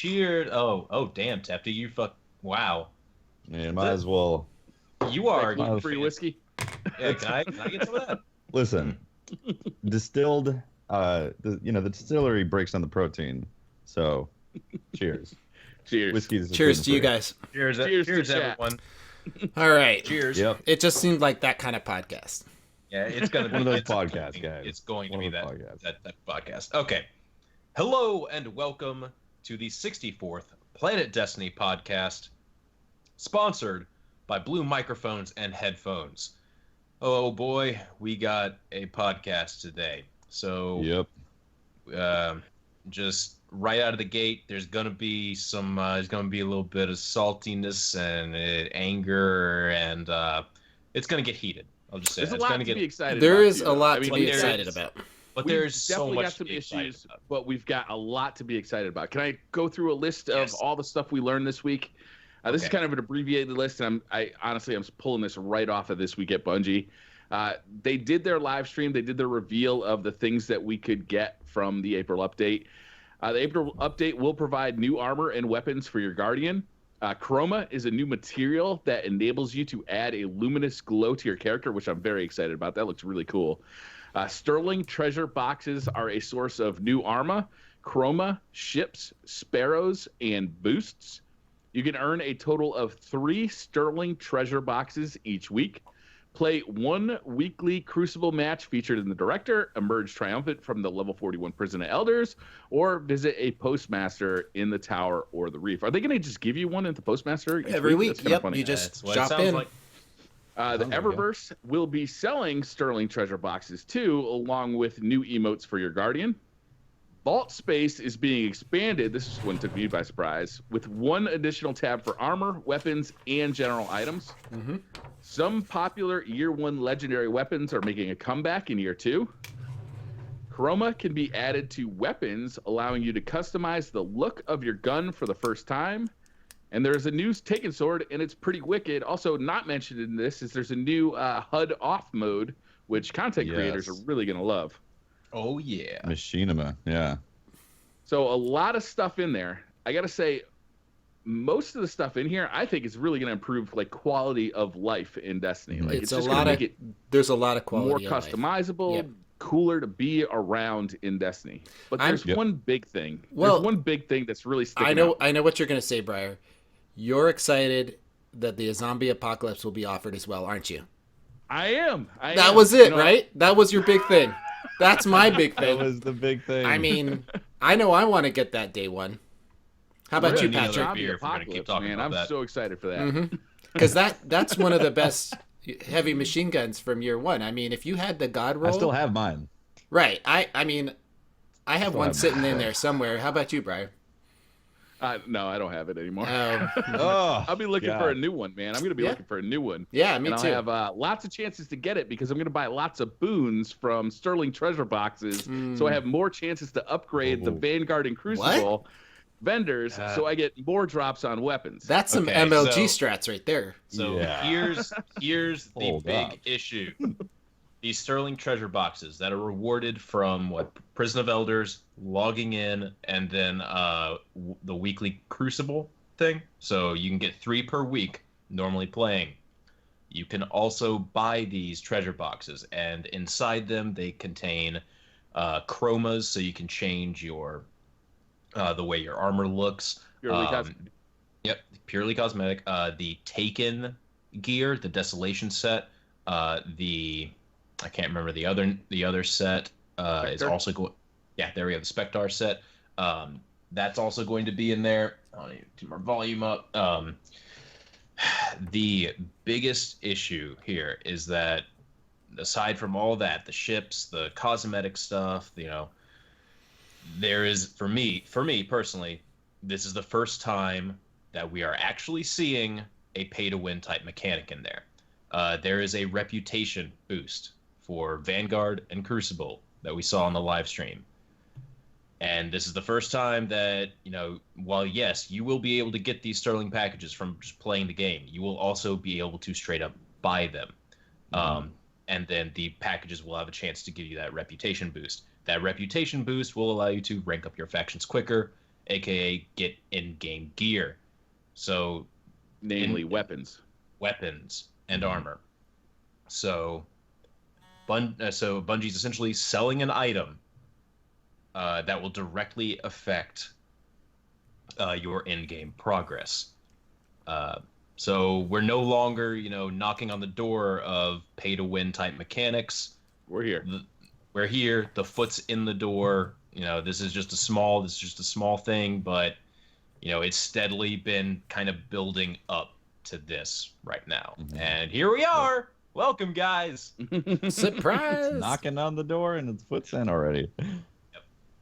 Cheers. Oh, damn, Tefty, you wow. Man, might as well. You are Free whiskey. Yeah, can I get some of that? Listen, distilled. The distillery breaks down the protein. So, cheers. Cheers. Whiskey's Cheers to you guys. Cheers, Cheers to chat. everyone. All right. Cheers. Yep. It just seemed like that kind of podcast. Yeah, it's gonna be One of those it's podcasts, going- guys. It's going to One be of that, those podcasts. that podcast. Okay. Hello and welcome to the 64th Planet Destiny podcast, sponsored by Blue Microphones and Headphones. Oh boy, we got a podcast today. So Yep. just right out of the gate, there's gonna be there's gonna be a little bit of saltiness and anger, and it's gonna get heated. I'll just say There's that. a It's lot gonna to be get, excited There about. is too, a though. lot I mean, to be there's- excited about. but We've there's so definitely much got some to be excited issues, about. but we've got a lot to be excited about. Can I go through a list of Yes. all the stuff we learned this week? This is Okay. kind of an abbreviated list, and I'm pulling this right off of This Week at Bungie. They did their live stream. They did their reveal of the things that we could get from the April update. The April update will provide new armor and weapons for your Guardian. Chroma is a new material that enables you to add a luminous glow to your character, which I'm very excited about. That looks really cool. Sterling treasure boxes are a source of new armor, chroma, ships, sparrows, and boosts. You can earn a total of 3 Sterling treasure boxes each week. Play 1 weekly Crucible match featured in the Director, emerge triumphant from the level 41 Prison of Elders, or visit a Postmaster in the Tower or the Reef. Are they going to just give you one at the Postmaster each Every week. That's kinda Yep. funny. You That's just what it drop sounds in. like. The Sounds like it. Eververse will be selling Sterling treasure boxes too, along with new emotes for your Guardian. Vault space is being expanded. This one took me by surprise, with 1 additional tab for armor, weapons, and general items. Mm-hmm. Some popular Year 1 legendary weapons are making a comeback in Year 2. Chroma can be added to weapons, allowing you to customize the look of your gun for the first time. And there's a new Taken Sword, and it's pretty wicked. Also, not mentioned in this is there's a new HUD off mode, which content creators are Yes. really going to love. Oh yeah. Machinima. Yeah. So a lot of stuff in there. I got to say, most of the stuff in here, I think is really going to improve like quality of life in Destiny. Like It's a just lot gonna of make it There's a lot of more quality. of life. customizable, Yep. cooler to be around in Destiny. But I'm- there's Yep. one big thing. Well, there's one big thing that's really sticking I know. out. I know what you're going to say, Briar. You're excited that the zombie apocalypse will be offered as well, aren't you? I am. That was it, right? That was your big thing. That's my big That thing. was the big thing. I mean, I know I want to get that day one. How about We're you, gonna need another Patrick? Zombie beer if we're gonna keep apocalypse, talking man. about I'm that. so excited for that. Because that's one of the best heavy machine guns from year one. I mean, if you had the God roll, I still have mine. right? I mean, I have Still one have sitting mine. in there somewhere. How about you, Brian? No, I don't have it anymore. Oh, I'll be looking God. for a new one, man. I'm going to be Yeah. looking for a new one. Yeah, me and too. I'll have lots of chances to get it because I'm going to buy lots of boons from Sterling treasure boxes. So I have more chances to upgrade the Oh. Vanguard and Crucible vendors so I get more drops on weapons. That's some Okay, MLG so- strats right there. So Yeah. here's the Hold big up. issue. These Sterling treasure boxes that are rewarded from Prison of Elders, logging in, and then the weekly Crucible thing. So you can get 3 per week normally playing. You can also buy these treasure boxes, and inside them they contain chromas, so you can change your the way your armor looks. Purely Um, cosmetic. Yep, purely cosmetic. The Taken gear, the Desolation set, I can't remember the other set. Is Spectre? also going. Yeah, there we have the Spectar set. That's also going to be in there. I need to turn my volume up. The biggest issue here is that aside from all that, the ships, the cosmetic stuff, there is for me personally, this is the first time that we are actually seeing a pay-to-win type mechanic in there. There is a reputation boost for Vanguard and Crucible that we saw on the live stream. And this is the first time that, while yes, you will be able to get these Sterling packages from just playing the game, you will also be able to straight up buy them. And then the packages will have a chance to give you that reputation boost. That reputation boost will allow you to rank up your factions quicker aka get in-game gear. So Namely, weapons. weapons and armor. So Bungie's essentially selling an item that will directly affect your in-game progress. So we're no longer, knocking on the door of pay-to-win type mechanics. We're here. We're here. The foot's in the door. This is just a small thing, but it's steadily been kind of building up to this right now. Mhm. And here we are. Welcome, guys. Surprise! Knocking on the door and its foot's in already.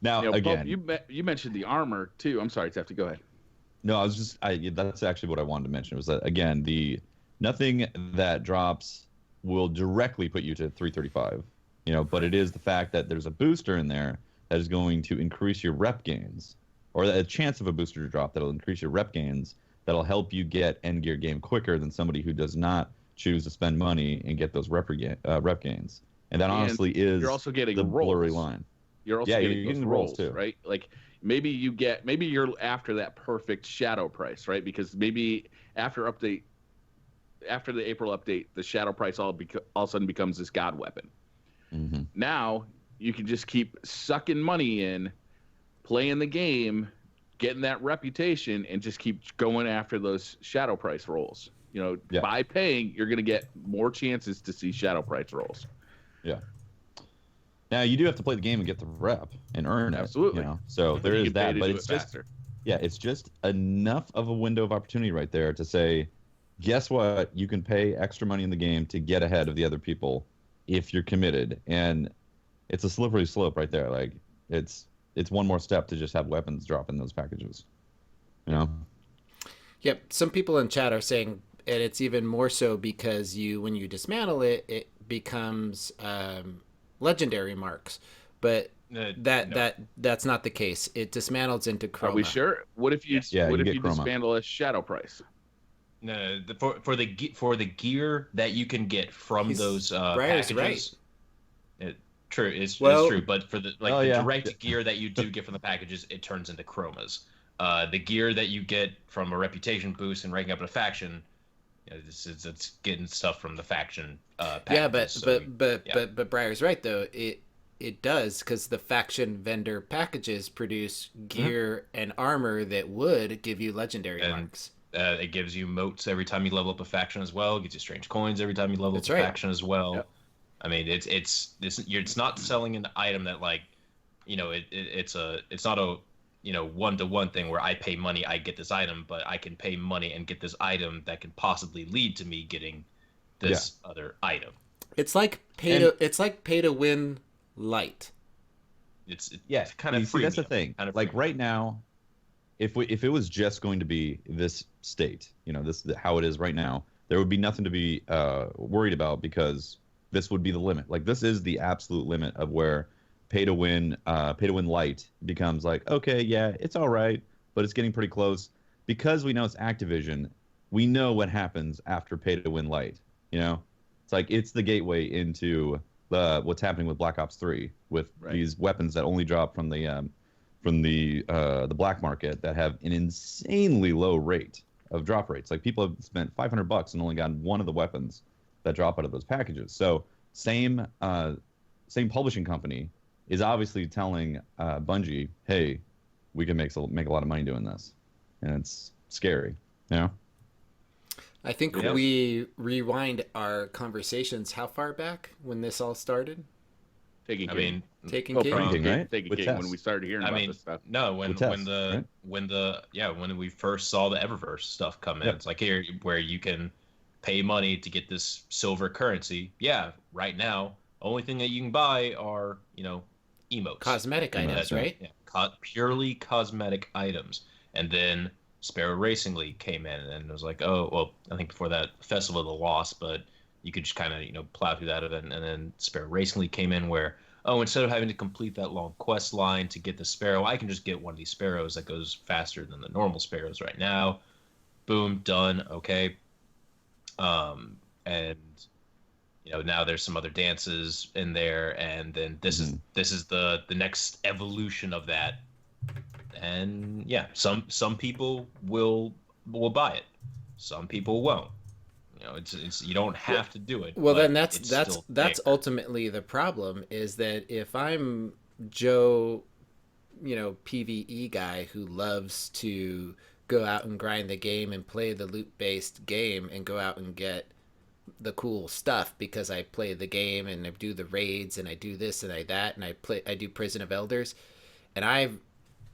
Now, Bob, again, you mentioned the armor too. I'm sorry, Tefty, go ahead. no, that's actually what I wanted to mention was that, again, nothing that drops will directly put you to 335, but it is the fact that there's a booster in there that is going to increase your rep gains, or a chance of a booster to drop that'll increase your rep gains, that'll help you get end gear game quicker than somebody who does not choose to spend money and get those rep gains. And that honestly is you're also getting the rolls. blurry line. You're also Yeah, getting you're those getting the rolls rolls, too. right? Like maybe you're after that perfect shadow price, right? Because maybe after the April update, the shadow price all of a sudden becomes this god weapon. Mm-hmm. Now you can just keep sucking money in, playing the game, getting that reputation, and just keep going after those shadow price rolls. Yeah. By paying, you're going to get more chances to see shadow price rolls. Yeah. Now you do have to play the game and get the rep and earn it. Absolutely. So there You is can pay that, to but do it's it just faster. it's just enough of a window of opportunity right there to say, guess what? You can pay extra money in the game to get ahead of the other people if you're committed, and it's a slippery slope right there. Like it's one more step to just have weapons drop in those packages. Yep. Some people in chat are saying, and it's even more so because when you dismantle it, it becomes legendary marks. But No. that's not the case. It dismantles into chroma. Are we sure? What if you Yes. Yeah, what you if get you chroma. dismantle a shadow price? No, for the gear that you can get from He's- those Briar's packages. True, it's Well- true. But for the Oh, yeah. direct gear that you do get from the packages, it turns into chromas. The gear that you get from a reputation boost and ranking up in a faction, it's getting stuff from the faction. Packages. Yeah, but So, but Briar's right though. It does, because the faction vendor packages produce gear and armor that would give you legendary And- marks. it gives you moats every time you level up a faction as well. It gives you strange coins every time you level That's up a right. faction as well. Yep. I mean, it's not selling an item that it's not a one-to-one thing where I pay money, I get this item, but I can pay money and get this item that can possibly lead to me getting this other item. It's like pay to win light. It's kind of. See, that's the premium, thing. kind of Like premium. right now, if it was just going to be this state, how it is right now, there would be nothing to be worried about, because this would be the limit. Like this is the absolute limit of where pay to win light becomes like, okay, yeah, it's all right, but it's getting pretty close, because we know it's Activision. We know what happens after pay to win light. It's like it's the gateway into what's happening with Black Ops 3 with these weapons that only drop from the black market that have an insanely low rate of drop rates. Like people have spent $500 and only gotten one of the weapons that drop out of those packages. So same publishing company is obviously telling Bungie, hey, we can make a lot of money doing this, and it's scary. I think Yep. we rewind our conversations how far back when this all started? Taking I King. mean, Taking Oh, King? Pranking, right? Taking With King Tess. when we started hearing about this stuff. no, when With Tess, when we first saw the Eververse stuff come in, Yep. it's like here where you can pay money to get this silver currency. Yeah, right now, only thing that you can buy are emotes, Cosmetic Yeah, items, yeah. right? Yeah, purely cosmetic items. And then Sparrow Racing League came in, and it was like, oh, well, I think before that, Festival of the Lost, but you could just kind of plow through that event. And then Sparrow Racing League came in, where instead of having to complete that long quest line to get the Sparrow, I can just get one of these Sparrows that goes faster than the normal Sparrows right now. Boom, done. Okay. And now there's some other dances in there, and then this is the next evolution of that And yeah, some people will buy it, some people won't. You know, it's you don't have to do it, Well, then but that's it's that's still that's there. ultimately the problem, is that if I'm Joe, PvE guy who loves to go out and grind the game and play the loot based game and go out and get the cool stuff because I play the game and I do the raids and I do this and I that and I do Prison of Elders, and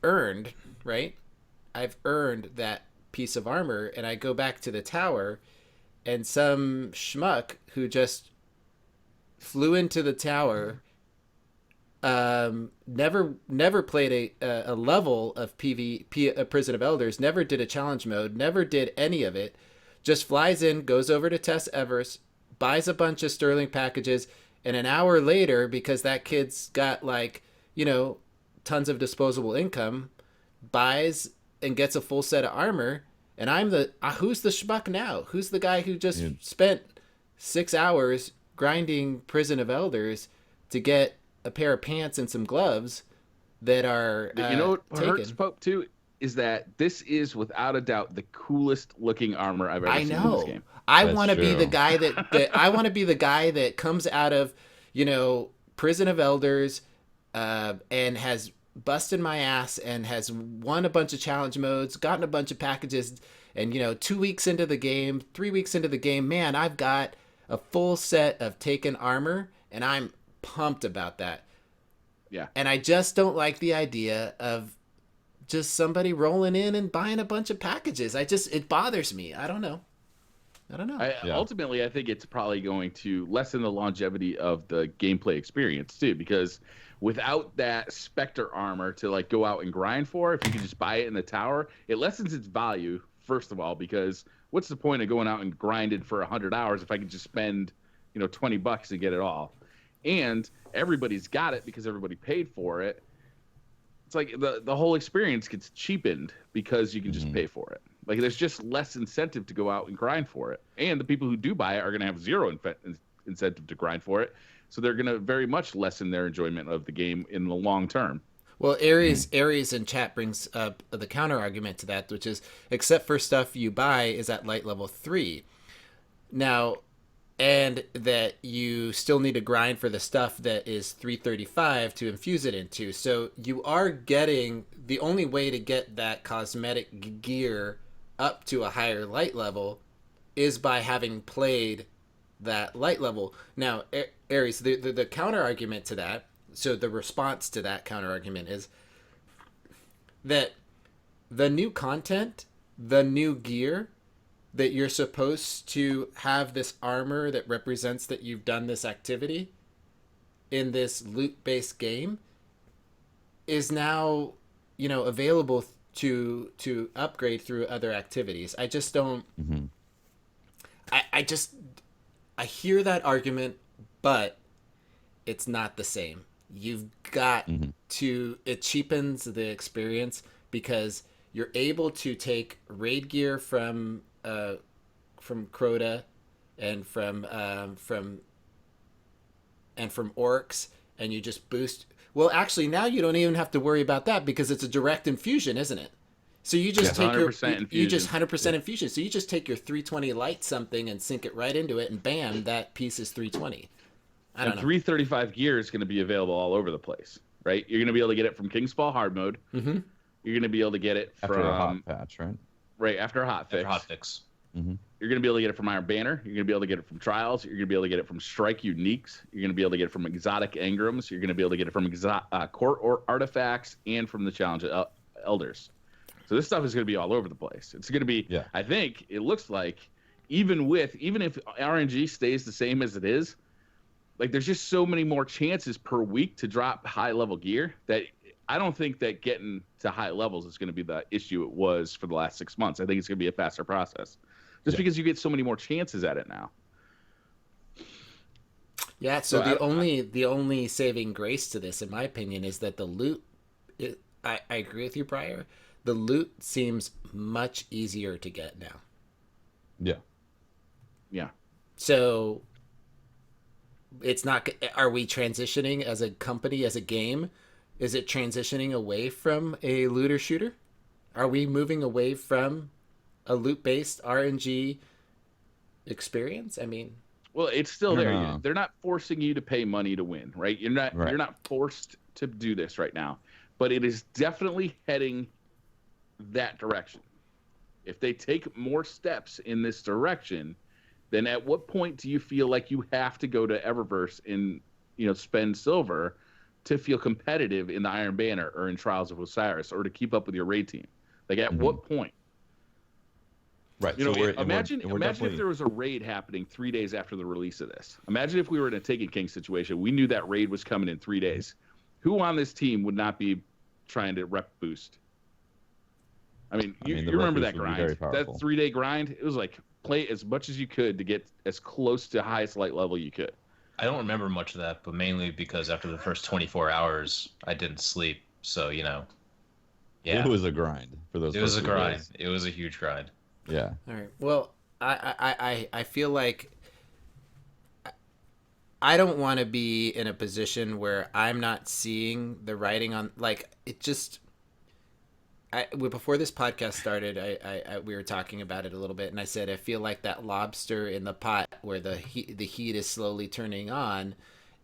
earned right I've earned that piece of armor, and I go back to the tower, and some schmuck who just flew into the tower, never played a level of PvP, Prison of Elders, never did a challenge mode, never did any of it, just flies in, goes over to Tess Evers, buys a bunch of Sterling packages, and an hour later, because that kid's got tons of disposable income, buys and gets a full set of armor. And I'm who's the schmuck now? Who's the guy who just spent 6 hours grinding Prison of Elders to get a pair of pants and some gloves that are You know what hurts taken? Pope too is that this is without a doubt the coolest looking armor I've ever I seen in this know. game. I That's want to be the true. guy that I want to be the guy that comes out of, Prison of Elders, and has busted my ass and has won a bunch of challenge modes, gotten a bunch of packages, and 2 weeks into the game, 3 weeks into the game, man, I've got a full set of taken armor, and I'm pumped about that. Yeah. And I just don't like the idea of just somebody rolling in and buying a bunch of packages. It bothers me. I don't know. Yeah. Ultimately, I think it's probably going to lessen the longevity of the gameplay experience too, because without that Spectre armor to like go out and grind for, if you can just buy it in the tower, it lessens its value. First of all, because what's the point of going out and grinding for 100 hours if I could just spend, $20 and get it all? And everybody's got it because everybody paid for it. It's like the whole experience gets cheapened because you can just pay for it. Like there's just less incentive to go out and grind for it. And the people who do buy it are going to have zero incentive to grind for it. So they're going to very much lessen their enjoyment of the game in the long term. Well, Aries in chat brings up the counter argument to that, which is, except for stuff you buy is at light level 3. Now, and that you still need to grind for the stuff that is 335 to infuse it into. So you are getting, the only way to get that cosmetic gear up to a higher light level is by having played that light level. Now, Aries, the counter argument to that, so the response to that counter argument is that the new content, the new gear, that you're supposed to have this armor that represents that you've done this activity in this loot-based game, is now, available to upgrade through other activities. I just don't. I hear that argument, but it's not the same. You've got to. It cheapens the experience because you're able to take raid gear from Crota and from orcs, and you just boost. Well, actually, now you don't even have to worry about that because it's a direct infusion, isn't it? So you just take your 100% you just infusion. 100% infusion. So you just take your 320 light something and sink it right into it, and bam, that piece is 320. I don't And know. 335 gear is going to be available all over the place, right? You're going to be able to get it from Kingsfall hard mode. Mm-hmm. You're going to be able to get it After a hot from patch, right? right after a hot fix. After hotfix. You're going to be able to get it from Iron Banner. You're going to be able to get it from Trials. You're going to be able to get it from Strike Uniques. You're going to be able to get it from Exotic Engrams. You're going to be able to get it from Court or Artifacts and from the Challenge Elders. So this stuff is going to be all over the place. It's going to be, Yeah. I think, it looks like, even if RNG stays the same as it is, like there's just so many more chances per week to drop high-level gear that I don't think that getting to high levels is going to be the issue it was for the last 6 months. I think it's going to be a faster process. Just because you get so many more chances at it now. Yeah, so So the only saving grace to this, in my opinion, is that the loot. I agree with you, Briar. The loot seems much easier to get now. Yeah. Yeah. So it's not. Are we transitioning as a company, as a game, Is it transitioning away from a looter shooter? Are we moving away from a loot based RNG experience? I mean, Well, it's still I don't there. know. They're not forcing you to pay money to win, right? You're not Right. you're not forced to do this right now, but it is definitely heading that direction. If they take more steps in this direction, then at what point do you feel like you have to go to Eververse and spend silver to feel competitive in the Iron Banner or in Trials of Osiris or to keep up with your raid team? Like at what point? Right. Imagine if definitely- there was a raid happening 3 days after the release of this. Imagine if we were in a Taken King situation. We knew that raid was coming in 3 days. Who on this team would not be trying to rep boost? You the remember rep that boost would be very grind? powerful. That 3-day grind? It was like play as much as you could to get as close to highest light level you could. I don't remember much of that, but mainly because after the first 24 hours, I didn't sleep. So, yeah. It was a grind for those. It was a first few grind. days. It was a huge grind. Yeah. all right. Well, I feel like I don't want to be in a position where I'm not seeing the writing on, like, it just. Before this podcast started, we were talking about it a little bit, and I said I feel like that lobster in the pot where the heat is slowly turning on,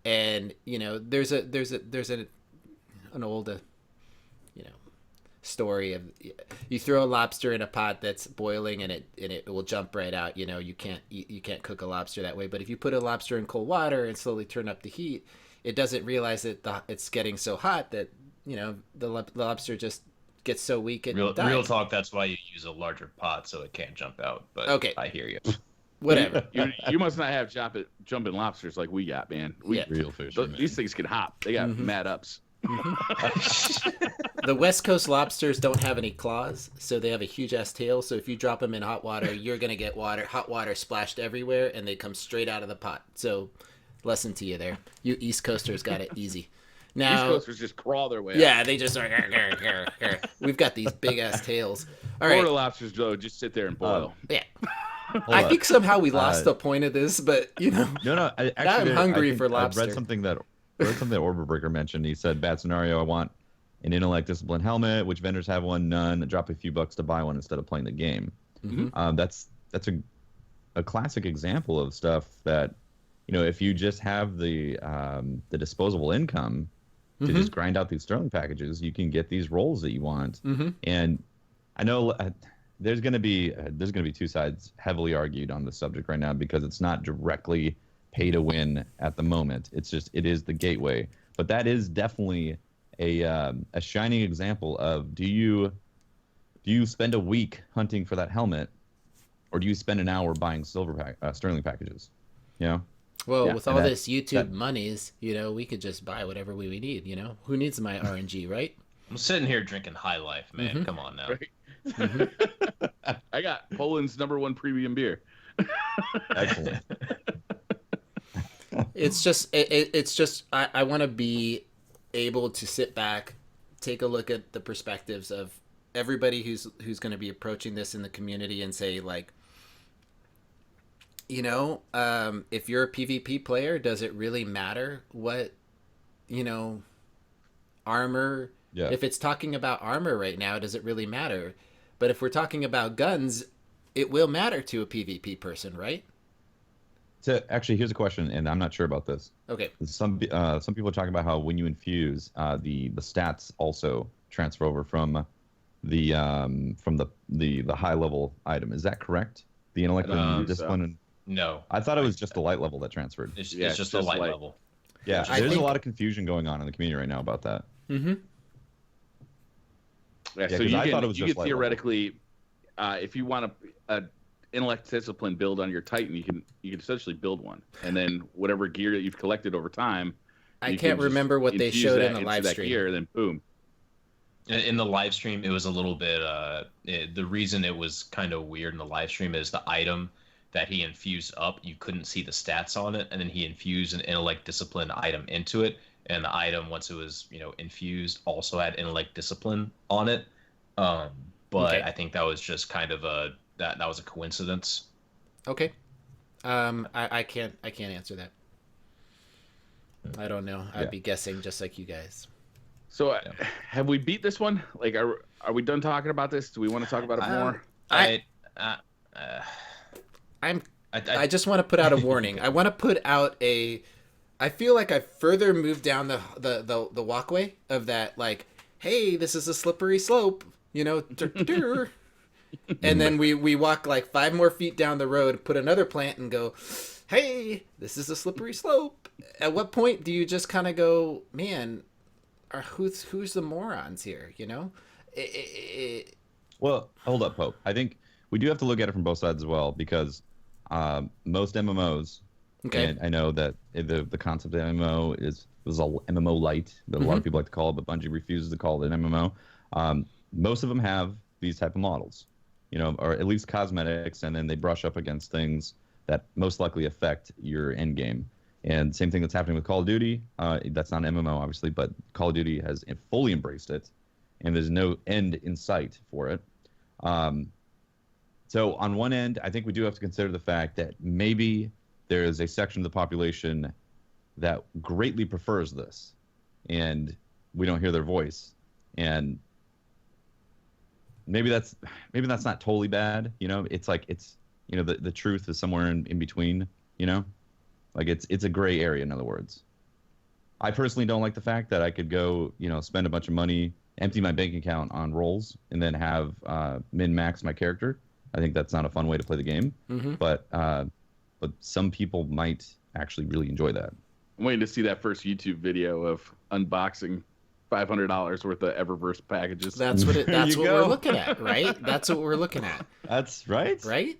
and there's an old story of you throw a lobster in a pot that's boiling and it will jump right out. You can't cook a lobster that way, but if you put a lobster in cold water and slowly turn up the heat, it doesn't realize that it's getting so hot that the lobster just gets so weak it dies. Real talk, that's why you use a larger pot so it can't jump out. But okay, I hear you. Whatever. You must not have jumping lobsters like we got, man. Yeah. Real fish. These things can hop. They got Mhm. mad ups. The West Coast lobsters don't have any claws, so they have a huge ass tail. So if you drop them in hot water, you're gonna get hot water splashed everywhere, and they come straight out of the pot. So, lesson to you there. You East Coasters got it easy. Now, These coasters just crawl their way. yeah, they just are. We've got these big ass tails. All Florida right, lobsters, Joe, just sit there and boil. yeah. Hold I up. think somehow we lost the point of this, but No. I'm hungry for I lobster. read something that Orber Breaker mentioned. He said, "Bad scenario. I want an intellect discipline helmet. Which vendors have one? None. Drop a few bucks to buy one instead of playing the game." Mhm. That's a classic example of stuff that if you just have the disposable income to just grind out these Sterling packages, you can get these rolls that you want. And I know there's going to be two sides heavily argued on this subject right now because it's not directly pay to win at the moment. It is the gateway. But that is definitely a shining example of do you spend a week hunting for that helmet, or do you spend an hour buying Sterling packages? Well, Yeah, with all and this YouTube monies, we could just buy whatever we need. Who needs my RNG, right? I'm sitting here drinking High Life, man. Mhm. Come on now. Right. I got Poland's #1 premium beer. Excellent. It's just I want to be able to sit back, take a look at the perspectives of everybody who's going to be approaching this in the community and say, like, if you're a PvP player, does it really matter what armor? Yeah. If it's talking about armor right now, does it really matter? But if we're talking about guns, it will matter to a PvP person, right? So actually, here's a question, and I'm not sure about this. Okay. Some people are talking about how when you infuse, the stats also transfer over from the high level item. Is that correct? The intellect I don't and think so. discipline. And, No, I thought it was just the light level that transferred. it's Yeah, just a just light light. level. Yeah, I there's think- a lot of confusion going on in the community right now about that. Mm-hmm. Yeah, so 'cause you I thought it can, was you just can light level. theoretically, if you want a intellect discipline build on your Titan, you can essentially build one, and then whatever gear that you've collected over time. I you can't can just remember what they infuse showed that in the into live that stream. gear, then boom. In the live stream, it was a little bit. The reason it was kind of weird in the live stream is the item that he infused up, you couldn't see the stats on it, and then he infused an intellect discipline item into it, and the item, once it was infused, also had intellect discipline on it. But Okay. I think that was just kind of that was a coincidence. Okay. I can't answer that. I don't know. I'd Yeah. be guessing just like you guys. So, Yeah. have we beat this one? Like, are we done talking about this? Do we want to talk about it more? I- I, uh, I'm. I, I just want to put out a warning. I want to put out a. I feel like I further moved down the walkway of that. Like, hey, this is a slippery slope. You know. And then we walk like 5 more feet down the road, put another plant, and go, hey, this is a slippery slope. At what point do you just kind of go, man, who's the morons here? You know. Well, hold up, Pope. I think we do have to look at it from both sides as well, because most MMOs, Okay. and I know that the concept of MMO was a MMO light, that a lot of people like to call it, but Bungie refuses to call it an MMO. Most of them have these type of models, you know, or at least cosmetics, and then they brush up against things that most likely affect your end game. And same thing that's happening with Call of Duty. That's not an MMO, obviously, but Call of Duty has fully embraced it, and there's no end in sight for it. So on one end, I think we do have to consider the fact that maybe there is a section of the population that greatly prefers this, and we don't hear their voice. And maybe that's not totally bad. You know, it's like the truth is somewhere in between. You know, like it's a gray area. In other words, I personally don't like the fact that I could go, spend a bunch of money, empty my bank account on rolls, and then have min-max my character. I think that's not a fun way to play the game. Mm-hmm. But some people might actually really enjoy that. I'm waiting to see that first YouTube video of unboxing $500 worth of Eververse packages. That's what you we're go. looking at, right? That's what we're looking at, That's right. right?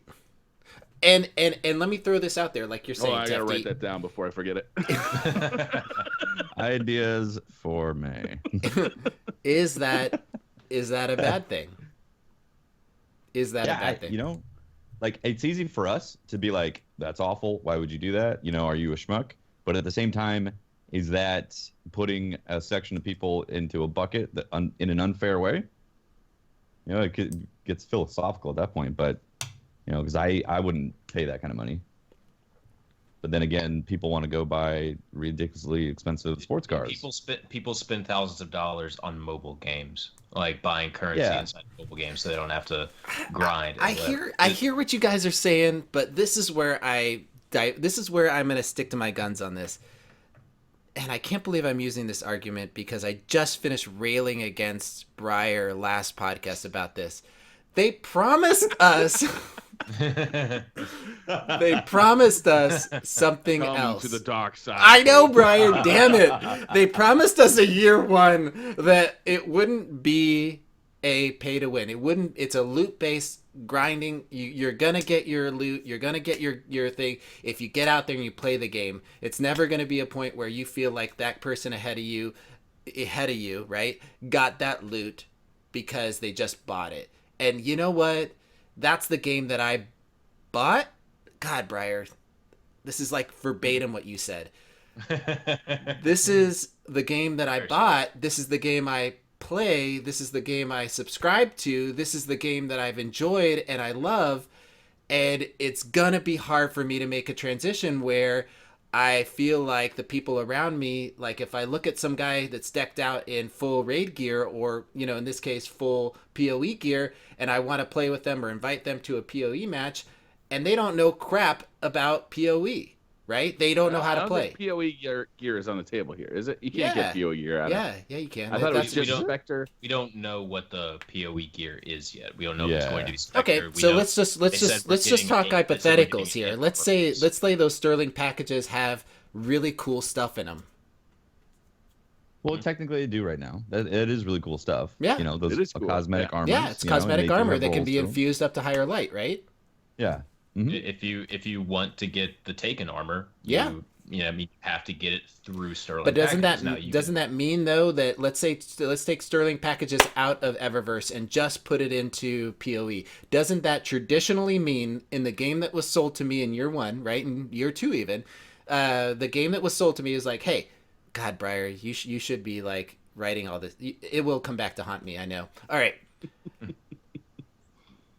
And let me throw this out there, like you're saying, I gotta Tefty. write that down before I forget it. Ideas for May. Is that a bad thing? Is that a bad thing? Like, it's easy for us to be like, that's awful. Why would you do that? Are you a schmuck? But at the same time, is that putting a section of people into a bucket that in an unfair way? It gets philosophical at that point. But, because I wouldn't pay that kind of money. But then again, people want to go buy ridiculously expensive sports cars. People spend thousands of dollars on mobile games, like buying currency inside mobile games, so they don't have to grind. I hear what you guys are saying, but this is where I'm going to stick to my guns on this. And I can't believe I'm using this argument because I just finished railing against Breyer last podcast about this. They promised us. They promised us something Come else. to the dark side. I know, Brian. Damn it! They promised us a year one that it wouldn't be a pay to win. It wouldn't. It's a loot based grinding. You're gonna get your loot. You're gonna get your thing if you get out there and you play the game. It's never gonna be a point where you feel like that person ahead of you, right, got that loot because they just bought it. And you know what? That's the game that I bought. God, Breyer, this is like verbatim what you said. This is the game that I bought. This is the game I play. This is the game I subscribe to. This is the game that I've enjoyed and I love. And it's gonna be hard for me to make a transition where I feel like the people around me, like if I look at some guy that's decked out in full raid gear or, in this case, full PoE gear, and I want to play with them or invite them to a PoE match, and they don't know crap about PoE, right? They don't know how to play. PoE gear is on the table here, is it? You can't get PoE gear out of it. Yeah, you can. I thought it was just Spectre. We don't know what the PoE gear is yet. We don't know if it's going to be Spectre. Okay, so let's just talk hypotheticals here. Let's say those Sterling packages have really cool stuff in them. Well, technically they do right now. It is really cool stuff. Yeah. It is cool. Cosmetic armor. Yeah, it's cosmetic armor that can be infused up to higher light, right? Yeah. Mm-hmm. If you want to get the Taken armor, you have to get it through Sterling. But doesn't packages. that mean though that let's take Sterling packages out of Eververse and just put it into PoE? Doesn't that traditionally mean in the game that was sold to me in year 1, right, in year 2 even, the game that was sold to me is like, hey, God, Breyer, you should be like writing all this. It will come back to haunt me. I know. All right.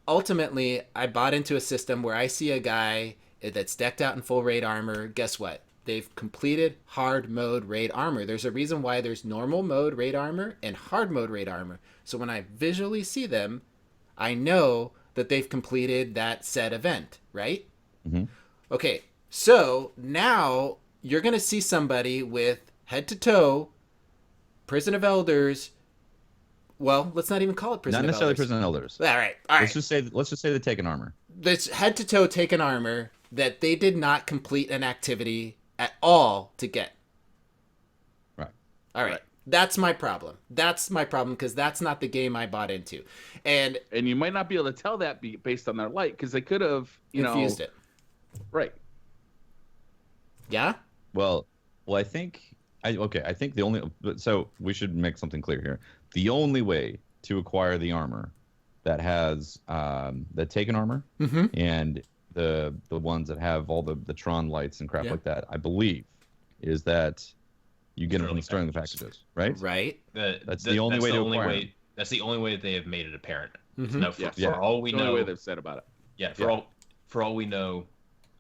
Ultimately, I bought into a system where I see a guy that's decked out in full raid armor. Guess what? They've completed hard mode raid armor. There's a reason why there's normal mode raid armor and hard mode raid armor. So when I visually see them, I know that they've completed that said event, right? Mhm. Okay, so now you're going to see somebody with head to toe Prison of Elders. Well, let's not even call it Prison Not of necessarily Elders. prison elders. All right, all right. Let's just say the taken armor. This head to toe taken armor that they did not complete an activity at all to get. Right. All right. That's my problem. That's my problem because that's not the game I bought into. And And you might not be able to tell that based on their light because they could have, infused it. Right. Yeah? Well, I think the only so we should make something clear here. The only way to acquire the armor that has the taken armor Mm-hmm. and the ones that have all the Tron lights and crap Yeah. like that, I believe, is that you get them from the Sterling Sterling packages, right? Right. That's the only way to acquire them. That's the only way that they have made it apparent. Mhm. No, for, Yeah. for Yeah. all we The only way know, they've said about it. for all we know,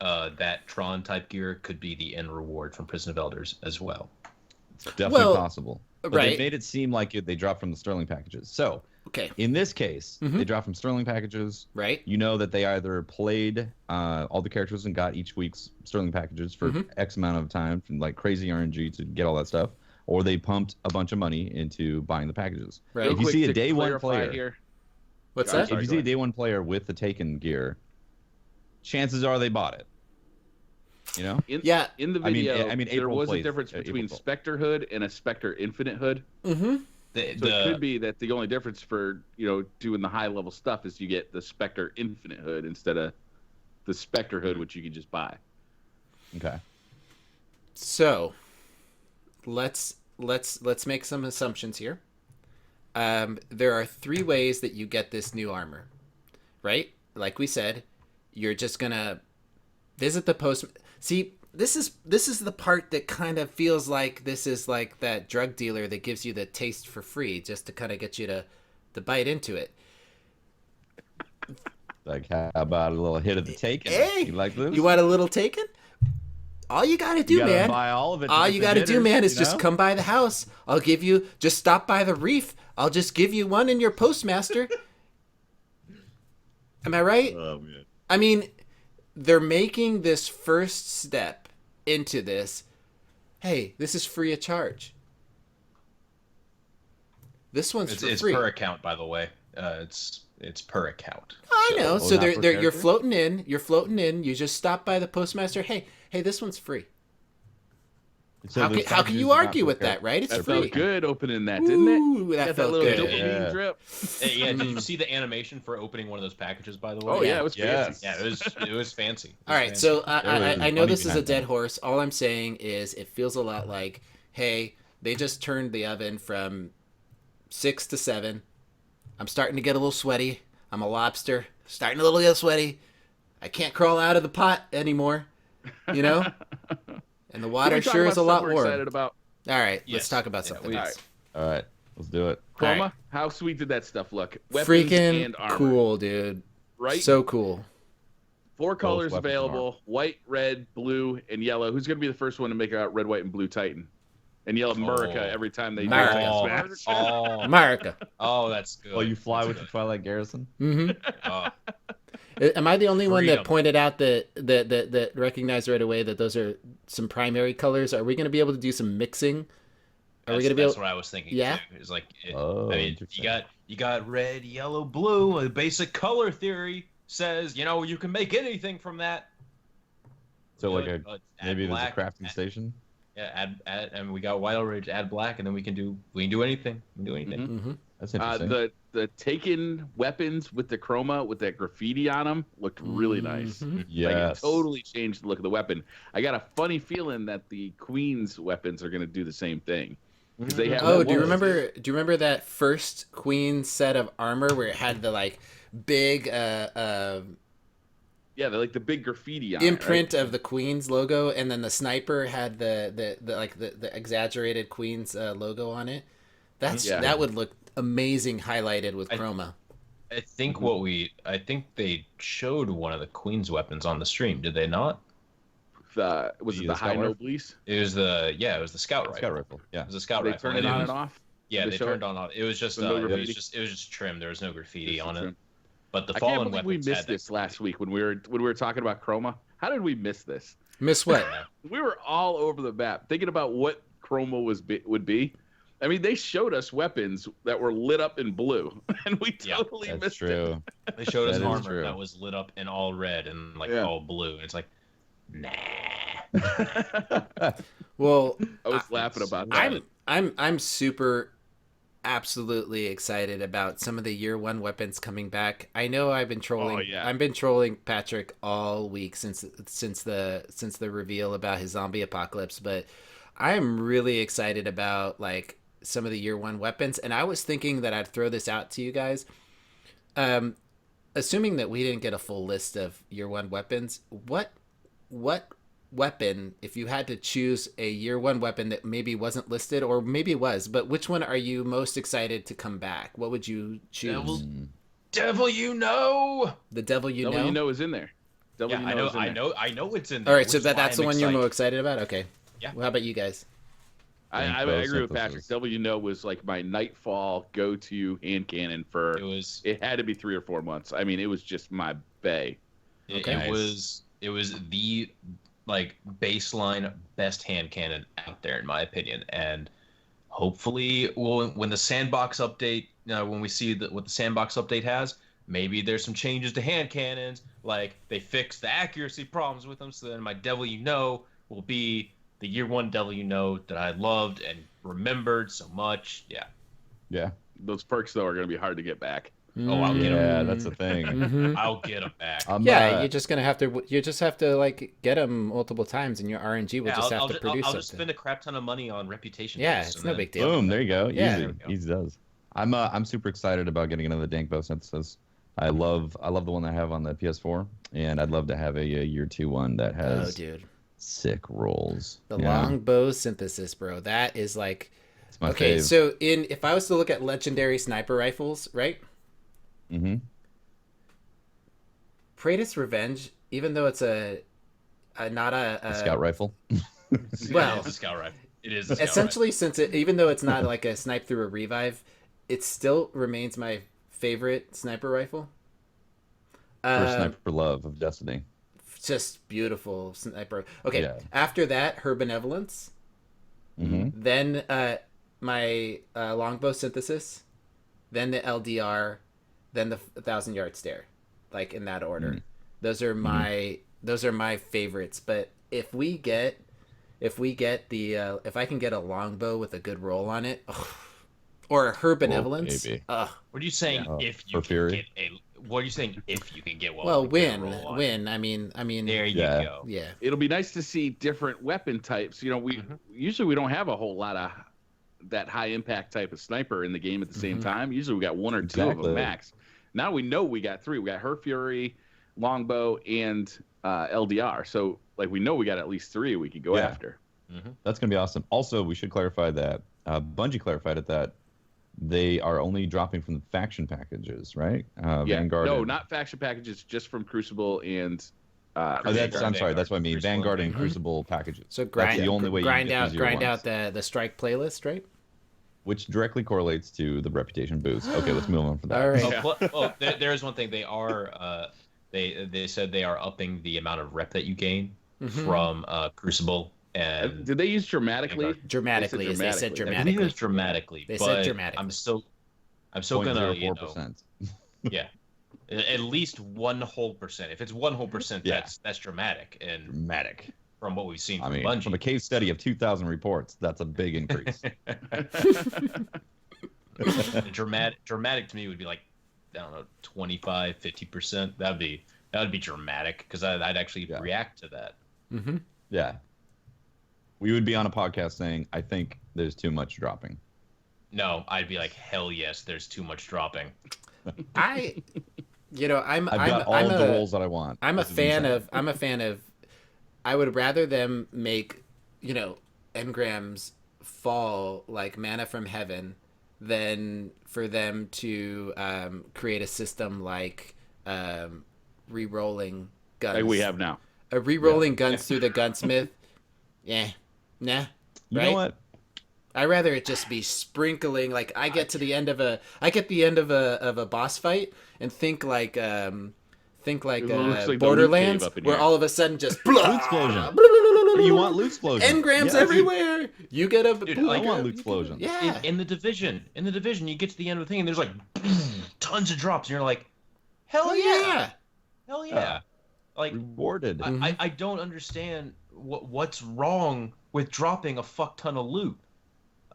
that Tron type gear could be the end reward from Prison of Elders as well. It's definitely Well, possible. But right. they made it seem like they dropped from the Sterling packages. So Okay. in this case, Mhm. they dropped from Sterling packages. Right. You know that they either played all the characters and got each week's Sterling packages for Mhm. X amount of time, from like crazy RNG to get all that stuff, or they pumped a bunch of money into buying the packages. Right. Real If you quick see a to day one clarify player, here, What's Sorry, that? sorry. if you go see a ahead. day one player with the Taken gear, chances are they bought it. You know? Yeah. in the I mean- video, I mean, there April was a plays- difference April between plays. Spectre Hood and a Spectre Infinite Hood. Mm-hmm. So it could be that the only difference for doing the high level stuff is you get the Spectre Infinite Hood instead of the Spectre Hood, which you can just buy. Okay. So let's make some assumptions here. There are 3 ways that you get this new armor, right? Like we said, you're just gonna visit the post. See, this is the part that kind of feels like this is like that drug dealer that gives you the taste for free just to kind of get you to bite into it. Like, how about a little hit of the Taken? Hey, You like this? You want a little Taken? All you gotta do, You gotta man. buy all of it. to All get you the got to do, hitters, man, is you just know? come by the house. I'll give you, just stop by the reef. I'll just give you one in your postmaster. Am I right? Oh, man. I mean, they're making this first step into this. Hey, this is free of charge. This one's It's, for it's free. per account, by the way. It's per account. I know. Oh, So not they're, per they're you're character? floating in. You're floating in. You just stop by the postmaster. Hey, this one's free. It says How those can packages you are not argue per with that, character. right? It's That free. felt good opening that, didn't it? Ooh, that Got felt that little good. dopamine Yeah. drip. Yeah, did you see the animation for opening one of those packages, by the way? Oh yeah, it was Yes. fancy. Yeah, it was fancy. It was All right, fancy. so There was I know money this is a behind dead that. horse. All I'm saying is it feels a lot like, hey, they just turned the oven from 6 to 7. I'm starting to get a little sweaty. I'm a lobster, starting a little get sweaty. I can't crawl out of the pot anymore, you know? And the Can water we talk sure about is a stuff lot we're warm. excited about? All right, let's Yes. talk about Yeah, something we- else. All right, let's do it. Chroma, All right. how sweet did that stuff look? Weapons Freaking and armor, cool, dude. right? So cool. 4 colors weapons and available: white, red, blue, and yellow. Who's going to be the first one to make out red, white, and blue Titan? And yell America Oh. every time they America. do Oh, a smash. oh, America. oh, that's good. Oh, you fly That's with the good. Twilight Garrison? Mm-hmm. Oh, Am I the only one that Freedom. pointed out that recognized right away that those are some primary colors? Are we going to be able to do some mixing? Are we going to be that's able? what I was thinking. Yeah? too. It's like, Oh, I mean, interesting. you got red, yellow, blue. A basic color theory says you can make anything from that. So like Add maybe there's a black, crafting station. Yeah, add, and we got Wild Ridge. Add black, and then we can do anything. We can do anything. Mm-hmm. That's interesting. The taken weapons with the chroma with that graffiti on them looked really nice. Mhm. Like Yes. it totally changed the look of the weapon. I got a funny feeling that the Queen's weapons are going to do the same thing. 'Cause they have Oh, that do you one- remember? Do you remember that first Queen set of armor where it had the like big Yeah, they're like the big graffiti on it, imprint right? of the Queen's logo, and then the sniper had the exaggerated Queen's logo on it? Yeah. That would look amazing highlighted with I- chroma. I think Mm-hmm. I think they showed one of the Queen's weapons on the stream. Did they not? was it The the scout High rifle? Noblesse? It was the scout rifle. Scout rifle. Yeah. It was a scout They rifle. turn it and on was- and off. Yeah, Did they show turned it? on. It was just So no it was graffiti? just trim. There was no graffiti Just on the it. trim. But the I can't fallen believe we weapons missed had that this last week when we were talking about Chroma. How did we miss this? Miss what? We were all over the map thinking about what Chroma would be. I mean, they showed us weapons that were lit up in blue, and we Yeah, totally That's missed it. true. They showed us That is armor true. that was lit up in all red and like Yeah. all blue. It's like, nah. Well, I was laughing about that. I'm super absolutely excited about some of the year one weapons coming back. I know I've been trolling. Oh, yeah. I've been trolling Patrick all week since the reveal about his zombie apocalypse, but I am really excited about like some of the year one weapons, and I was thinking that I'd throw this out to you guys. Assuming that we didn't get a full list of year one weapons, what weapon, if you had to choose a year one weapon that maybe wasn't listed or maybe it was, but which one are you most excited to come back? What would you choose? Devil, you know. The devil you Devil know? You Know is in there. Devil Yeah, You I know, is in there. I know it's in All there. right, so which is why that's I'm the one you're excited. more excited about? Okay. Yeah. Well, how about you guys? I Rainbow agree with Patrick. synthesis. Devil You Know was like my Nightfall go-to hand cannon for. It had to be 3 or 4 months. I mean, it was just my bay. Okay. It was the like baseline best hand cannon out there in my opinion, and hopefully when the sandbox update, when we see what the sandbox update has, maybe there's some changes to hand cannons, like they fix the accuracy problems with them, so then my Devil You Know will be the year one Devil You Know that I loved and remembered so much. Yeah. Yeah. Those perks though are going to be hard to get back. Oh, I'll get 'em. Yeah, that's the thing. Mhm. I'll get them back. Yeah, you just have to like get them multiple times, and your RNG will Yeah, just have I'll to just, produce I'll just something. spend a crap ton of money on reputation. Yeah, boosts, it's and no then- big deal. Boom, there you go. Yeah. Easy. There we go. Easy does. I'm super excited about getting another dank bow synthesis. I love the one I have on the PS4, and I'd love to have a year 2 one that Oh, has dude, sick rolls. the Yeah, longbow synthesis, bro. That is like it's my okay. fave. So if I was to look at legendary sniper rifles, right? Mm-hmm. Praetus Revenge, even though it's not A scout rifle. Well, it's a scout rifle. It is a scout essentially, since even though it's not like a snipe through a revive, it still remains my favorite sniper rifle. For Sniper Love of Destiny. Just beautiful sniper. Okay, Yeah. after that, Her Benevolence. Mm-hmm. Then my longbow synthesis. Then the LDR. Then the 1,000-yard stare, like in that order. Those are my favorites. But if I can get a longbow with a good roll on it, or Her Benevolence. baby. What are you saying? Yeah. If you For can Fury? get what are you saying? If you can get one? Well, with a good win. roll on it? I mean. There you Yeah. go. Yeah. It'll be nice to see different weapon types. You know, we usually we don't have a whole lot of that high impact type of sniper in the game at the same time. Usually we got 1 or 2 of Exactly. them max. Now we know we got 3. We got Her Fury, longbow, and LDR. So like we know we got at least 3 we could go Yeah. after. That's going to be awesome. Also, we should clarify that Bungie clarified it that they are only dropping from the faction packages, right? Yeah. Vanguard. No, and- not faction packages, just from Crucible and. Oh, I'm sorry. That's what I mean. Crucible, Vanguard and Vanguard. Crucible packages. So That's the only way you grind get out these year ones, the strike playlist, right? which directly correlates to the reputation boost. Okay, let's move on from that. All right. There is one thing. They are they said they are upping the amount of rep that you gain from Crucible and Did they use dramatically? Vanguard. Dramatically, as they said I dramatically. believe it's dramatically. They but said dramatically. I'm still gonna 0.04%. yeah, at least 1 whole percent. If it's 1 whole percent, Yeah. that's dramatic. And Dramatic. from what we've seen I from mean, Bungie, from a case study of 2,000 reports, that's a big increase. dramatic to me would be like, I don't know, 25, 50%. That would be dramatic because I'd actually react to that. Mm-hmm. Yeah. We would be on a podcast saying, I think there's too much dropping. No, I'd be like, hell yes, there's too much dropping. I'm I've got all of the roles that I want. I'm a This is fan insane. of I would rather them make, engrams fall like manna from heaven than for them to create a system like re-rolling guns. Like we have now. A re-rolling guns through the gunsmith. Yeah. Nah. You right? know what? I'd rather it just be sprinkling. Like I get to the end of a boss fight and think like looks like the loot cave Borderlands, up in where here. all of a sudden just Loot explosion. You want loot explosion? engrams Yeah. everywhere. You get a Dude, I want loot explosions. Yeah. In the division, you get to the end of the thing, and there's like tons of drops, and you're like, hell Oh yeah, yeah. hell yeah. Like, Rewarded. I don't understand what's wrong with dropping a fuck ton of loot.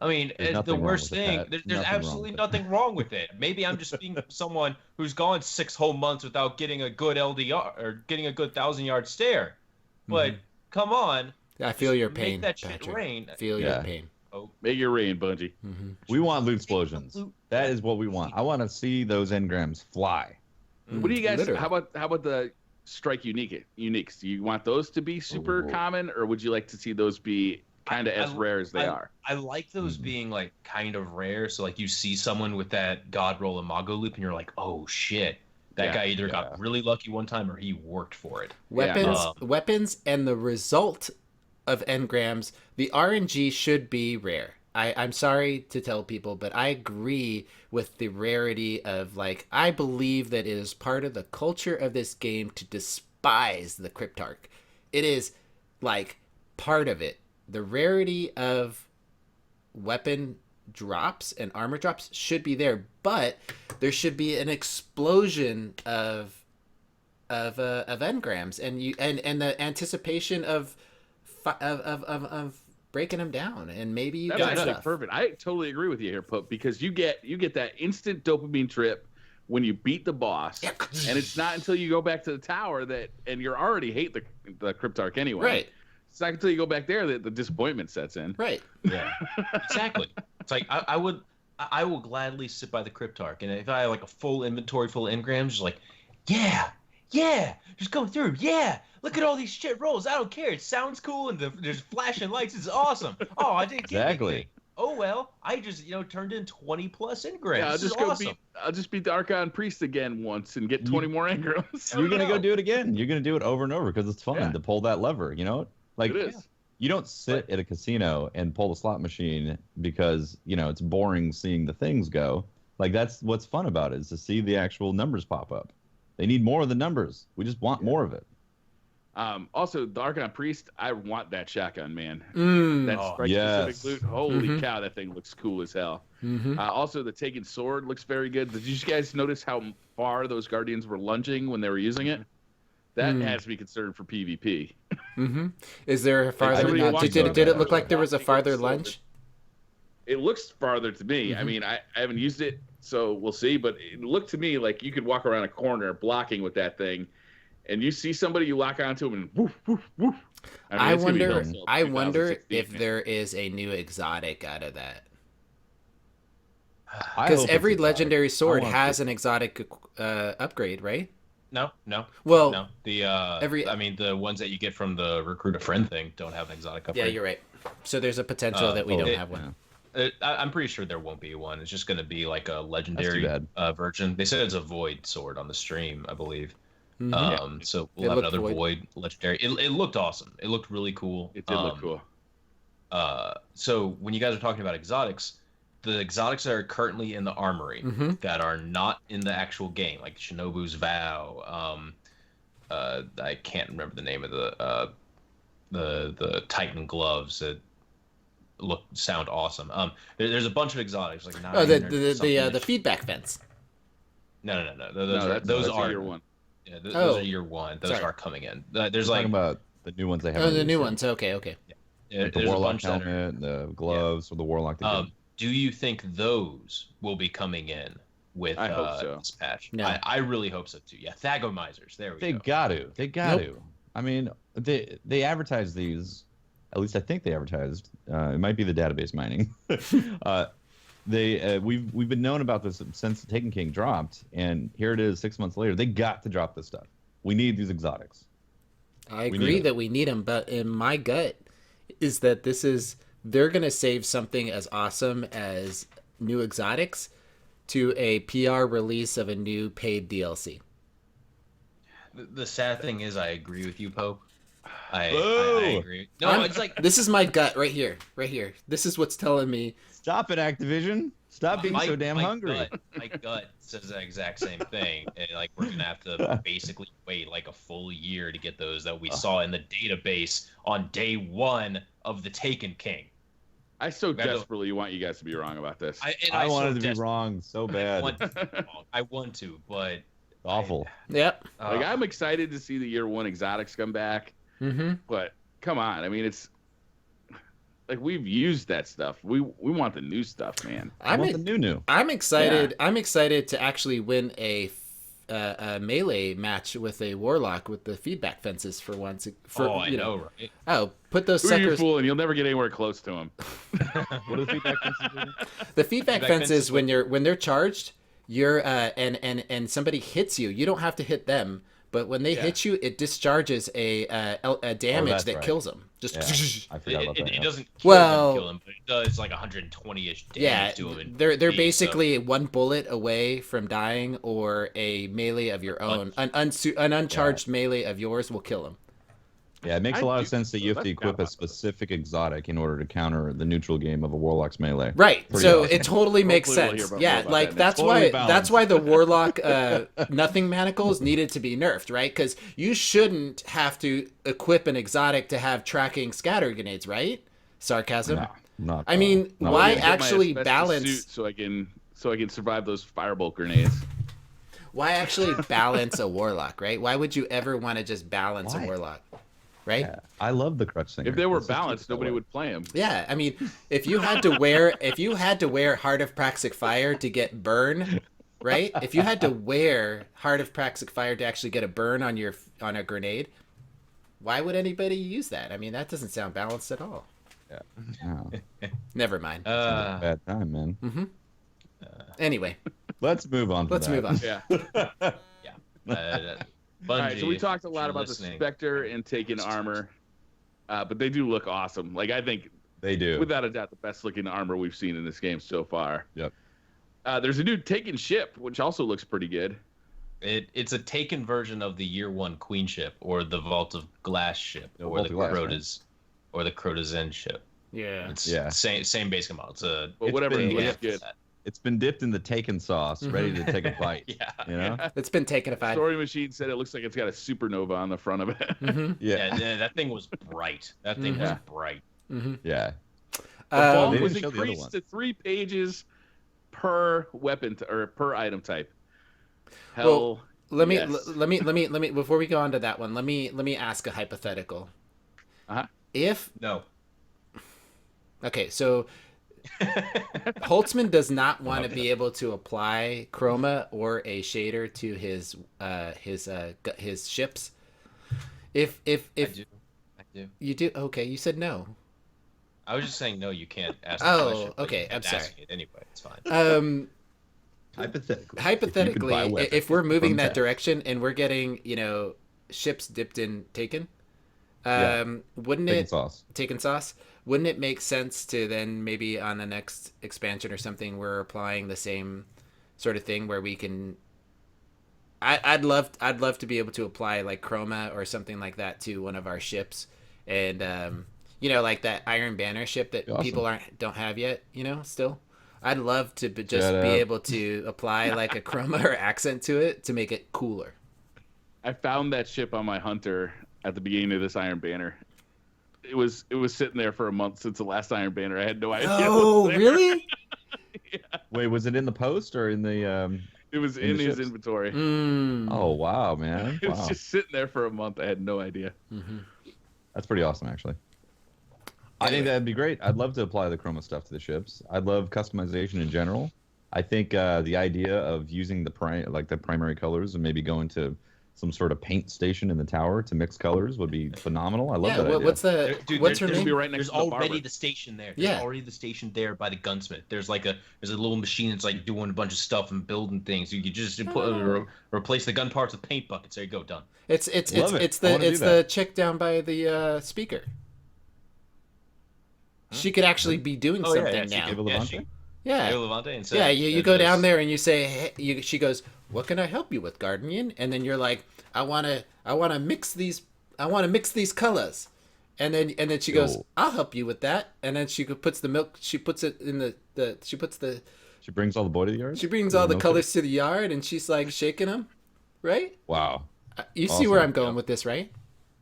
I mean, There's the nothing wrong worst with thing, that. there's Nothing wrong absolutely with it. nothing wrong with it. Maybe I'm just being someone who's gone 6 whole months without getting a good LDR or getting a good 1,000-yard stare. But come on, I feel your pain. make that shit Patrick. rain. Feel your Yeah. pain. Make it rain, Bungie. We want loot explosions. That is what we want. I want to see those engrams fly. What do you guys? Literally. How about the strike uniques? Do you want those to be super Ooh. common, or would you like to see those be kind of as rare as they are? I like those being like kind of rare. So like you see someone with that God Roll Imago loop, and you're like, oh shit, that Yeah, guy either got really lucky one time or he worked for it. Weapons, and the result of engrams, the RNG should be rare. I'm sorry to tell people, but I agree with the rarity of, like, I believe that it is part of the culture of this game to despise the Cryptarch. It is, like, part of it. The rarity of weapon drops and armor drops should be there, but there should be an explosion of engrams and the anticipation of breaking them down, and maybe you That's got actually stuff. perfect. I totally agree with you here, Pope, because you get that instant dopamine trip when you beat the boss, and it's not until you go back to the tower and you already hate the Cryptarch anyway. Right. It's not until you go back there that the disappointment sets in. Right. Yeah, exactly. It's like I will gladly sit by the Cryptarch, and if I have like a full inventory full of engrams, just like, yeah, just go through, yeah. Look at all these shit rolls. I don't care. It sounds cool, and there's flashing lights. It's awesome. Oh, I didn't get Exactly. anything. Oh well, I just turned in 20 plus engrams. Yeah, This is awesome. I'll just beat the Archon Priest again once and get 20 more engrams. You're gonna go do it again. You're gonna do it over and over because it's fun Yeah. to pull that lever. You know, like It is. you don't sit at a casino and pull the slot machine because it's boring seeing the things go. Like that's what's fun about it, is to see the actual numbers pop up. They need more of the numbers. We just want more of it. Also, the Archon Priest, I want that shotgun, man. Mm. That Oh, strike yes. specific loot. Holy Mhm. cow, that thing looks cool as hell. Mm-hmm. Also, the Taken Sword looks very good. Did you guys notice how far those Guardians were lunging when they were using it? That has me concerned for PvP. Mm-hmm. Is there a farther? somebody walks Did around it that look like there was a Taken farther Sword. lunge? It looks farther to me. Mm-hmm. I mean, I haven't used it, so we'll see. But it looked to me like you could walk around a corner blocking with that thing, and you see somebody, you lock onto them, and woof, woof, woof. I it's gonna be wonder. Hellsell I wonder 2016, if man. there is a new exotic out of that. I Because hope it's every exotic. legendary sword I want has an exotic upgrade, right? No. Well, No. The every- I mean the ones that you get from the recruit a friend thing don't have an exotic upgrade. yeah, you're right. So there's a potential that we don't have one. I'm pretty sure there won't be one. It's just going to be like a legendary bad. version. They said it's a void sword on the stream, I believe. Mhm. So It we'll have looked another void. void legendary. It looked awesome. It looked really cool. It did look cool. So when you guys are talking about exotics, the exotics that are currently in the armory Mhm. that are not in the actual game, like Shinobu's Vow. I can't remember the name of the Titan gloves that sound awesome. There's a bunch of exotics like Oh, nine or something the that- feedback fence. No. That's Those a are year one. Yeah, Oh. those are year one. Those Sorry. are coming in. There's We're like talking about the new ones they have. Oh, the new ones. Okay. Like the there's a warlock bunch that are. helmet, the gloves for the warlock. Do you think those will be coming in with I hope so. this patch? No. I really hope so too. Yeah, Thagomizers. There we They go. got to. They got Nope. to. I mean, they advertise these. At least I think they advertised. It might be the database mining. We've been known about this since the Taken King dropped, and here it is 6 months later. They got to drop this stuff. We need these exotics. I We agree need it. that we need them, but in my gut is that they're going to save something as awesome as new exotics to a PR release of a new paid DLC. The sad thing is, I agree with you, Pope. I agree. No, it's like This is my gut right here, right here. This is what's telling me. Stop it, Activision. Stop being so damn hungry. My gut says the exact same thing. And like we're gonna have to basically wait like a full year to get those that we saw in the database on day one of the Taken King. I so desperately want you guys to be wrong about this. I wanted to be wrong so bad. I want to, but awful. Yep. Like I'm excited to see the year one exotics come back. Mm-hmm. But come on, I mean it's like we've used that stuff. We want the new stuff, man. I want the new. I'm excited. Yeah. I'm excited to actually win a melee match with a warlock with the feedback fences for once. I know, right? Oh, put those Who suckers. Are you fooling? You'll never get anywhere close to them. What are the feedback fences doing? The feedback fences when they're charged, you're and somebody hits you. You don't have to hit them. But when they hit you, it discharges a damage that kills them. Just I forgot about that. It doesn't kill them, but it does like 120-ish damage to them. They're basically one bullet away from dying, or a melee of your own. An uncharged melee of yours will kill them. Yeah, it makes a lot of sense that you have to equip a specific exotic in order to counter the neutral game of a warlock's melee. Right. Pretty So awesome. it totally makes sense. Yeah, like that's why the warlock nothing manacles needed to be nerfed, right? Because you shouldn't have to equip an exotic to have tracking scatter grenades, right? Sarcasm. No, not. I mean, why actually balance? So I can survive those firebolt grenades. Why actually balance a warlock, right? Why would you ever want to just balance a warlock? Right? Yeah, I love the crutch singer. If they were balanced, nobody would play them. Yeah, I mean, if you had to wear Heart of Praxic Fire to get burn, right? If you had to wear Heart of Praxic Fire to actually get a burn on a grenade, why would anybody use that? I mean, that doesn't sound balanced at all. Yeah. Oh. Never mind. Bad time, man. Mm-hmm. Anyway, let's move on. Let's move on. Yeah. Bungie, all right, so we talked a lot about the Spectre and Taken armor, but they do look awesome. Like I think they do, without a doubt, the best looking armor we've seen in this game so far. Yep. There's a new Taken ship, which also looks pretty good. It's a Taken version of the Year One Queen ship, or the Vault of Glass ship, or the Crota Zen ship. Yeah. It's same basic model. But whatever, it looks good. It's been dipped in the Taken sauce, ready to take a bite. You know? It's been taken a bite. Story Machine said it looks like it's got a supernova on the front of it. Mm-hmm. Yeah, that thing was bright. That thing was bright. Mm-hmm. Yeah. The font was increased to 3 pages per weapon or per item type. Hell. Well, let me before we go on to that one, let me ask a hypothetical. Okay, so Holtzman does not want to be able to apply chroma or a shader to his ships. If I do. You do, okay, you said no. I was just saying no. You can't ask. Okay. I'm sorry. Anyway, it's fine. Hypothetically, if we're moving that direction and we're getting ships dipped in Taken, wouldn't Taken sauce? Wouldn't it make sense to then maybe on the next expansion or something we're applying the same sort of thing where we can? I'd love to be able to apply like chroma or something like that to one of our ships, and like that Iron Banner ship that people don't have yet. Still, I'd love to be able to apply like a chroma or accent to it to make it cooler. I found that ship on my Hunter at the beginning of this Iron Banner. It was sitting there for a month since the last Iron Banner. I had no idea. Oh, really? Yeah. Wait, was it in the post or in the? It was in his inventory. Oh wow, man! It was just sitting there for a month. I had no idea. Mm-hmm. That's pretty awesome, actually. I think that'd be great. I'd love to apply the chroma stuff to the ships. I'd love customization in general. I think the idea of using the primary colors and maybe going to some sort of paint station in the tower to mix colors would be phenomenal. I love that idea. What's her name? There's already the station there. There's already the station there by the gunsmith. There's a little machine that's like doing a bunch of stuff and building things. You could just replace the gun parts with paint buckets. There you go, done. It's the chick down by the speaker. She could actually be doing something now. You go down there and you say, she goes, "What can I help you with, Guardian?" And then you're like, I wanna mix these I want to mix these colors. And then she goes, Yo. I'll help you with that. And then she puts the milk. She puts it in she brings all the boy to the yard. She brings all the colors to the yard, and she's like shaking them, right? Wow. You see Awesome. where I'm going with this, right?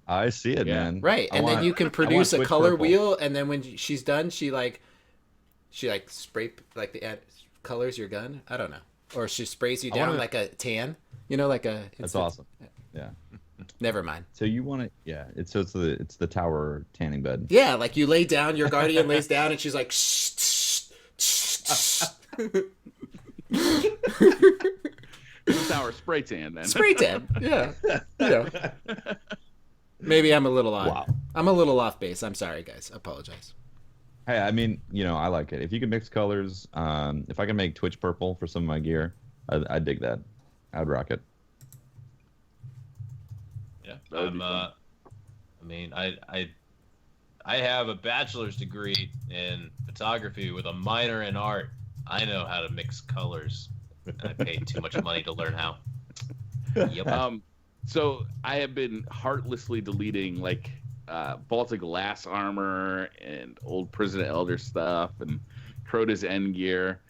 I see it, Yeah. man. Right, and then you can produce a color wheel, and then when she's done, she spray like the colors your gun. I don't know, or she sprays you down like a tan. Like a. That's awesome. Yeah. Never mind. So you want to, yeah. It's the tower tanning bed. Yeah, like you lay down, your guardian lays down, and she's like, shh, Tower spray tan then. spray tan. Yeah. Maybe I'm a little off. Wow. I'm a little off base. I'm sorry, guys. I apologize. Hey, I mean, I like it. If you can mix colors, if I can make Twitch purple for some of my gear, I'd dig that. I'd rock it. Yeah, That would be I mean, I have a bachelor's degree in photography with a minor in art. I know how to mix colors. I paid too much money to learn how. Yep. So I have been heartlessly deleting like Vault of Glass armor and old Prison Elder stuff and Crota's End gear.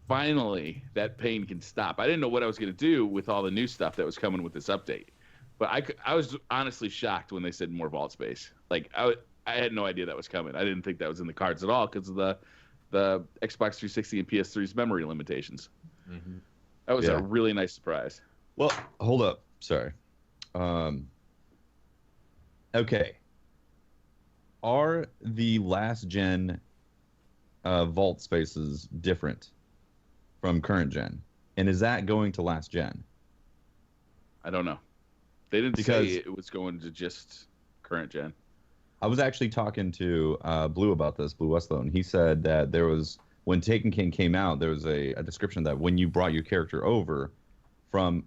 Finally, that pain can stop. I didn't know what I was going to do with all the new stuff that was coming with this update. But I was honestly shocked when they said more vault space. Like I had no idea that was coming. I didn't think that was in the cards at all because of the Xbox 360 and PS3's memory limitations. Mm-hmm. That was a really nice surprise. Well, hold up. Sorry. Okay. Are the last gen vault spaces different from current gen? And is that going to last gen? I don't know. They didn't say it was going to just current gen. I was actually talking to Blue about this, Blue Westlow, and he said that there was, when Taken King came out, there was a description that when you brought your character over from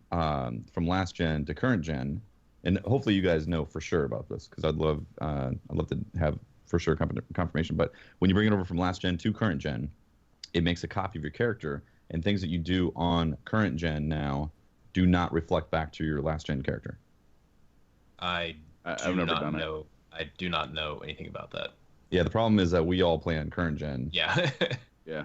last gen to current gen, and hopefully you guys know for sure about this because I'd love to have for sure confirmation. But when you bring it over from last gen to current gen, it makes a copy of your character, and things that you do on current gen now do not reflect back to your last gen character. I've never done it. I do not know anything about that. Yeah, the problem is that we all play on current gen. Yeah. Yeah.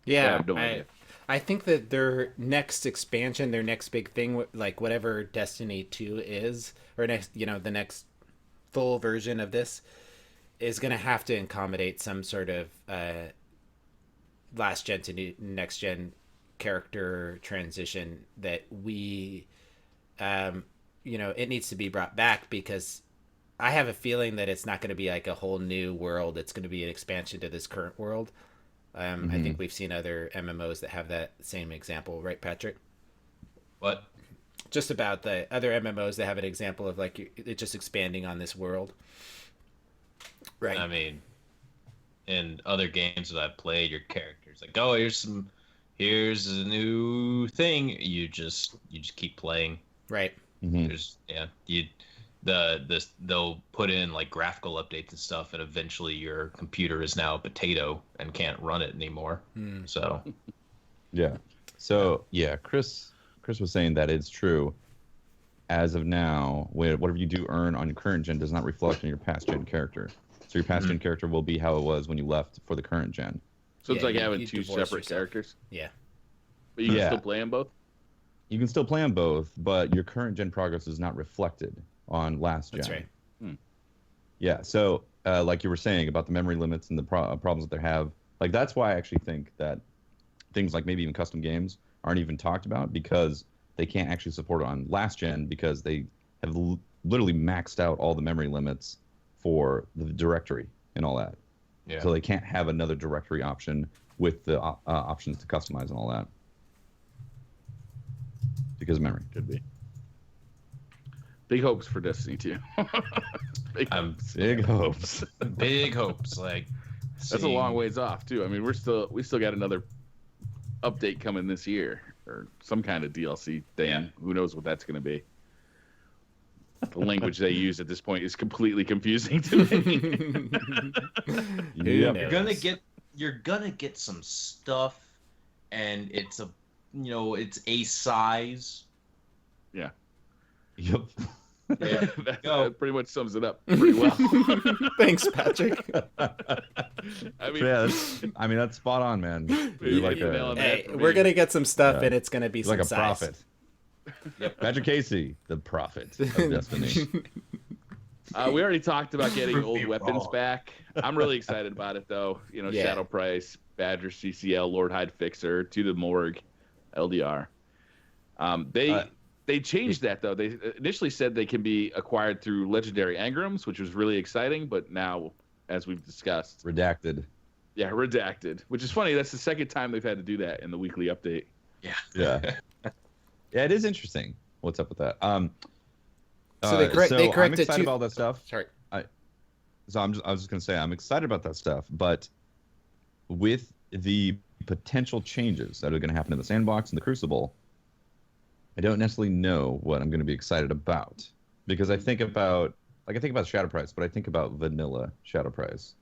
Yeah, I have no idea. I think that their next expansion, their next big thing, like whatever Destiny 2 is, or next, the next full version of this, is going to have to accommodate some sort of last gen to next gen character transition that we, it needs to be brought back because I have a feeling that it's not going to be like a whole new world. It's going to be an expansion to this current world. I think we've seen other MMOs that have that same example, right, Patrick? What? Just about the other MMOs that have an example of like it just expanding on this world, right? I mean, in other games that I've played, your character's like, oh, here's a new thing. You just keep playing. Right. Mm-hmm. They'll put in like graphical updates and stuff, and eventually your computer is now a potato and can't run it anymore. So, yeah. So yeah, Chris was saying that it's true. As of now, whatever you do earn on your current gen does not reflect on your past gen character. So your past gen character will be how it was when you left for the current gen. So it's like having you two divorce separate yourself. characters. Yeah. But you can still play them both. You can still play on both, but your current gen progress is not reflected on last gen. That's right. Yeah. So, like you were saying about the memory limits and the problems that they have, like that's why I actually think that things like maybe even custom games aren't even talked about because they can't actually support it on last gen because they have literally maxed out all the memory limits for the directory and all that. yeah. So they can't have another directory option with the options to customize and all that because of memory. Could be. Big hopes for Destiny 2. Big hopes. Big hopes. Big hopes. Like That's a long ways off too. I mean, we still got another update coming this year or some kind of DLC thing. Yeah. Who knows what that's going to be? The language they use at this point is completely confusing to me. Yep. You're gonna get some stuff, and it's it's a size. Yeah. Yep. Yeah. That pretty much sums it up pretty well. Thanks, Patrick. I mean, Yeah, that's spot on, man. You're Yeah, like you nail it. Hey, For we're me. gonna get some stuff, Yeah. and it's gonna be You're some like a size. prophet. Yep. Patrick Casey, the prophet of destiny. We already talked about getting Prove old me weapons wrong. back. I'm really excited about it, though. Yeah. Shadow Price, Badger CCL, Lord Hyde Fixer, To the Morgue, LDR. They changed that, though. They initially said they can be acquired through legendary engrams, which was really exciting, but now, as we've discussed, Redacted. yeah, redacted, which is funny. That's the second time they've had to do that in the weekly update. Yeah. Yeah. Yeah, it is interesting. What's up with that? So they corrected I'm excited about all that stuff. Sorry. So I was just gonna say I'm excited about that stuff, but with the potential changes that are gonna happen in the sandbox and the Crucible, I don't necessarily know what I'm gonna be excited about because I think about Shadow Price, but I think about vanilla Shadow Price,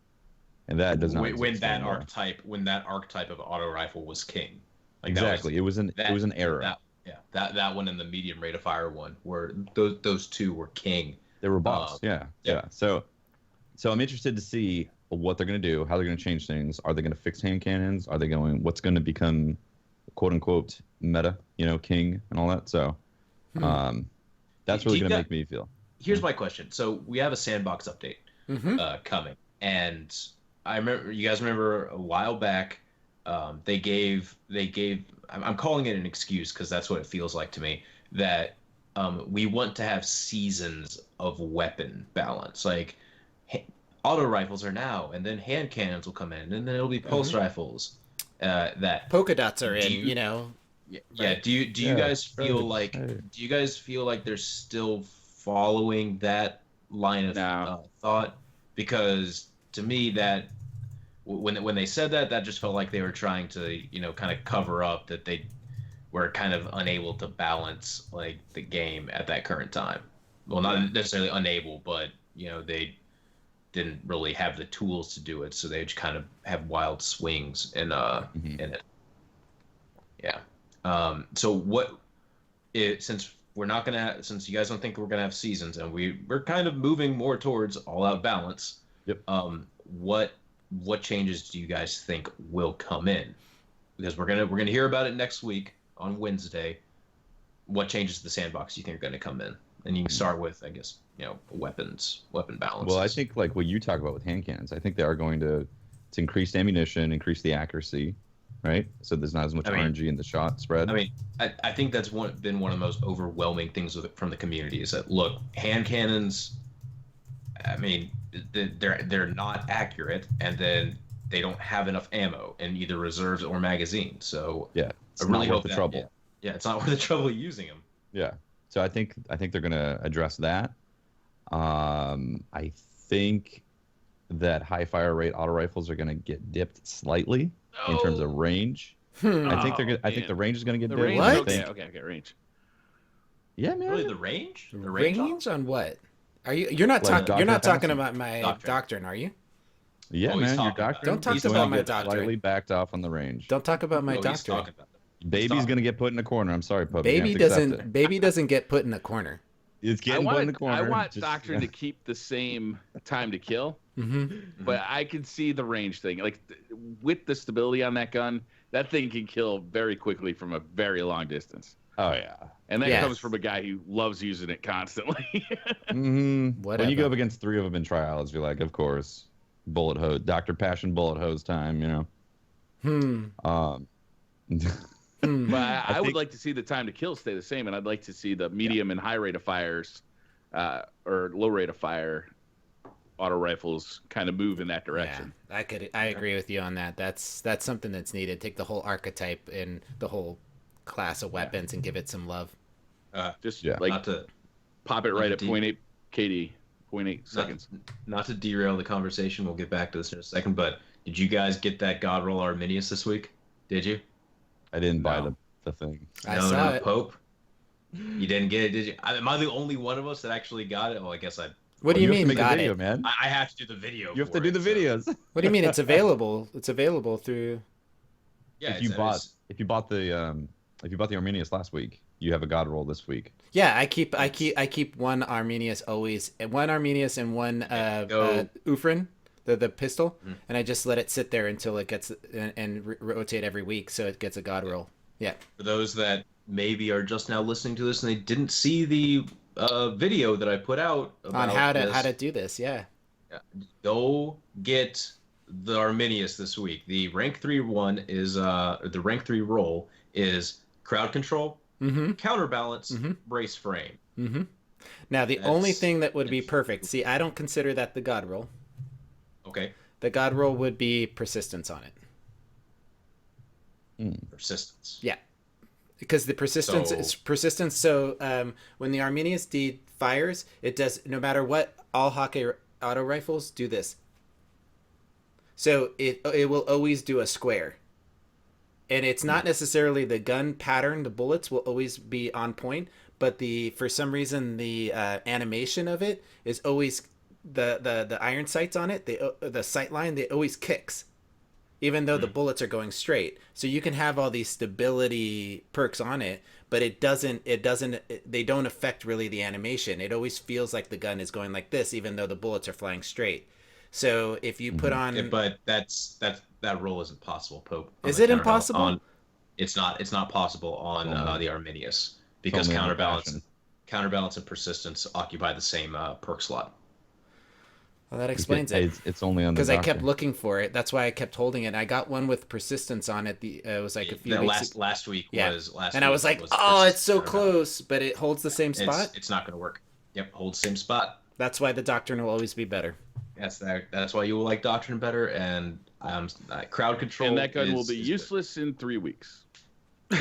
and that does not when exist that anymore. archetype of auto rifle was king. Like Exactly. It was an era. That one and the medium rate of fire one were those two were king. They were boss. Yeah. So I'm interested to see what they're going to do, how they're going to change things. Are they going to fix hand cannons? Are they what's going to become quote unquote meta, king and all that? So that's really going to make me feel. Here's my question. So we have a sandbox update coming, and I remember you guys remember a while back they gave I'm calling it an excuse because that's what it feels like to me that we want to have seasons of weapon balance. Like auto rifles are now, and then hand cannons will come in, and then it'll be pulse rifles. That Polka dots are in. Yeah. Right. Do you guys feel like they're still following that line of thought? Because to me, that when they said that just felt like they were trying to kind of cover up that they were kind of unable to balance like the game at that current time. Well, not necessarily unable, but they didn't really have the tools to do it, so they just kind of have wild swings in it. Yeah. So since you guys don't think we're gonna have seasons, and we're kind of moving more towards all out balance. Yep. What changes do you guys think will come in? Because we're gonna hear about it next week on Wednesday. What changes to the sandbox do you think are gonna come in? And you can start with, I guess, weapon balance. Well, I think like what you talk about with hand cannons, I think they are going to increase ammunition, increase the accuracy, right? So there's not as much RNG in the shot spread. I mean, I think that's been one of the most overwhelming things from the community is that, look, hand cannons, I mean, they're not accurate, and then they don't have enough ammo in either reserves or magazines. So yeah, it's I really not hope worth the trouble. Yeah, it's not worth the trouble using them. Yeah. So I think they're going to address that. I think that high fire rate auto rifles are going to get dipped slightly in terms of range. I think the range is going to get dipped. What? Okay, range. Yeah, man. Really, the range? The range on what? You're not Like talking? You're not Doctrine talking Passing? about my doctrine, are you? Yeah, Oh, he's man. Your talking about doctrine. Don't talk he's about going to my get doctrine. Slightly backed off on the range. Don't talk about my He's doctrine. talking about Baby's going to get put in a corner. I'm sorry, puppy. Baby doesn't get put in a corner. It's getting put in the corner. I want Doctrine to keep the same time to kill, but I can see the range thing. Like with the stability on that gun, that thing can kill very quickly from a very long distance. Oh yeah. And that comes from a guy who loves using it constantly. When Whatever. you go up against 3 of them in trials, you're like, of course, bullet hose, Dr. Passion bullet hose time, But I would like to see the time to kill stay the same, and I'd like to see the medium and high rate of fires, or low rate of fire, auto rifles kind of move in that direction. Yeah, I agree with you on that. That's something that's needed. Take the whole archetype and the whole class of weapons and give it some love. not to pop it right at 0.8 KD, 0.8 seconds. Not to derail the conversation. We'll get back to this in a second. But did you guys get that Godroll Arminius this week? Did you? I didn't buy the thing. I saw it. Pope. You didn't get it, did you? Am I the only one of us that actually got it? Well, I guess I. What do you have mean to make got a video, it? man. I have to do the video. You have for to do the it, videos. What do you mean it's available? It's available through. Yeah, if you bought the Arminius last week, you have a god roll this week. Yeah, I keep one Arminius always, one Arminius and one Ufrin, the pistol, and I just let it sit there until it gets and rotate every week, so it gets a god roll. Yeah. For those that maybe are just now listening to this and they didn't see the video that I put out on how to do this, go get the Arminius this week. The rank 3 one is the rank 3 roll is crowd control, counterbalance, brace frame. Now the only thing that would be perfect. See, I don't consider that the god roll. Okay. The god roll would be persistence on it. Persistence. Yeah. Because the persistence is persistence. So when the Arminius D fires, it does, no matter what, all Hake auto rifles do this. So it will always do a square. And it's not necessarily the gun pattern. The bullets will always be on point, but for some reason the animation of it is always the iron sights on it. The sight line, it always kicks, even though the bullets are going straight. So you can have all these stability perks on it, but they don't affect really the animation. It always feels like the gun is going like this, even though the bullets are flying straight. So if you put on, but that roll isn't possible, Pope. Is it impossible? It's not possible on the Arminius because counterbalance and persistence occupy the same perk slot. Well, that explains it. It's only on the because I kept looking for it. That's why I kept holding it. I got one with persistence on it. It was like a few weeks. Last week was last. And I was like, oh, it's so close, but it holds the same spot. It's not going to work. Yep, holds same spot. That's why the Doctrine will always be better. That's why you will like Doctrine better, and crowd control. And that gun will be useless in 3 weeks.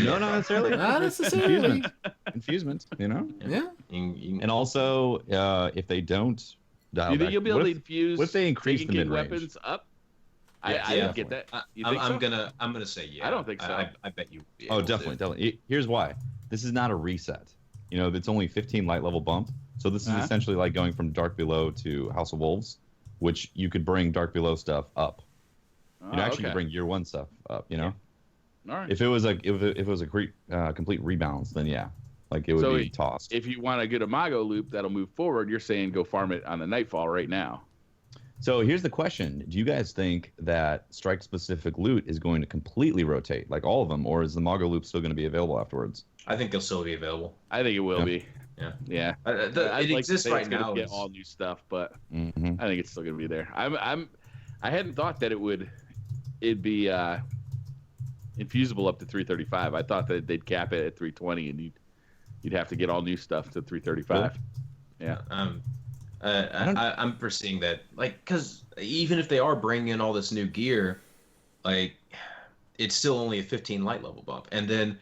No, not necessarily. Not necessarily. Infusement, you know? Yeah. And also, if they don't dial you think back, you'll be able to infuse what if they increase the mid-range? weapons up? Yeah, I didn't get that. You think I'm gonna say yeah. I don't think so. I bet you. Oh, definitely. Here's why. This is not a reset. You know, it's only 15 light level bump. So this is essentially like going from Dark Below to House of Wolves, which you could bring Dark Below stuff up. You could bring Year 1 stuff up, you know? All right. If it was a complete rebalance, then yeah. Like it would be tossed. If you want to get a Mago loop that'll move forward, you're saying go farm it on the Nightfall right now. So here's the question. Do you guys think that strike-specific loot is going to completely rotate, like all of them, or is the Mago loop still going to be available afterwards? I think they'll still be available. I think it will be. Yeah. It exists right now. Get all new stuff, but I think it's still going to be there. I hadn't thought that it'd be infusable up to 335. I thought that they'd cap it at 320, and you'd have to get all new stuff to 335. Yeah. I'm foreseeing that, like, because even if they are bringing in all this new gear, like, it's still only a 15 light level bump, and then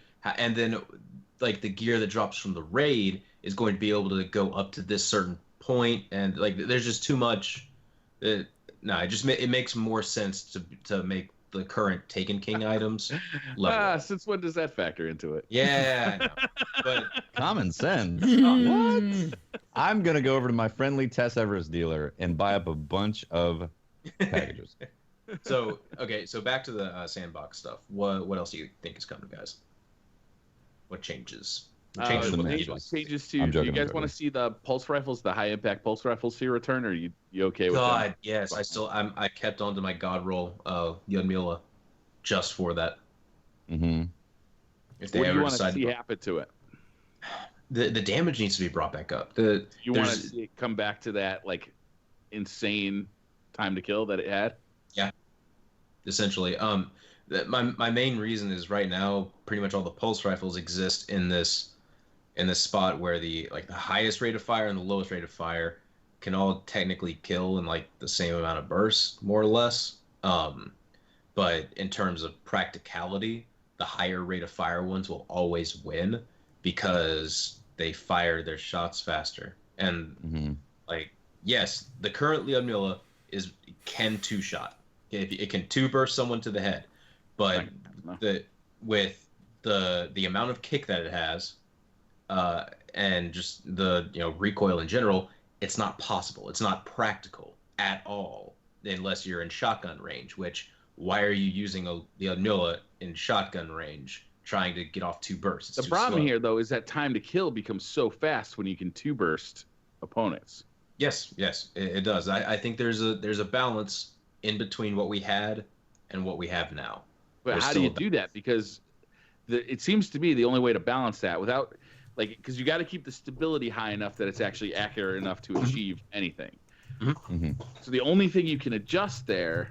like the gear that drops from the raid is going to be able to go up to this certain point, and like there's just too much. It makes more sense to make the current Taken King items level. Since when does that factor into it? Yeah, I know. But common sense. What? I'm gonna go over to my friendly Tess Everest dealer and buy up a bunch of packages. So back to the sandbox stuff. What else do you think is coming, guys? What changes? Changes to. Do you guys want to see the pulse rifles, the high impact pulse rifles, see return? Or are you okay with that? God, yes. I kept onto my God roll, Yudmila, just for that. Mm-hmm. If they what do ever you want to decide see happen to it? The damage needs to be brought back up. You want to see it come back to that like insane time to kill that it had? Yeah. Essentially, my main reason is right now pretty much all the pulse rifles exist in this spot where the highest rate of fire and the lowest rate of fire can all technically kill in like the same amount of bursts, more or less. But in terms of practicality, the higher rate of fire ones will always win because they fire their shots faster. And yes, the current Lyudmila can two-shot. It can two-burst someone to the head. But with the amount of kick that it has, and just the recoil in general, it's not possible. It's not practical at all unless you're in shotgun range. Which why are you using the Lyudmila in shotgun range trying to get off 2 bursts. It's The too problem slow. here, though, is that time to kill becomes so fast when you can 2-burst opponents. Yes, it does. I think there's a balance in between what we had and what we have now. But There's how do still you a do that? Because it seems to me the only way to balance that without, like, because you got to keep the stability high enough that it's actually accurate enough to achieve anything. Mhm. So the only thing you can adjust there,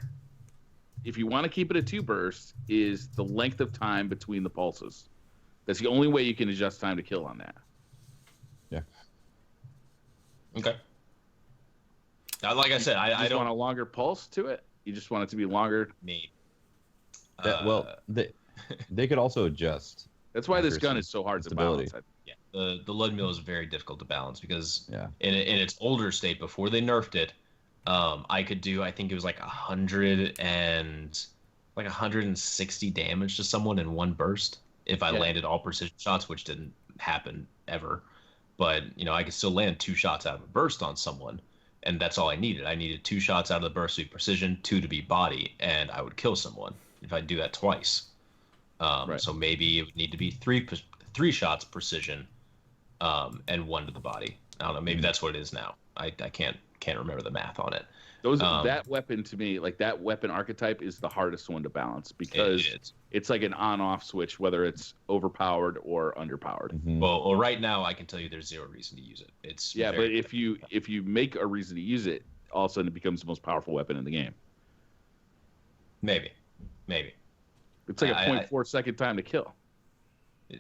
if you want to keep it a 2-burst, is the length of time between the pulses. That's the only way you can adjust time to kill on that. Okay. Now, like I said, You I just don't want a longer pulse to it. You just want it to be longer. need. Well, they could also adjust. That's why this gun accuracy, is so hard to stability. balance. Yeah, the Ludmilla is very difficult to balance because Yeah. in its older state before they nerfed it, I could do, I think it was like 160 damage to someone in 1 burst if I Yeah. landed all precision shots, which didn't happen ever. But I could still land 2 shots out of a burst on someone, and that's all I needed. I needed 2 shots out of the burst to be precision, 2 to be body, and I would kill someone if I do that twice. Right. So maybe it would need to be 3 shots precision, and 1 to the body. I don't know. Maybe that's what it is now. I can't remember the math on it. That weapon to me, like that weapon archetype, is the hardest one to balance because It is. it's like an on-off switch, whether it's overpowered or underpowered. Mhm. Well, right now I can tell you there's 0 reason to use it. It's Yeah, but very- if you make a reason to use it, all of a sudden it becomes the most powerful weapon in the game. maybe. It's like a I- 0.4 second time to kill.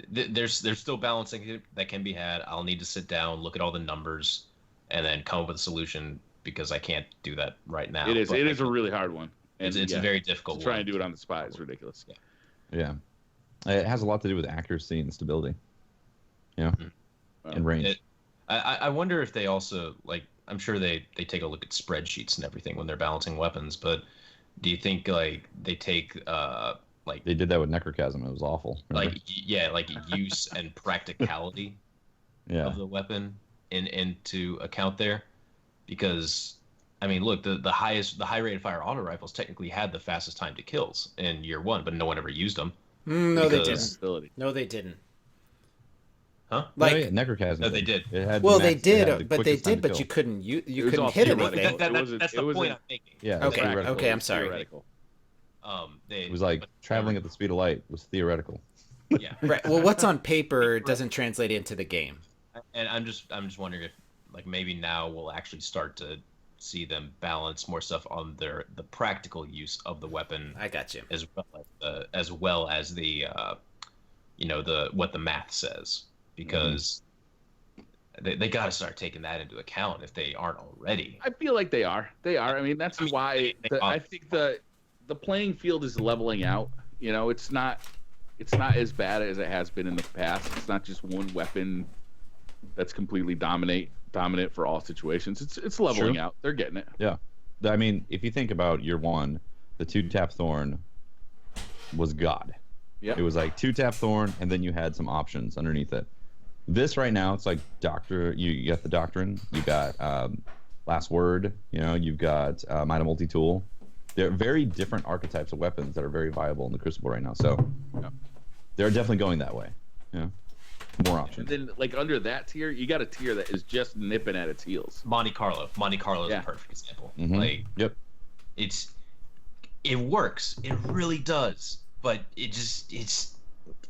There's still balancing that can be had. I'll need to sit down, look at all the numbers, and then come up with a solution because I can't do that right now. It is But I a can- really hard one. It's yeah, a very difficult to try one. and do it on the spy is ridiculous. Yeah. It has a lot to do with accuracy and stability. Well, And range. It- I wonder if they also, like, I'm sure they take a look at spreadsheets and everything when they're balancing weapons, but do you think like they take like They did that with Necrochasm. It was awful. Remember? like use and practicality yeah. of the weapon into account there? Because I mean, look, the high rated fire auto rifles technically had the fastest time to kills in year 1, but no one ever used them. No, they Because- didn't. ability. No, they didn't. Huh? Like, no, yeah, Necrochasm. No, they did. It had the well, they max- it had the did, but they quickest time did, to but kill. you couldn't you It was couldn't all hit theoretical. anything. That's the It point wasn't- I'm making. Yeah. Okay, theoretical. okay, I'm sorry. Theoretical. It was like traveling at the speed of light was theoretical. Yeah. Right. Well, what's on paper doesn't translate into the game. And I'm just wondering if like maybe now we'll actually start to see them balance more stuff on the practical use of the weapon I got you. as well as the what the math says, because they got to start taking that into account if they aren't already. I feel like they are. They are. I mean, that's why I think the playing field is leveling out. It's not as bad as it has been in the past. It's not just one weapon that's completely dominant for all situations. It's leveling True. out. They're getting it. I mean, if you think about year 1, the 2-tap Thorn was God. Yeah. It was like 2-tap Thorn, and then you had some options underneath it. This right now, it's like Doctor. You got the Doctrine. You got Last Word. You've got Might of Multi-Tool. They're very different archetypes of weapons that are very viable in the Crucible right now. So Yeah. they're definitely going that way. More And options. then, like under that tier, you got a tier that is just nipping at its heels. Monte Carlo is Yeah. a perfect example. Mhm. Like Yep. it works. It really does. But it's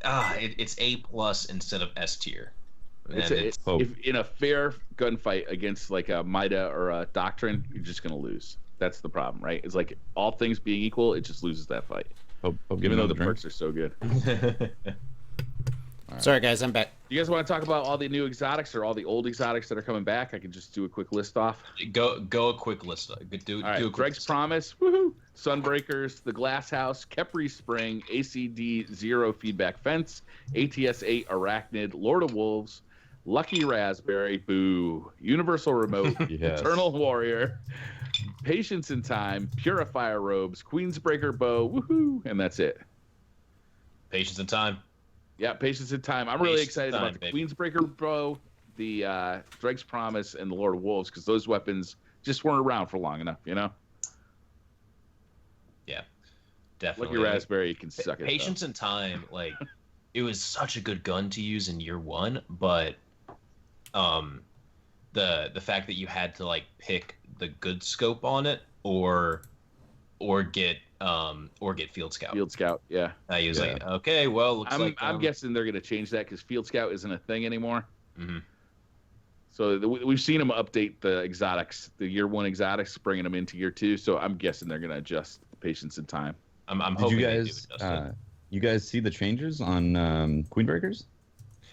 A+ instead of S tier. And hope. If in a fair gunfight against like a Mida or a Doctrine, you're just gonna lose. That's the problem, right? It's like all things being equal, it just loses that fight. Hope Even though the drink. perks are so good. Sorry, guys, I'm back. You guys want to talk about all the new exotics or all the old exotics that are coming back? I can just do a quick list off. go a quick list. Do All right, a quick Greg's list. Promise, woohoo! Sunbreakers, the Glass House, Kepri Spring, ACD Zero Feedback Fence, ATS 8 Arachnid, Lord of Wolves, Lucky Raspberry, boo, Universal Remote, Yes. Eternal Warrior, Patience in Time, Purifier Robes, Queensbreaker Bow, woohoo! And that's it. Patience and time. Yeah, Patience in Time. I'm really Patience excited in about Time, the baby. Queensbreaker Bow, the Greg's Promise, and the Lord of Wolves, because those weapons just weren't around for long enough, Definitely. Lucky Raspberry, you can suck it. Patience and time, like it was such a good gun to use in year one, but the fact that you had to like pick the good scope on it or get Field Scout. Field Scout, yeah. I was like, okay, well, looks I'm guessing they're going to change that because Field Scout isn't a thing anymore. Mhm. So we've seen them update the exotics, the year one exotics, bringing them into year two. So I'm guessing they're going to adjust patience and time. I'm Did hoping you they do guys adjust it. you guys see the changes on Queen Breakers?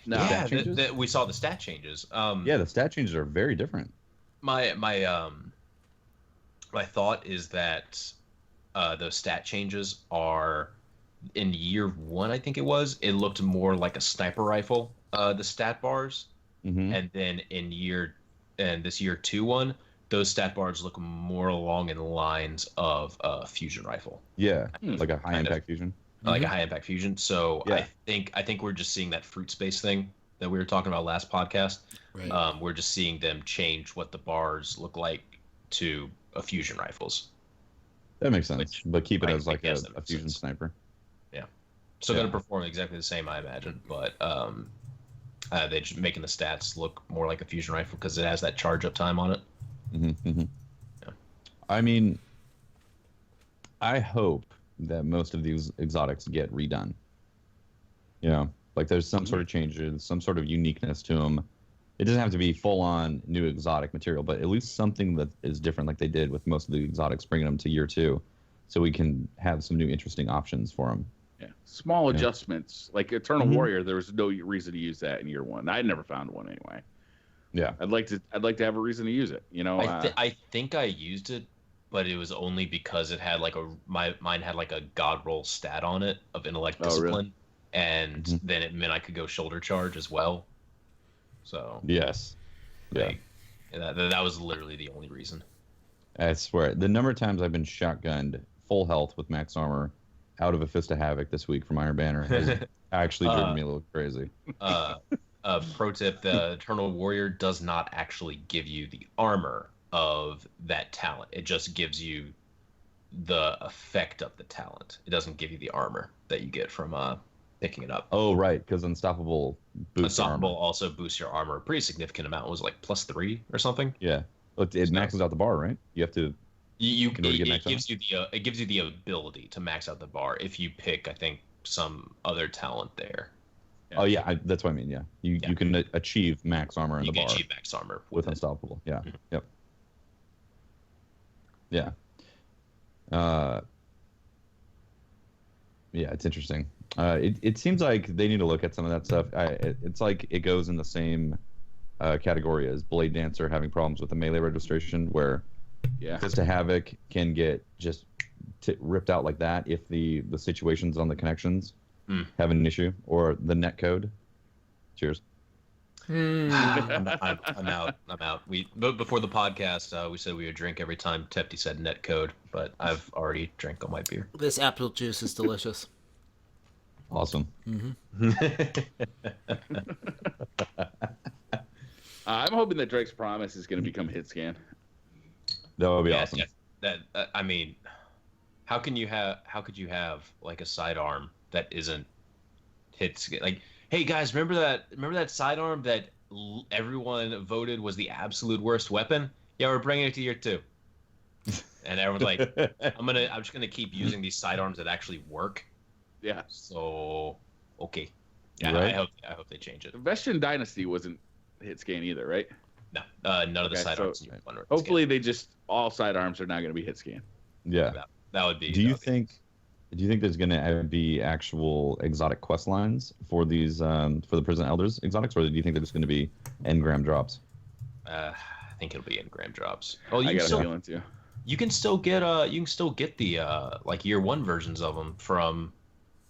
No, Yeah, stat changes? we saw the stat changes. Yeah, the stat changes are very different. My thought is that those stat changes are in year one. I think it looked more like a sniper rifle. The stat bars, Hmm. and then this year two one, those stat bars look more along in the lines of a fusion rifle, Yeah, Hmm. like a high Kind of. impact fusion. like a high impact fusion. So Yeah. I think we're just seeing that fruit space thing that we were talking about last podcast. Right. We're just seeing them change what the bars look like to a fusion rifles. That makes sense, Which but keep it I as like guess a that makes fusion sense. sniper. Still Yeah. going to perform exactly the same, I imagine, but they're just making the stats look more like a fusion rifle because it has that charge up time on it. Mm-hmm. Yeah. I mean, I hope that most of these exotics get redone. You know, like there's some sort of changes, some sort of uniqueness to them. It doesn't have to be full on new exotic material, but at least something that is different, like they did with most of the exotics, bringing them to year two, so we can have some new interesting options for them. Yeah. Small Yeah. adjustments. Like Eternal Mhm. Warrior, there was no reason to use that in year one. I never found one anyway. Yeah. I'd like to have a reason to use it. You know, I think I used it, but it was only because it had like mine had like a god roll stat on it of intellect Oh, really? discipline, and Mhm. then it meant I could go shoulder charge as well. So Yes. Yeah. like, that was literally the only reason. I swear, the number of times I've been shotgunned full health with max armor out of a Fist of Havoc this week from Iron Banner has actually driven me a little crazy. Pro tip: the Eternal Warrior does not actually give you the armor of that talent. It just gives you the effect of the talent. It doesn't give you the armor that you get from picking it up. Oh, right, because Unstoppable boosts your Unstoppable armor. also boosts your armor a pretty significant amount. It was like +3 or something. Yeah. It maxes out the bar, right? You have to. You Can we get it maxed gives you the ability to max out the bar if you pick, I think, some other talent there. Oh, yeah, that's what I mean. Yeah. You can achieve max armor in You the can bar achieve max armor with it. Unstoppable. Yeah. Mhm. Yep. Yeah. Yeah, it's interesting. It seems like they need to look at some of that stuff. It's like it goes in the same category as Blade Dancer having problems with the melee registration, where yeah. Fist of Havoc can get just ripped out like that if the situations on the connections have an issue, or the net code. Cheers. Hmm. I'm out. But before the podcast, we said we would drink every time Tepti said net code, but I've already drank all my beer. This apple juice is delicious. Awesome. I'm hoping that Drake's Promise is going to become hit scan. That would be Yeah, awesome. yeah, that I mean, how could you have like a sidearm that isn't hit like, hey guys, remember that sidearm that everyone voted was the absolute worst weapon? Yeah, we're bringing it to year 2. And everyone's like, I'm just gonna keep using these sidearms that actually work. Yeah. So okay. Yeah, Right. I hope they change it. Vestian Dynasty wasn't hit scan either, right? No, none of the Okay, sidearms. so in year 1 were Hopefully they just all sidearms are not going to be hit scan. Yeah. that would be. Do you that would be think? Do you think there's going to be actual exotic quest lines for these for the Prison Elders exotics, or do you think they're just going to be engram drops? I think it'll be engram drops. Oh, I you got can a feeling too. still get the like year 1 versions of them from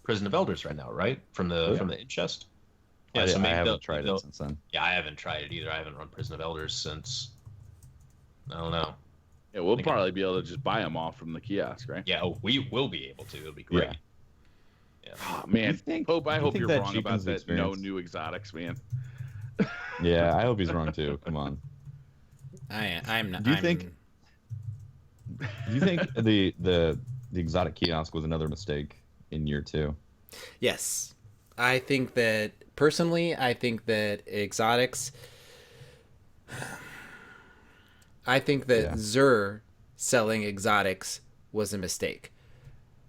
Prison of Elders right now, right? From the Yeah. from the in chest. I maybe haven't they'll- tried they'll- it since then. Yeah, I haven't tried it either. I haven't run Prison of Elders since, I don't know. Yeah, we'll Like- probably be able to just buy them all from the kiosk, right? Yeah, we will be able to. It'll be great. Yeah. Yeah. Oh, man, You think- Pope, I you hope think you're that wrong cheapens about the that. No experience? new exotics, man. Yeah, I hope he's wrong too. Come on. I'm not. Do you I'm- think- Do you think the exotic kiosk was another mistake in year 2? Yes. I think that personally, I think that exotics. I think that Yeah. Xur selling exotics was a mistake.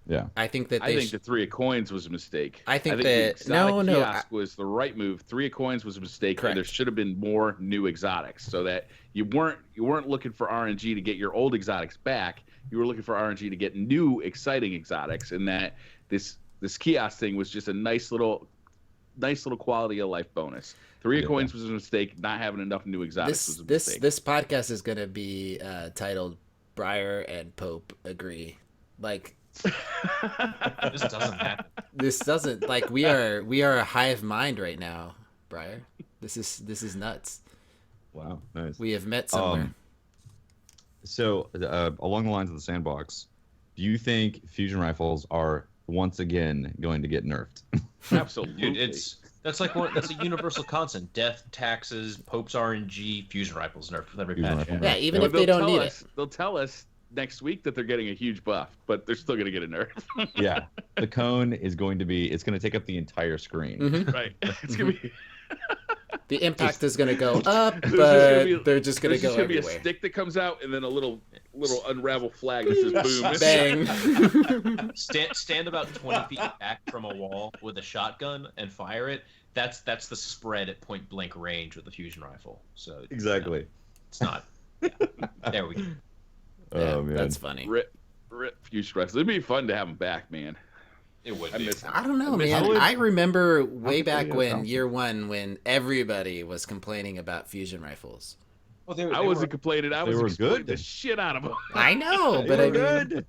Yeah. I think that I think the 3 of coins was a mistake. I think the that- exotic no, kiosk was the right move. 3 of coins was a mistake, Correct. and there should have been more new exotics, so that you weren't looking for RNG to get your old exotics back. You were looking for RNG to get new exciting exotics, and that this kiosk thing was just a nice little quality of life bonus. 3 of coins was a mistake. Not having enough new exotics was a mistake. This podcast is gonna be titled "Breyer and Pope Agree." Like This doesn't happen. this doesn't like we are a hive mind right now, Breyer. This is nuts. Wow. Nice. We have met somewhere. So, along the lines of the sandbox, do you think fusion rifles are once again going to get nerfed? Absolutely. Dude, that's a universal constant. Death, taxes, Pope's RNG, fusion rifles nerfed with every Fusion patch. rifle Yeah, nerfed. even Yep. if they don't need it. They'll tell us next week that they're getting a huge buff, but they're still going to get a nerf. Yeah, the cone is going to take up the entire screen. Mhm. Right. It's going to be. The impact is gonna go up, There's just but gonna be- they're just gonna There's go just gonna be a everywhere. stick that comes out, and then a little unravel flag that says boom. Bang. Stand about 20 feet back from a wall with a shotgun and fire it. That's the spread at point blank range with the fusion rifle. So Exactly. it's not. Yeah. There we go. Yeah, Oh man. that's funny. Rip fusion rifles. It'd be fun to have them back, man. It would I be. miss them. I don't know, I miss man. it. I remember way think back they when got year one, when everybody was complaining about fusion rifles. Well, they I wasn't complaining. I they was were exploiting good. the shit out of them. I know, They but were I mean,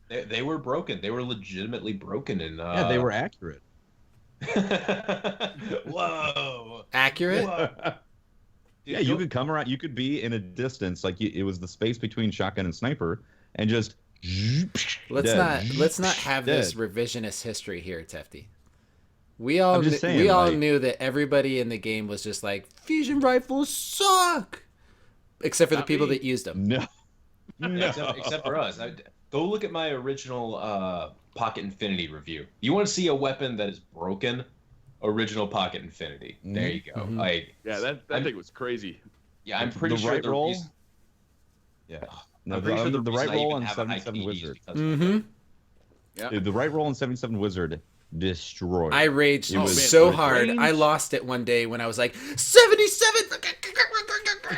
good. They were broken. They were legitimately broken. And Yeah, they were accurate. Whoa. accurate. Whoa. Yeah, you could come around. You could be in a distance, like it was the space between shotgun and sniper, and just. Let's not have this Dead. revisionist history here, Tefty. We all I'm just saying, we all like- knew that everybody in the game was just like fusion rifles suck, except for the Not people me. that used them. No. Yeah, except for us. Go look at my original Pocket Infinity review. You want to see a weapon that is broken? Original Pocket Infinity. There you go. Mhm. Yeah, that I'm- thing was crazy. Yeah, I'm pretty The sure right the roll? reason- Yeah. I'm No, pretty sure the reason right I roll even on have an 77 IPD is Wizard. because of Mm-hmm. that. Yeah. Dude, the right roll on 77 Wizard destroyed. I raged It was- so it was hard. range. I lost it one day when I was like 77.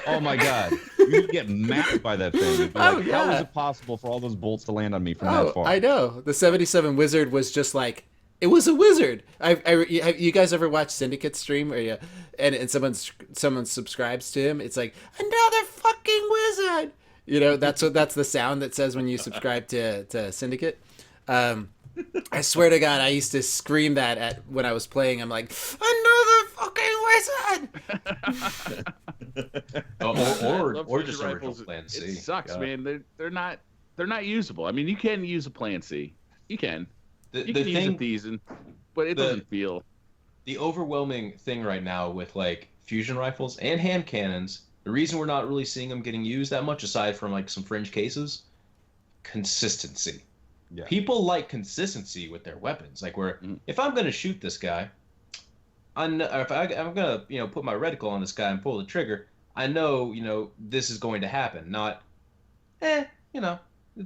Oh my god. You could get mapped by that thing. You'd be Oh, like, how yeah. is it possible for all those bolts to land on me from Oh, that far? I know. The 77 Wizard was just like, it was a wizard. You guys ever watch Syndicate stream and someone subscribes to him? It's like, another fucking wizard. You know, that's the sound that says when you subscribe to Syndicate. I swear to God, I used to scream that when I was playing. I'm like, another fucking wizard. Or Fusion just original Plan C. It sucks, God. man. They're not usable. I mean, you can use a Plan C. You can. The You can use thing, a Thesan, but it the- doesn't feel. the overwhelming thing right now with like fusion rifles and hand cannons, the reason we're not really seeing them getting used that much, aside from like some fringe cases, consistency. Yeah. People like consistency with their weapons. Like, where Mhm. if I'm gonna shoot this guy, I'm gonna put my reticle on this guy and pull the trigger. I know this is going to happen. Not,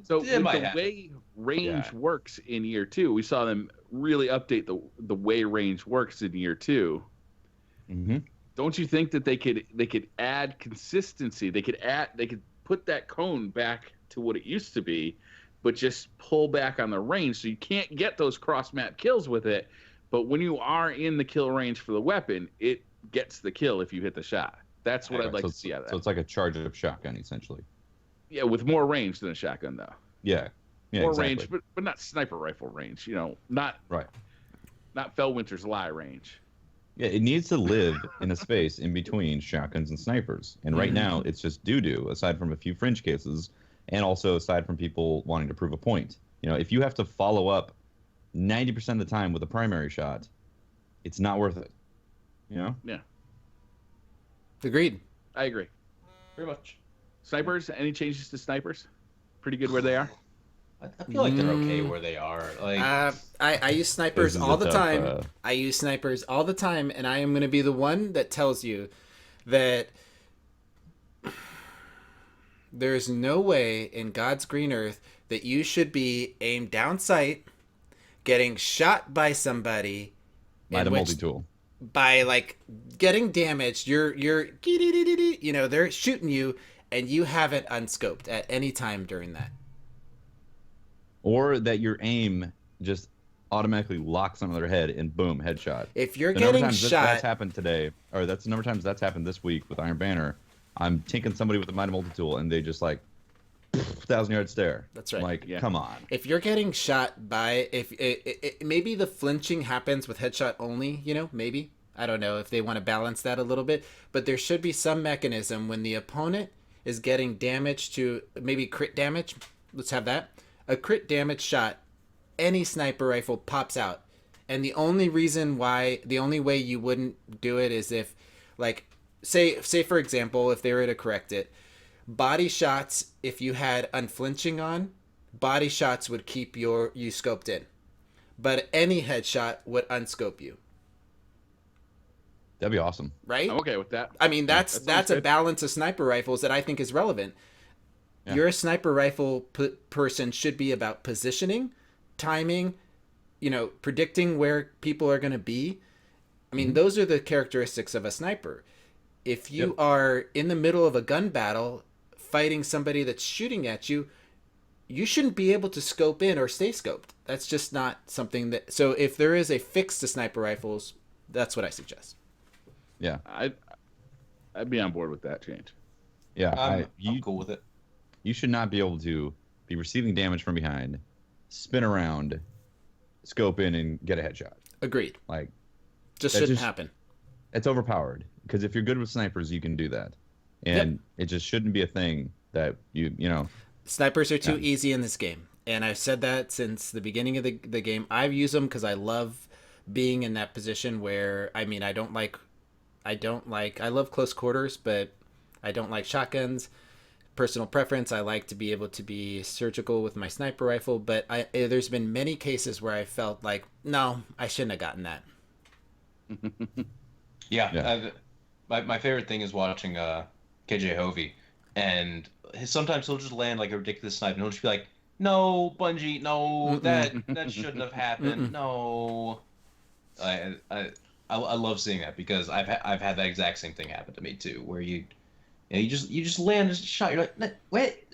So it with might the happen. way range Yeah. works in year 2, we saw them really update the way range works in year 2. Mm-hmm. Don't you think that they could add consistency? They could put that cone back to what it used to be, but just pull back on the range, so you can't get those cross map kills with it. But when you are in the kill range for the weapon, it gets the kill if you hit the shot. That's what I'd like to see out of So that. it's like a charge up shotgun, essentially. Yeah, with more range than a shotgun, though. Yeah. Yeah, More exactly. range, but not sniper rifle range. Not Right. not Fellwinter's Lie range. Yeah, it needs to live in a space in between shotguns and snipers. And right now, it's just doo-doo, aside from a few fringe cases, and also aside from people wanting to prove a point. If you have to follow up 90% of the time with a primary shot, it's not worth it. Agreed. I agree. Pretty much. Snipers, any changes to snipers? Pretty good where they are. I feel like they're okay where they are. Like, I use snipers This is all a the tough, time. I use snipers all the time, and I am going to be the one that tells you that there's no way in God's green earth that you should be aimed down sight, getting shot by somebody, Might in have which- multi-tool. by like getting damaged. You're you know, they're shooting you, and you haven't unscoped at any time during that. Or that your aim just automatically locks on their head and boom, headshot. If you're The number of getting times shot, that's happened today, or that's the number of times that's happened this week with Iron Banner. I'm tinking somebody with a mighty multi-tool, and they just like 1,000-yard stare. That's right. Like, Yeah. come on. if you're getting shot by, if maybe the flinching happens with headshot only, you know, maybe. I don't know if they want to balance that a little bit, but there should be some mechanism when the opponent is getting damage to maybe crit damage. Let's have that. A crit damage shot, any sniper rifle pops out. And the only reason why, the only way you wouldn't do it is if, like, say for example, if they were to correct it, body shots, if you had unflinching on, body shots would keep you scoped in. But any headshot would unscope you, That'd be awesome. right? I'm okay with that. I mean, that's that sounds a good. balance of sniper rifles that I think is relevant. Yeah. Your sniper rifle person should be about positioning, timing, you know, predicting where people are going to be. I mean, those are the characteristics of a sniper. If you Yep. are in the middle of a gun battle fighting somebody that's shooting at you, you shouldn't be able to scope in or stay scoped. That's just not something that. So if there is a fix to sniper rifles, that's what I suggest. Yeah. I'd be on board with that change. Yeah. I'm You cool with it. should not be able to be receiving damage from behind, spin around, scope in, and get a headshot. Agreed. Like, Just That shouldn't just- happen. it's overpowered. Because if you're good with snipers, you can do that. And it just shouldn't be a thing that you know. Snipers are too Yeah. easy in this game, and I've said that since the beginning of the game. I've used them because I love being in that position where, I mean, I love close quarters, but I don't like shotguns. Personal preference, I like to be able to be surgical with my sniper rifle, but there's been many cases where I felt like, no, I shouldn't have gotten that. Yeah. My favorite thing is watching KJ Hovey, and sometimes he'll just land like a ridiculous snipe, and he'll just be like, "No, Bungie, no, that shouldn't have happened. No." I love seeing that because I've had that exact same thing happen to me too, where you just land a shot. You're like, wait.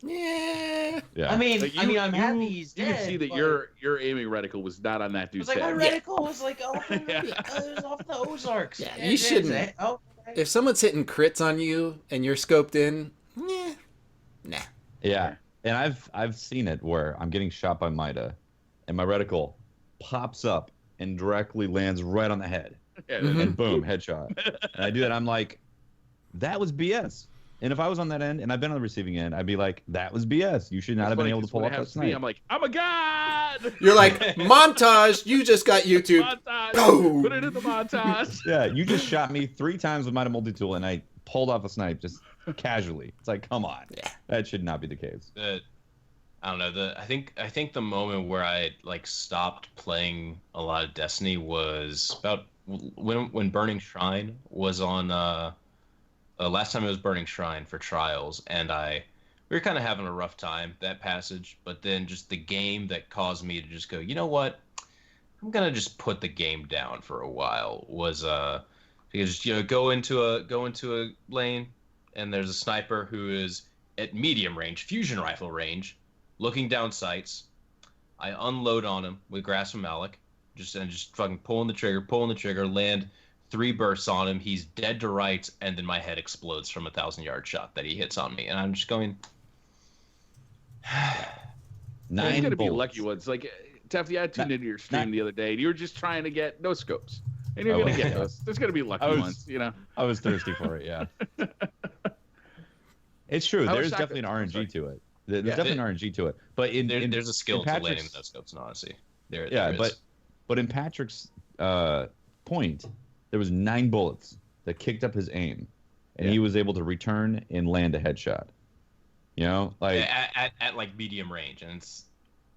Yeah. Yeah. I mean, Like, I'm happy he's You dead. can see that but your aiming reticle was not on that It dude's was like my head. reticle was like off in Yeah. it was off in the Ozarks. Yeah, And you it's shouldn't. it. Oh, okay. If someone's hitting crits on you and you're scoped in, nah. Yeah, and I've seen it where I'm getting shot by Mida, and my reticle pops up and directly lands right on the head, Yeah, Mhm. and boom, headshot. And I do that, I'm like, that was BS. And if I was on that end and I've been on the receiving end, I'd be like, that was BS. You should not It's have been funny able to 'cause pull when off it that happens to me, snipe. I'm like, I'm a god. You're like, montage, you just got YouTube. Montage. Boom. Put it in the montage. Yeah, you just shot me 3 times with my multi-tool, and I pulled off a snipe just casually. It's like, come on. Yeah. That should not be the case. I don't know. I think the moment where I like stopped playing a lot of Destiny was about when Burning Shrine was on. Last time it was Burning Shrine for Trials, and we were kind of having a rough time that passage. But then just the game that caused me to just go, you know what? I'm gonna just put the game down for a while. Was because go into a lane, and there's a sniper who is at medium range, fusion rifle range, looking down sights. I unload on him with Grasp of Malik, just fucking pulling the trigger, land 3 bursts on him. He's dead to rights, and then my head explodes from a 1,000-yard shot that he hits on me, and I'm just going. There's 9 gonna be bullets. lucky ones. Like Tefty, I tuned into your stream the other day, and you were just trying to get no scopes, and you're Oh, gonna yeah. get those. There's gonna be lucky I was- ones, you know. I was thirsty for it, yeah. It's true. I was There's shocked definitely an that- RNG to it. There's Yeah. definitely an RNG to it. But There's a skill in to landing Patrick's- those scopes, and honestly, yeah, there is. but in Patrick's point, there was 9 bullets that kicked up his aim, and Yeah. he was able to return and land a headshot. You know, like at like medium range, and it's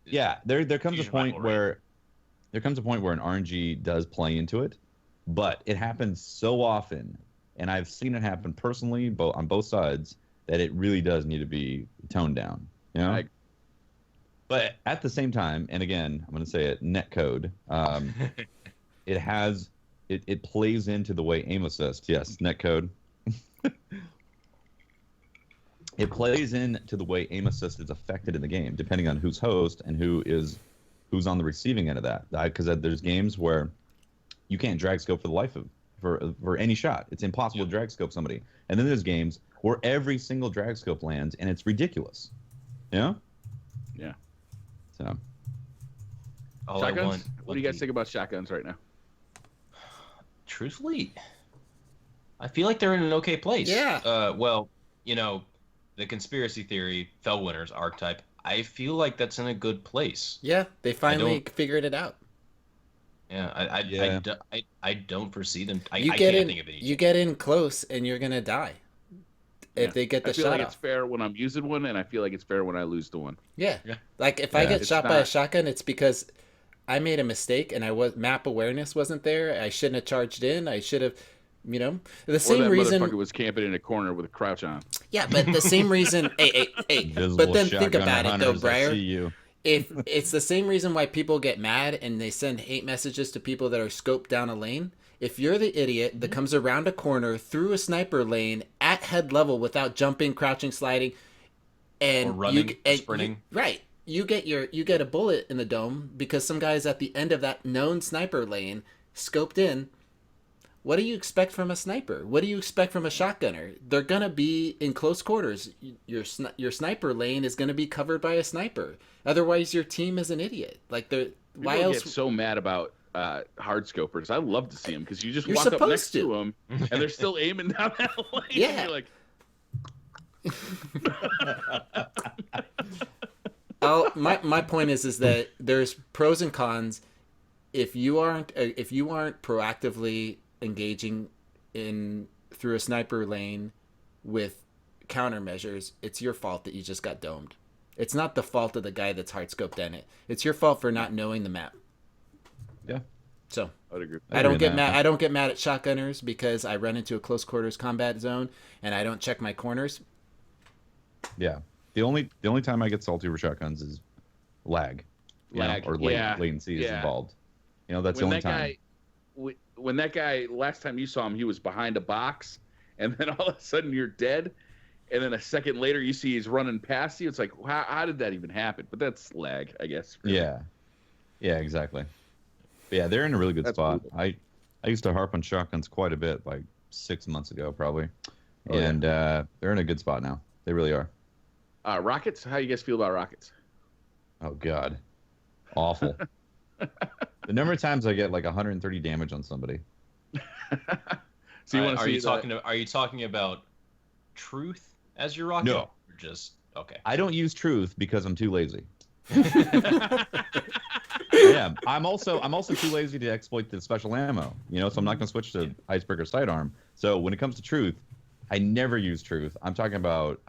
yeah, there comes a Fusion point rivalry. where an RNG does play into it, but it happens so often, and I've seen it happen personally, on both sides, that it really does need to be toned down. You know. But at the same time, and again, I'm going to say it, netcode, it plays into the way aim assist. Yes, netcode. It plays into the way aim assist is affected in the game, depending on who's host and who's on the receiving end of that. Because there's games where you can't drag scope for the life of for any shot. It's impossible to drag scope somebody. And then there's games where every single drag scope lands, and it's ridiculous. You know? Yeah. So. all I Shotguns? want. What do you guys think about shotguns right now? Truthfully, I feel like they're in an okay place. Yeah. Well, you know, the conspiracy theory Fellwinners archetype. I feel like that's in a good place. Yeah, they finally figured it out. Yeah, I don't foresee them. I You can't get in, think of any. you get in close, and you're gonna die if they get the I feel shot like off. it's fair when I'm using one, and I feel like it's fair when I lose the one. Yeah. Yeah. Like if I Yeah, get it's shot by a not- shotgun, it's because I made a mistake and map awareness wasn't there. I shouldn't have charged in. I should have, the Or same that reason. motherfucker was camping in a corner with a crouch on. Yeah, but the same reason. Hey. Invisible But then think shotgunner about it though, hunters, I see Briar. you. If it's the same reason why people get mad and they send hate messages to people that are scoped down a lane. If you're the idiot that comes around a corner through a sniper lane at head level without jumping, crouching, sliding, and Or running, you, or and sprinting. right, you get a bullet in the dome because some guy's at the end of that known sniper lane, scoped in. What do you expect from a sniper? What do you expect from a shotgunner? They're gonna be in close quarters. Your sniper lane is gonna be covered by a sniper. Otherwise, your team is an idiot. Like they're why People else? get so mad about hard scopers. I love to see them because you just You're walk up supposed next to to. them and they're still aiming down that lane. Yeah. And you're like, My point is that there's pros and cons. If you aren't proactively engaging in through a sniper lane with countermeasures, it's your fault that you just got domed. It's not the fault of the guy that's hard scoped in it. It's your fault for not knowing the map. Yeah. So I'd agree. I don't agree get on mad. that. I don't get mad at shotgunners because I run into a close quarters combat zone and I don't check my corners. Yeah. The only time I get salty over shotguns is lag. You know, Lag, or yeah, latency is yeah. involved. You know, that's when the only that time. guy, when that guy last time you saw him, he was behind a box, and then all of a sudden you're dead, and then a second later you see he's running past you. It's like, how did that even happen? But that's lag, I guess. Yeah. Yeah, exactly. But yeah, they're in a really good That's spot. brutal. I used to harp on shotguns quite a bit, like 6 months ago, probably. Oh, yeah. And they're in a good spot now. They really are. Rockets. How you guys feel about rockets? Oh God, awful. The number of times I get like 130 damage on somebody. So you want to see? Are you talking about truth as your rocket? No. Or just okay. I don't use truth because I'm too lazy. Yeah, I'm also too lazy to exploit the special ammo. You know, so I'm not going to switch to icebreaker sidearm. So when it comes to truth, I never use truth. I'm talking about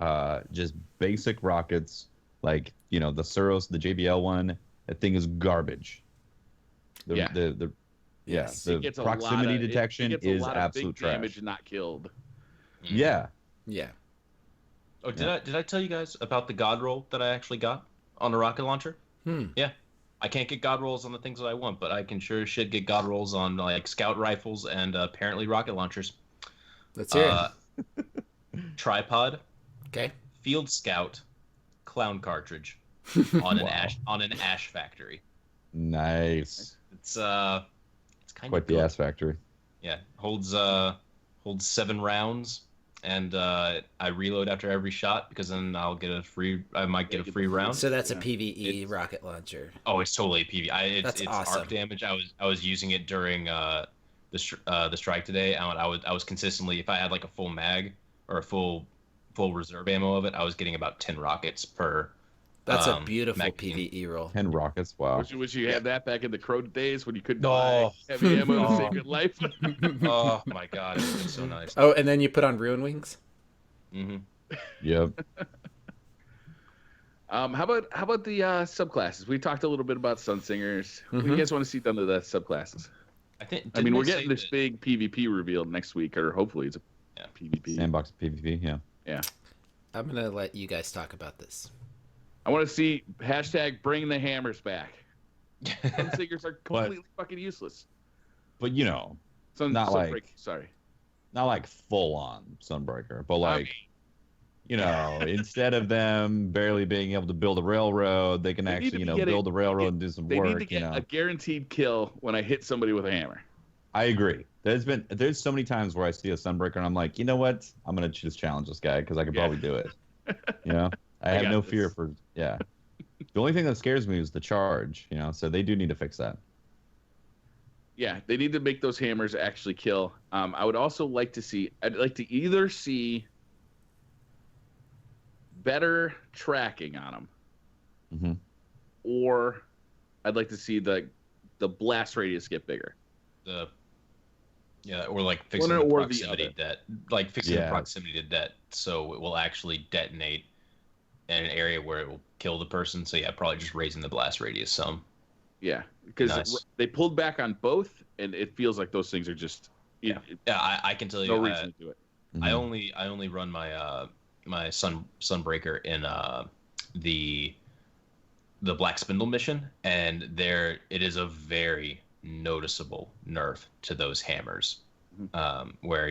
just basic rockets, like the Suros, the JBL one. That thing is garbage. Yeah. The Yes. It the gets a proximity lot of, detection it gets a is lot of absolute big trash. damage and not killed. Yeah. Yeah. Oh, did I tell you guys about the god roll that I actually got on a rocket launcher? Yeah. I can't get god rolls on the things that I want, but I can sure as shit get god rolls on like scout rifles and apparently rocket launchers. Let's hear it. Tripod, Okay. field scout, clown cartridge on an ash factory. Nice. It's kind Quite of the cool. ass factory. Yeah, holds 7 rounds, and I reload after every shot because then I might get a free round. So that's a PVE rocket launcher. Oh, it's totally a PV. That's It's awesome. arc damage. I was using it during the strike today, and I was consistently, if I had like a full mag or a full reserve ammo of it, I was getting about 10 rockets per. That's a beautiful magazine. PVE roll. 10 rockets. Wow. Wish you had that back in the Crow days when you couldn't Oh. buy heavy ammo to Oh. save your life. Oh my god, it's been so nice. Oh, and then you put on Ruin Wings. Hmm. Yep. How about the subclasses? We talked a little bit about Sunsingers. What do you Mhm. guys want to see done to the subclasses? think. I mean, didn't we're they getting say this that- big PvP revealed next week, or hopefully it's a Yeah. PvP. Sandbox PvP, yeah. Yeah. I'm gonna let you guys talk about this. I want to see hashtag bring the hammers back. Sunsingers are completely fucking useless. But you know, Not like- sorry. not like full on Sunbreaker, but like mean- you know, instead of them barely being able to build a railroad, they can They need to actually, be you know, getting- build a railroad and do some They need to work. get You know, a guaranteed kill when I hit somebody with a hammer. I agree. There's so many times where I see a Sunbreaker and I'm like, you know what? I'm gonna just challenge this guy because I could Yeah. probably do it. You know, I have got no this. fear for yeah. The only thing that scares me is the charge. You know, so they do need to fix that. Yeah, they need to make those hammers actually kill. I would also like to see. I'd like to either see better tracking on them, hmm or I'd like to see the blast radius get bigger. Or like fixing One the or the proximity other. debt, like fixing the Yeah. proximity to debt, so it will actually detonate in an area where it will kill the person. So yeah, probably just raising the blast radius some. Yeah, because Nice. they pulled back on both, and it feels like those things are just Yeah, I can tell you. no reason to do it. Mm-hmm. I only run my my Sunbreaker in the Black Spindle mission, and there it is a very noticeable nerf to those hammers. Where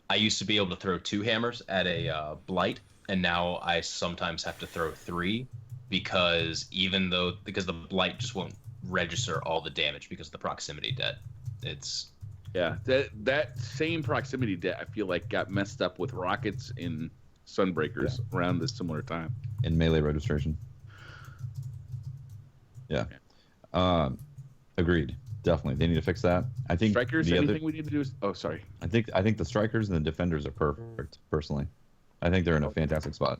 I used to be able to throw 2 hammers at a blight, and now I sometimes have to throw 3 because the blight just won't register all the damage because of the proximity debt. It's Yeah, that same proximity debt I feel like got messed up with rockets in Sunbreakers around this similar time. In melee registration. Yeah. Agreed. Definitely, they need to fix that. I think Strikers, the anything other, we need to do is sorry. I think the strikers and the defenders are perfect. Personally, I think they're in a fantastic spot.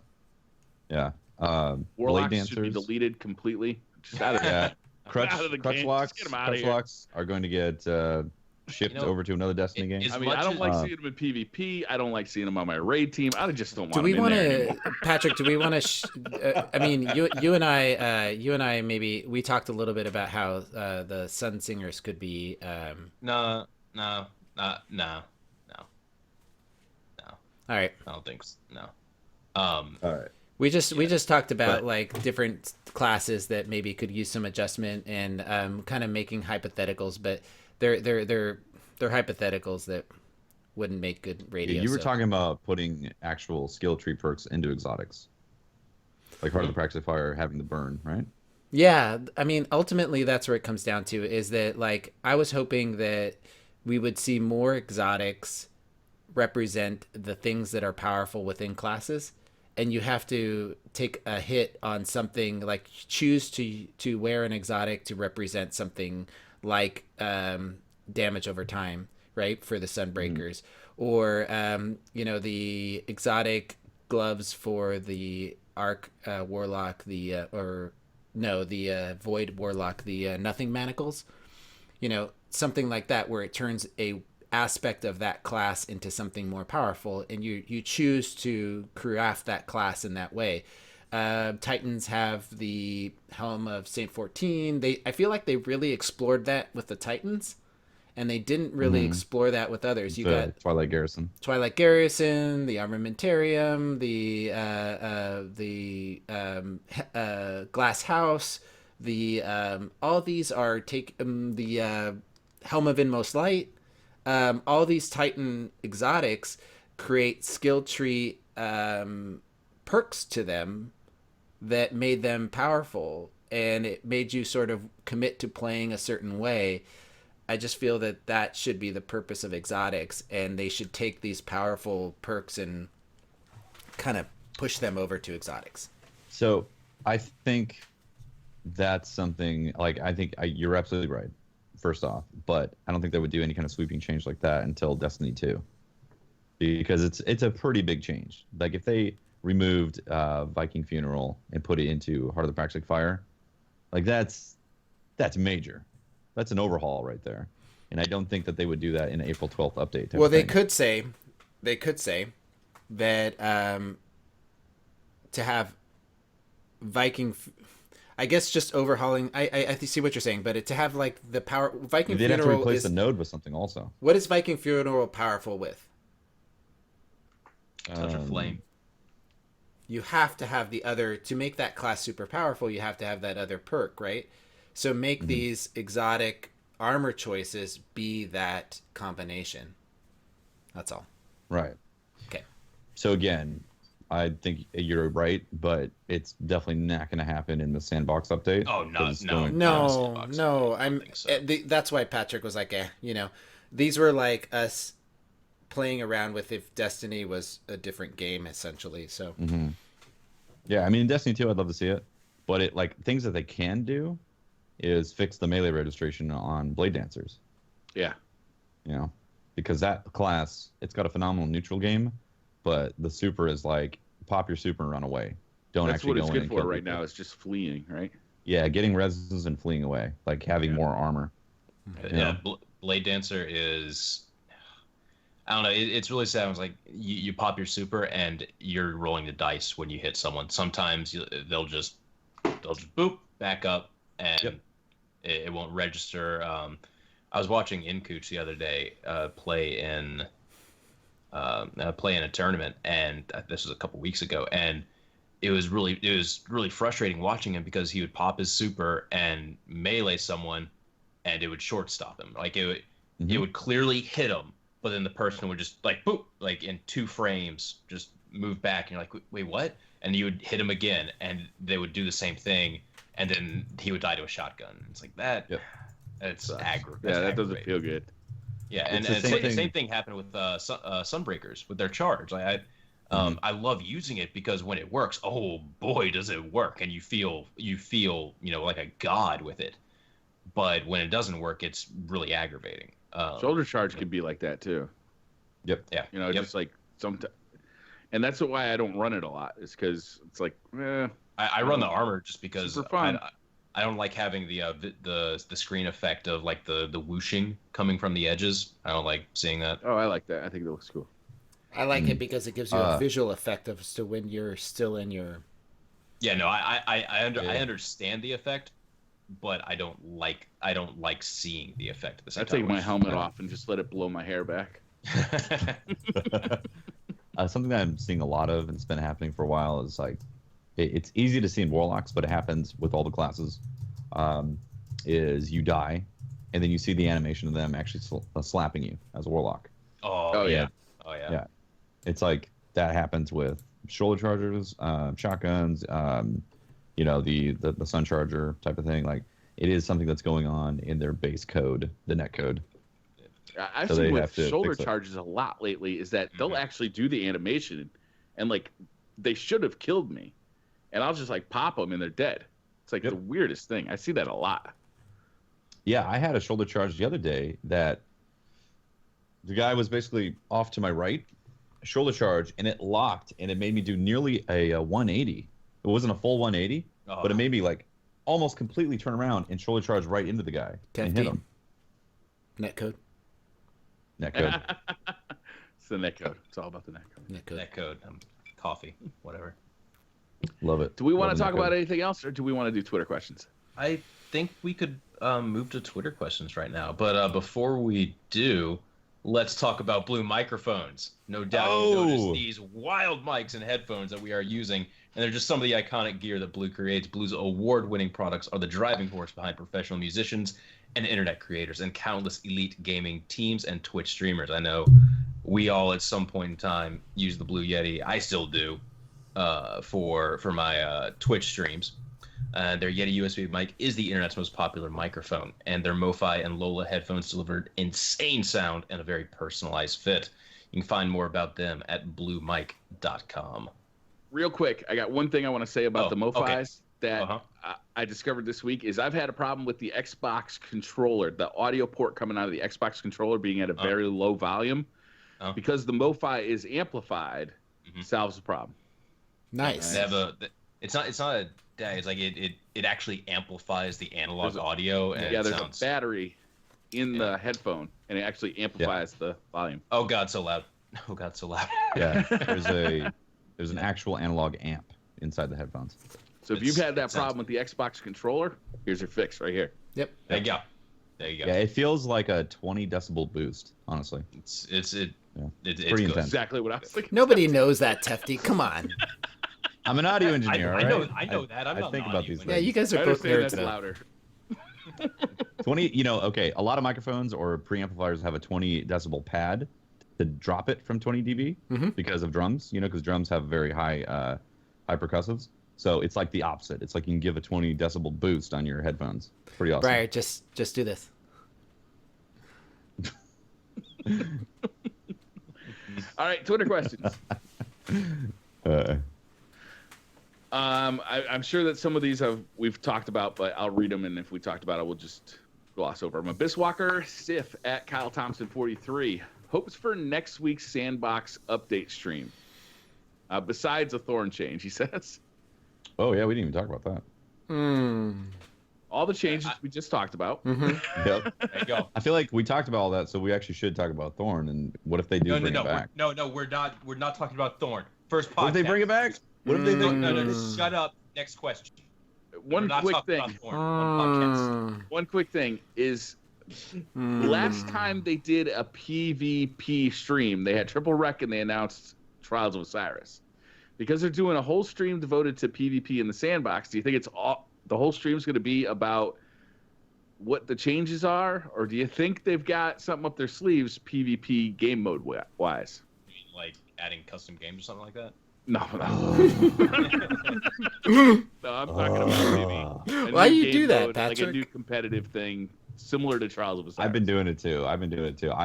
Yeah. Blade Warlocks should be dancers. deleted completely. Just out of Yeah. Crutch, out of the crutch game. locks. Just get 'em outta Crutch here. locks are going to get shipped You know, over to another Destiny game. as I mean, much I don't as- like seeing them in PvP. I don't like seeing them on my raid team. I just don't want Do we them in want there to, anymore. Patrick? Do we want to? I mean, you and I maybe we talked a little bit about how the Sun Singers could be. no. All right, I don't think so. No. All right. we just talked about But- like different classes that maybe could use some adjustment and kind of making hypotheticals, but they're hypotheticals that wouldn't make good radio. You were so- talking about putting actual skill tree perks into exotics, like Heart of the Praxis Fire having the burn, right? Yeah, I mean, ultimately, that's where it comes down to is that, like, I was hoping that we would see more exotics represent the things that are powerful within classes, and you have to take a hit on something, like, choose to wear an exotic to represent something like damage over time, right, for the Sunbreakers, or, the exotic gloves for the Arc Warlock, the Void Warlock, the Nothing Manacles, something like that, where it turns a aspect of that class into something more powerful, and you choose to craft that class in that way. Titans have the Helm of Saint 14. I feel like they really explored that with the Titans, and they didn't really explore that with others. You The got Twilight Garrison. Twilight Garrison, the Armamentarium, the Glass House, all these are the Helm of Inmost Light. All these Titan exotics create skill tree perks to them that made them powerful, and it made you sort of commit to playing a certain way. I just feel that should be the purpose of exotics, and they should take these powerful perks and kind of push them over to exotics. So I think that's something like you're absolutely right. First off, but I don't think they would do any kind of sweeping change like that until Destiny 2, because it's a pretty big change. Like if they removed Viking Funeral and put it into Heart of the Praxic Fire, like that's major. That's an overhaul right there, and I don't think that they would do that in an April 12th update. Well, they could say that to have Viking. I guess just overhauling. I see what you're saying, but to have like the power Viking They'd have to Funeral replace is the node with something also. what is Viking Funeral powerful with? Touch of flame. You have to have the other to make that class super powerful. You have to have that other perk, right? So make these exotic armor choices be that combination. That's all. Right. Okay. So again, I think you're right, but it's definitely not going to happen in the sandbox update. Oh, no, 'cause it's no. going- No. I I'm. think so. That's why Patrick was like, these were like us playing around with if Destiny was a different game, essentially. So Yeah, I mean, in Destiny 2, I'd love to see it, but it like things that they can do is fix the melee registration on Blade Dancers. Yeah. You know, because that class, it's got a phenomenal neutral game, but the super is like pop your super and run away. Don't That's actually what go it's in good and for kill right people. now. Is just fleeing, right? Yeah, getting reses and fleeing away, like having more armor. Yeah, Blade Dancer is. I don't know. It's really sad. It's like you pop your super and you're rolling the dice when you hit someone. Sometimes they'll just boop back up and it won't register. I was watching Incooch the other day play in a tournament, and this was a couple weeks ago, and it was really frustrating watching him because he would pop his super and melee someone, and it would short stop him. Like it would clearly hit him, but then the person would just like boop, like in 2 frames, just move back, and you're like, wait, what? And you would hit him again, and they would do the same thing, and then he would die to a shotgun. It's like that. Yep. It's Yeah, aggravating. that doesn't feel good. Yeah, and It's the same thing happened with Sunbreakers with their charge. I love using it because when it works, oh boy, does it work, and you feel like a god with it. But when it doesn't work, it's really aggravating. Shoulder charge can be like that too. Yep. Yeah, Just like sometimes, and that's why I don't run it a lot. Is because it's like, I run the armor just because Super fun. I don't like having the screen effect of like the whooshing coming from the edges. I don't like seeing that. oh, I like that. I think that looks cool. I like it because it gives you a visual effect as to when you're still in your. Yeah, no, I understand the effect, but I don't like seeing the effect at the same I time. take my helmet off and just let it blow my hair back. Something that I'm seeing a lot of, and it's been happening for a while, is like it's easy to see in Warlocks, but it happens with all the classes. Is you die, and then you see the animation of them actually slapping you as a Warlock. Oh yeah. Yeah. It's like that happens with shoulder chargers, shotguns, the sun charger type of thing. Like it is something that's going on in their base code, the net code. I've So they seen have with to shoulder fix it. charges a lot lately is that they'll actually do the animation, and like they should have killed me, and I'll just like pop them and they're dead. It's like the weirdest thing. I see that a lot. Yeah, I had a shoulder charge the other day that the guy was basically off to my right, shoulder charge, and it locked, and it made me do nearly a 180. It wasn't a full 180, but it made me like almost completely turn around and shoulder charge right into the guy and hit him. Netcode. Netcode. It's the net code. It's all about the net code. That code, coffee, whatever. Love it. Do we want Love to talk netcode. about anything else, or do we want to do Twitter questions? I think we could move to Twitter questions right now, but before we do, let's talk about Blue microphones. No doubt you noticed these wild mics and headphones that we are using, and they're just some of the iconic gear that Blue creates. Blue's award-winning products are the driving force behind professional musicians and internet creators and countless elite gaming teams and Twitch streamers. I know we all at some point in time use the Blue Yeti. I still do for my Twitch streams. Their Yeti USB mic is the internet's most popular microphone, and their MoFi and Lola headphones delivered insane sound and a very personalized fit. You can find more about them at bluemic.com. Real quick, I got one thing I want to say about the MoFis that I discovered this week is I've had a problem with the Xbox controller, the audio port coming out of the Xbox controller being at a very low volume. Because the MoFi is amplified, solves the problem. Nice. They have it's not a DAC, it's like it actually amplifies the analog audio. And there's a battery in the headphone, and it actually amplifies the volume. Oh God, so loud. Oh God, so loud. Yeah, there's an actual analog amp inside the headphones. So if you've had that problem with the Xbox controller, here's your fix right here. Yep. There you go. There you go. Yeah, it feels like a 20 decibel boost, honestly. It's pretty good. intense. Exactly what I was thinking. Nobody knows that, Tefty. Come on. I'm an audio engineer. I know. right? I know that. I'm I not think an about audio these Yeah, things. you guys I are both understand nerds. that's Though. louder. 20, okay, a lot of microphones or preamplifiers have a 20 decibel pad to drop it from 20 dB Mhm. because of drums, because drums have very high percussives. So it's like the opposite. It's like you can give a 20 decibel boost on your headphones. Pretty awesome. Briar, just do this. All right, Twitter questions. I'm sure that some of these we've talked about, but I'll read them, and if we talked about it, we'll just gloss over them. Abyss Walker Sif at Kyle Thompson 43 hopes for next week's Sandbox update stream. Besides a Thorn change, he says. Oh, yeah, we didn't even talk about that. All the changes we just talked about. Mm-hmm. Yep. There you go. I feel like we talked about all that, so we actually should talk about Thorn. And what if they do bring it back? No, we're not. We're not talking about Thorn. First podcast. What if they bring it back? What if they No, think? no, shut up. Next question. One We're not quick talking thing. about Thorn on podcast. One quick thing is last time they did a PvP stream, they had Triple Wreck and they announced Trials of Osiris. Because they're doing a whole stream devoted to PvP in the Sandbox, do you think the whole stream's going to be about what the changes are? Or do you think they've got something up their sleeves PvP game mode wise? You mean, like adding custom games or something like that? No. No, I'm talking about maybe a Why new you game do that, mode, like a Patrick? new competitive thing similar to Trials of Osiris. I've been doing it too. I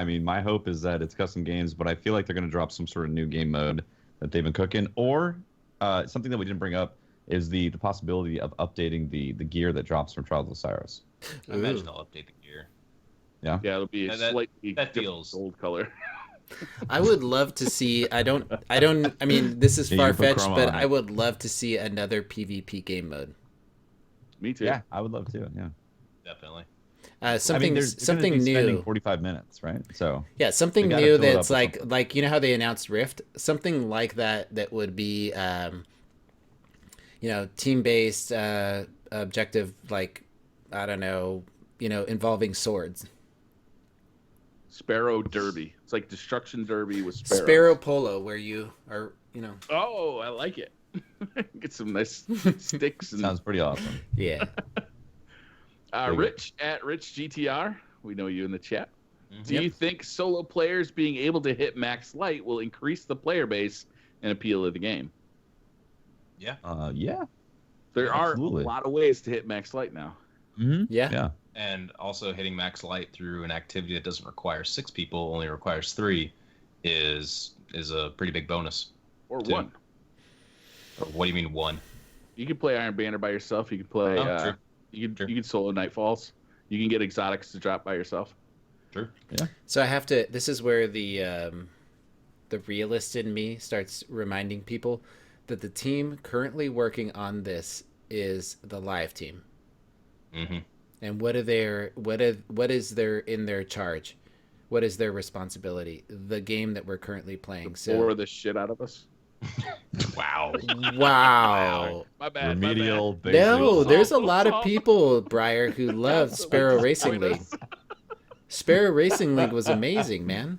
mean, my hope is that it's custom games, but I feel like they're going to drop some sort of new game mode that they've been cooking. Or something that we didn't bring up is the possibility of updating the gear that drops from Trials of Osiris. I imagine they'll update the gear. Yeah, it'll be a That- slightly that different feels- gold color. I would love to see. I mean, this is Yeah, you far can put fetched, chroma but on it. I would love to see another PvP game mode. Me too. Yeah, I would love to. Yeah. Definitely. Something, I mean, they're something gonna be spending new. 45 minutes, right? So Yeah, something They gotta new fill it that's up with like you know how they announced Rift, something like that would be team based, objective, like I don't know, involving swords. Sparrow Derby. It's like Destruction Derby with sparrows. Sparrow Polo, where you are, Oh, I like it. Get some nice sticks. And, sounds pretty awesome. yeah. Rich at Rich GTR. We know you in the chat. Mhm. Do you think solo players being able to hit max light will increase the player base and appeal of the game? Yeah. There Absolutely. are a lot of ways to hit max light now. Mm-hmm. Yeah. Yeah. And also hitting max light through an activity that doesn't require 6 people, only requires 3, is a pretty big bonus. Or Two. one. Or what do you mean 1? You can play Iron Banner by yourself. You can play. Oh, true. You True. can solo Nightfalls. You can get exotics to drop by yourself. True. So I have to. This is where the realist in me starts reminding people that the team currently working on this is the live team. Mm-hmm. And what is their in their charge? What is their responsibility? The game that we're currently playing. So Bore the shit out of us. Wow. wow. My bad. Remedial. My basic- No, there's a lot of Oh. people, Briar, who love Sparrow Racing League. Sparrow Racing League was amazing, man.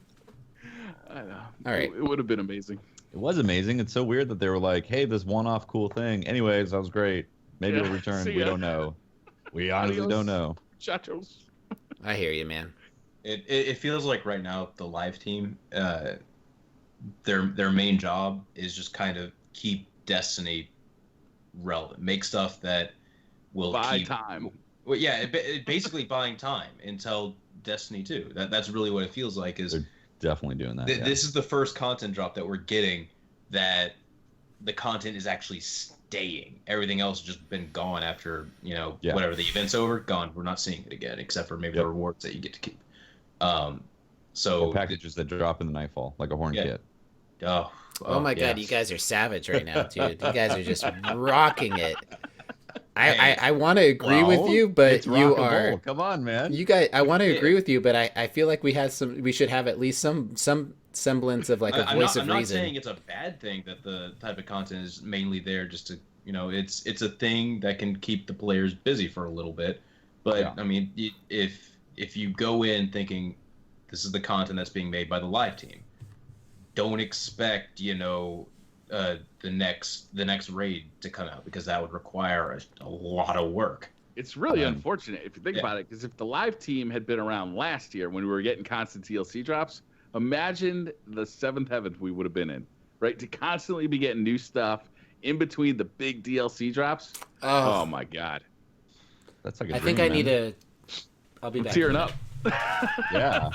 bad. I know. All right. It would have been amazing. It was amazing. It's so weird that they were like, "Hey, this one-off cool thing." Anyways, that was great. Maybe Yeah, it'll return. see We ya. don't know. We honestly Adios. don't know. Chachos. I hear you, man. It feels like right now the live team, their main job is just kind of keep Destiny relevant, make stuff that will Buy keep time. Well, yeah, basically buying time until Destiny 2. That's really what it feels like. Is They're definitely doing that. yeah. this is the first content drop that we're getting that the content is actually staying. Everything else has just been gone after Yeah. whatever the event's over, gone. We're not seeing it again, except for maybe Yep. the rewards that you get to keep. Or So packages that drop in the Nightfall, like a horn Yeah. kit. Oh my god, you guys are savage right now, dude. You guys are just rocking it. I want to agree with Well, you, but it's you rock and are roll. Come on, man. you guys. I want to Yeah. agree with you, but I feel like we should have at least some semblance of like a I'm voice not of reason. saying it's a bad thing that the type of content is mainly there just to You know, it's a thing that can keep the players busy for a little bit. But Yeah. I mean, if you go in thinking this is the content that's being made by the live team, don't expect, you know, the next raid to come out, because that would require a lot of work. It's really Um, unfortunate if you think yeah. about it, because if the live team had been around last year when we were getting constant DLC drops, imagine the seventh heaven we would have been in, right? To constantly be getting new stuff in between the big DLC drops. Oh my God. That's like a I dream, think I man. need to. I'll be I'm back. tearing up. Yeah.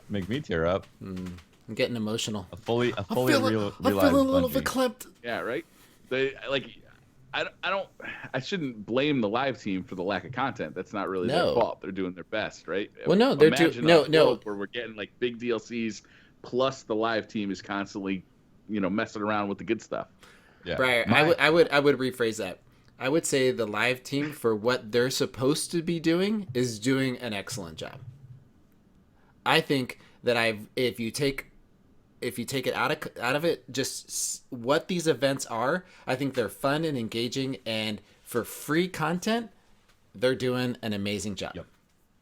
Make me tear up. I'm getting emotional. A fully I'm feeling realized a little Bungie. verklempt. Yeah, right. They like. I shouldn't blame the live team for the lack of content. That's not really No. their fault. They're doing their best, right? Well, no, they're Imagine no, a no. world where we're getting like big DLCs, plus the live team is constantly, messing around with the good stuff. Yeah. Briar, I would rephrase that. I would say the live team, for what they're supposed to be doing, is doing an excellent job. I think that if you take it out of it, just what these events are, I think they're fun and engaging, and for free content, they're doing an amazing job. Yep.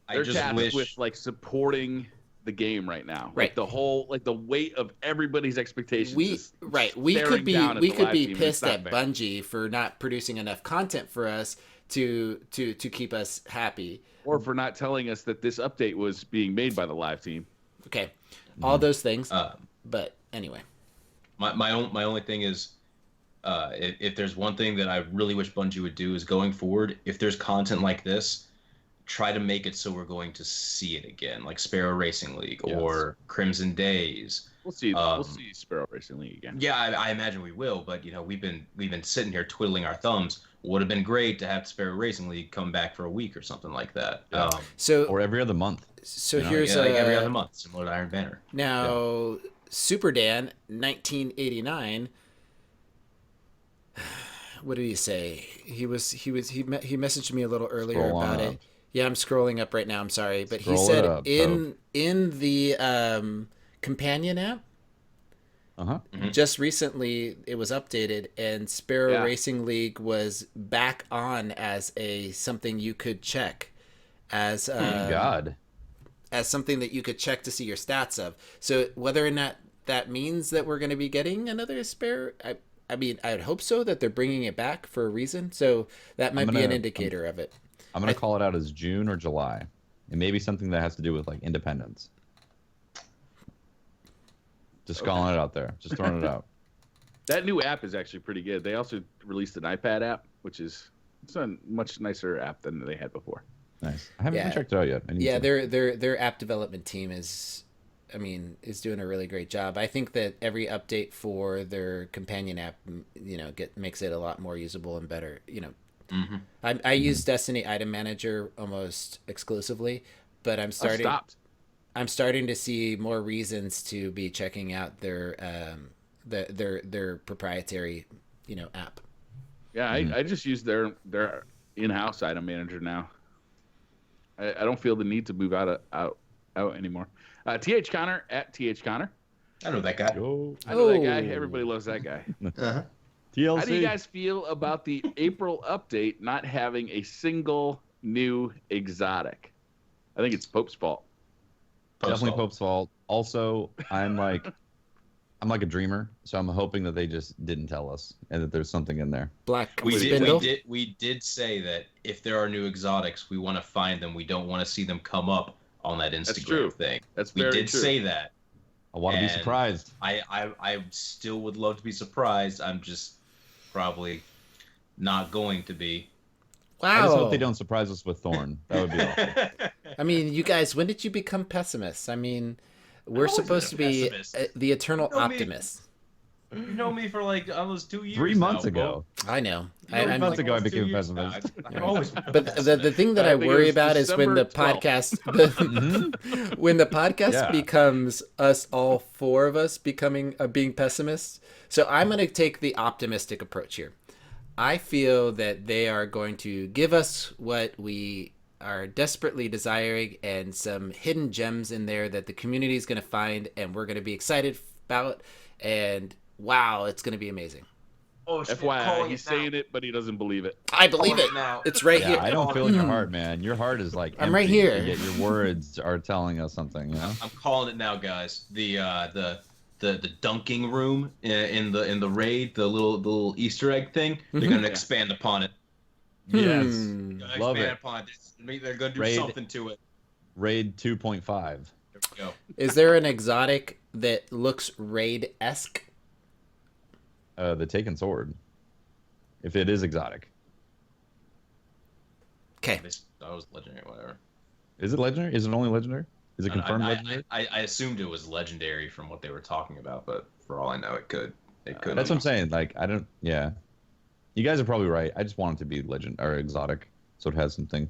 I They're just tasked wish with like supporting the game right now. Right. Like the whole, like the weight of everybody's expectations. We is we could staring be down at we the could live be team, and it's pissed not at fair. Bungie for not producing enough content for us to keep us happy. Or for not telling us that this update was being made by the live team. Okay, all those things. Um, But anyway, my only thing is, if there's one thing that I really wish Bungie would do is going forward, if there's content like this, try to make it so we're going to see it again, like Sparrow Racing League Yes. or Crimson Days. We'll see. Um, We'll see Sparrow Racing League again. Yeah, I imagine we will, but we've been sitting here twiddling our thumbs. Would have been great to have Sparrow Racing League come back for a week or something like that. Yeah. so Or every other month. here's like every other month, similar to Iron Banner. now Super Dan 1989. What did he say? He messaged me a little earlier Scroll on about up. it. Yeah, I'm scrolling up right now. I'm sorry, but Scroll he it said up, in the companion app. Uh-huh. Just recently, it was updated, and Sparrow Yeah. Racing League was back on as something you could check, as God. as something that you could check to see your stats of. So whether or not that means that we're going to be getting another Sparrow, I mean, I would hope so, that they're bringing it back for a reason. So that might be an indicator of it. I'm going to call it out as June or July. It may be something that has to do with like independence. Just calling it out there. Just throwing it out. That new app is actually pretty good. They also released an iPad app, which is it's a much nicer app than they had before. Nice. I haven't even Yeah. checked it out yet. I need Yeah, to. their app development team is doing a really great job. I think that every update for their companion app, makes it a lot more usable and better. Mm-hmm. I use Destiny Item Manager almost exclusively, but I'm starting to see more reasons to be checking out their their proprietary app. Yeah, I just use their in-house item manager now. I don't feel the need to move out anymore. TH Connor at TH Connor. I know that guy. Yo. I know that guy. Oh. Everybody loves that guy. Uh-huh. TLC. How do you guys feel about the April update not having a single new exotic? I think it's Pope's fault. Definitely Pope's fault. Also, I'm like a dreamer, so I'm hoping that they just didn't tell us and that there's something in there. Black We Spindle. did say that if there are new exotics, we want to find them. We don't want to see them come up on that Instagram true. thing. That's We very did true. say that. I want to be And- surprised. I still would love to be surprised. I'm just probably not going to be. I just Wow. hope they don't surprise us with Thorn. That would be awful. I mean, you guys, when did you become pessimists? I mean, we're always been supposed a to be pessimist. the eternal You know me. optimists. You know me for like almost 2 years. 3 months now, ago. I know. Bo. You know me I'm months like ago I almost 2 became a years now. pessimist. I've always been a But the pessimist. thing that I I think it worry was about is when the December 12th. podcast when the podcast Yeah. becomes us all four of us being pessimists. So I'm going to take the optimistic approach here. I feel that they are going to give us what we are desperately desiring and some hidden gems in there that the community is going to find and we're going to be excited about, and wow, it's going to be amazing. Oh shit! FYI, calling he's it now. saying it, but he doesn't believe it. I believe Calling it. now. It's right Yeah, here. I don't feel in your heart, man. Your heart is like I'm right empty, here. Yet your words are telling us something. You know. I'm calling it now, guys. The dunking room in the raid, the little Easter egg thing. They're Mhm. gonna Yeah. expand upon it. Yes. Gonna Love expand it. upon it. They're gonna do Raid. something to it. Raid 2.5. There we go. Is there an exotic that looks raid-esque? The Taken Sword. If it is exotic, Okay. That was legendary. Whatever. is it legendary? Is it only legendary? Is it confirmed I legendary? assumed it was legendary from what they were talking about, but for all I know, it could. It could. That's what I'm saying. Like, I don't. Yeah, you guys are probably right. I just want it to be legend or exotic, so it has something.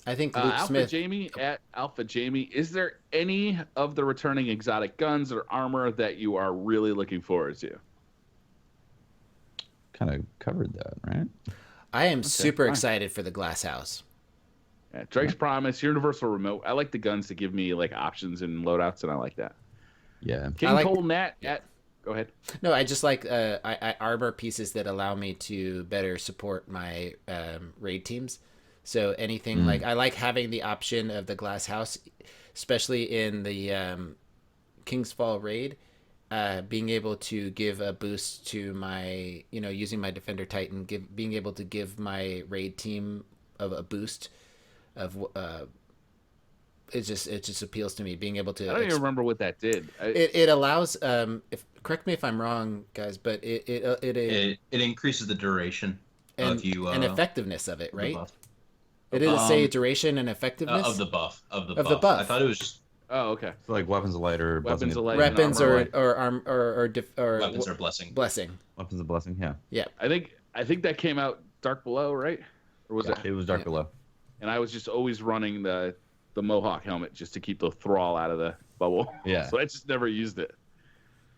I think Luke Alpha Smith. Jamie at Alpha Jamie, is there any of the returning exotic guns or armor that you are really looking forward to? Kind of covered that, right? I am super fine. excited for the Glass House. Yeah, Drake's Promise, Universal Remote. I like the guns that give me like options and loadouts, and I like that. Yeah. King like- Cole Nat at. Go ahead. No, I just like I armor pieces that allow me to better support my raid teams. So anything like I like having the option of the Glass House, especially in the King's Fall raid, being able to give a boost to my, using my Defender Titan, being able to give my raid team of a boost of it just appeals to me, being able to. I don't even remember what that did. It allows correct me if I'm wrong, guys, but It increases the duration of you and effectiveness of it, the right? buff. It didn't say duration and effectiveness of the buff Of the buff. I thought it was just Oh, okay. So like weapons of light or Weapons of light. weapons armor, or weapons are blessing. blessing. weapons of blessing. Yeah. I think that came out Dark Below, right? Or was it? It was Dark Below. And I was just always running the Mohawk helmet just to keep the thrall out of the bubble. Yeah. So I just never used it.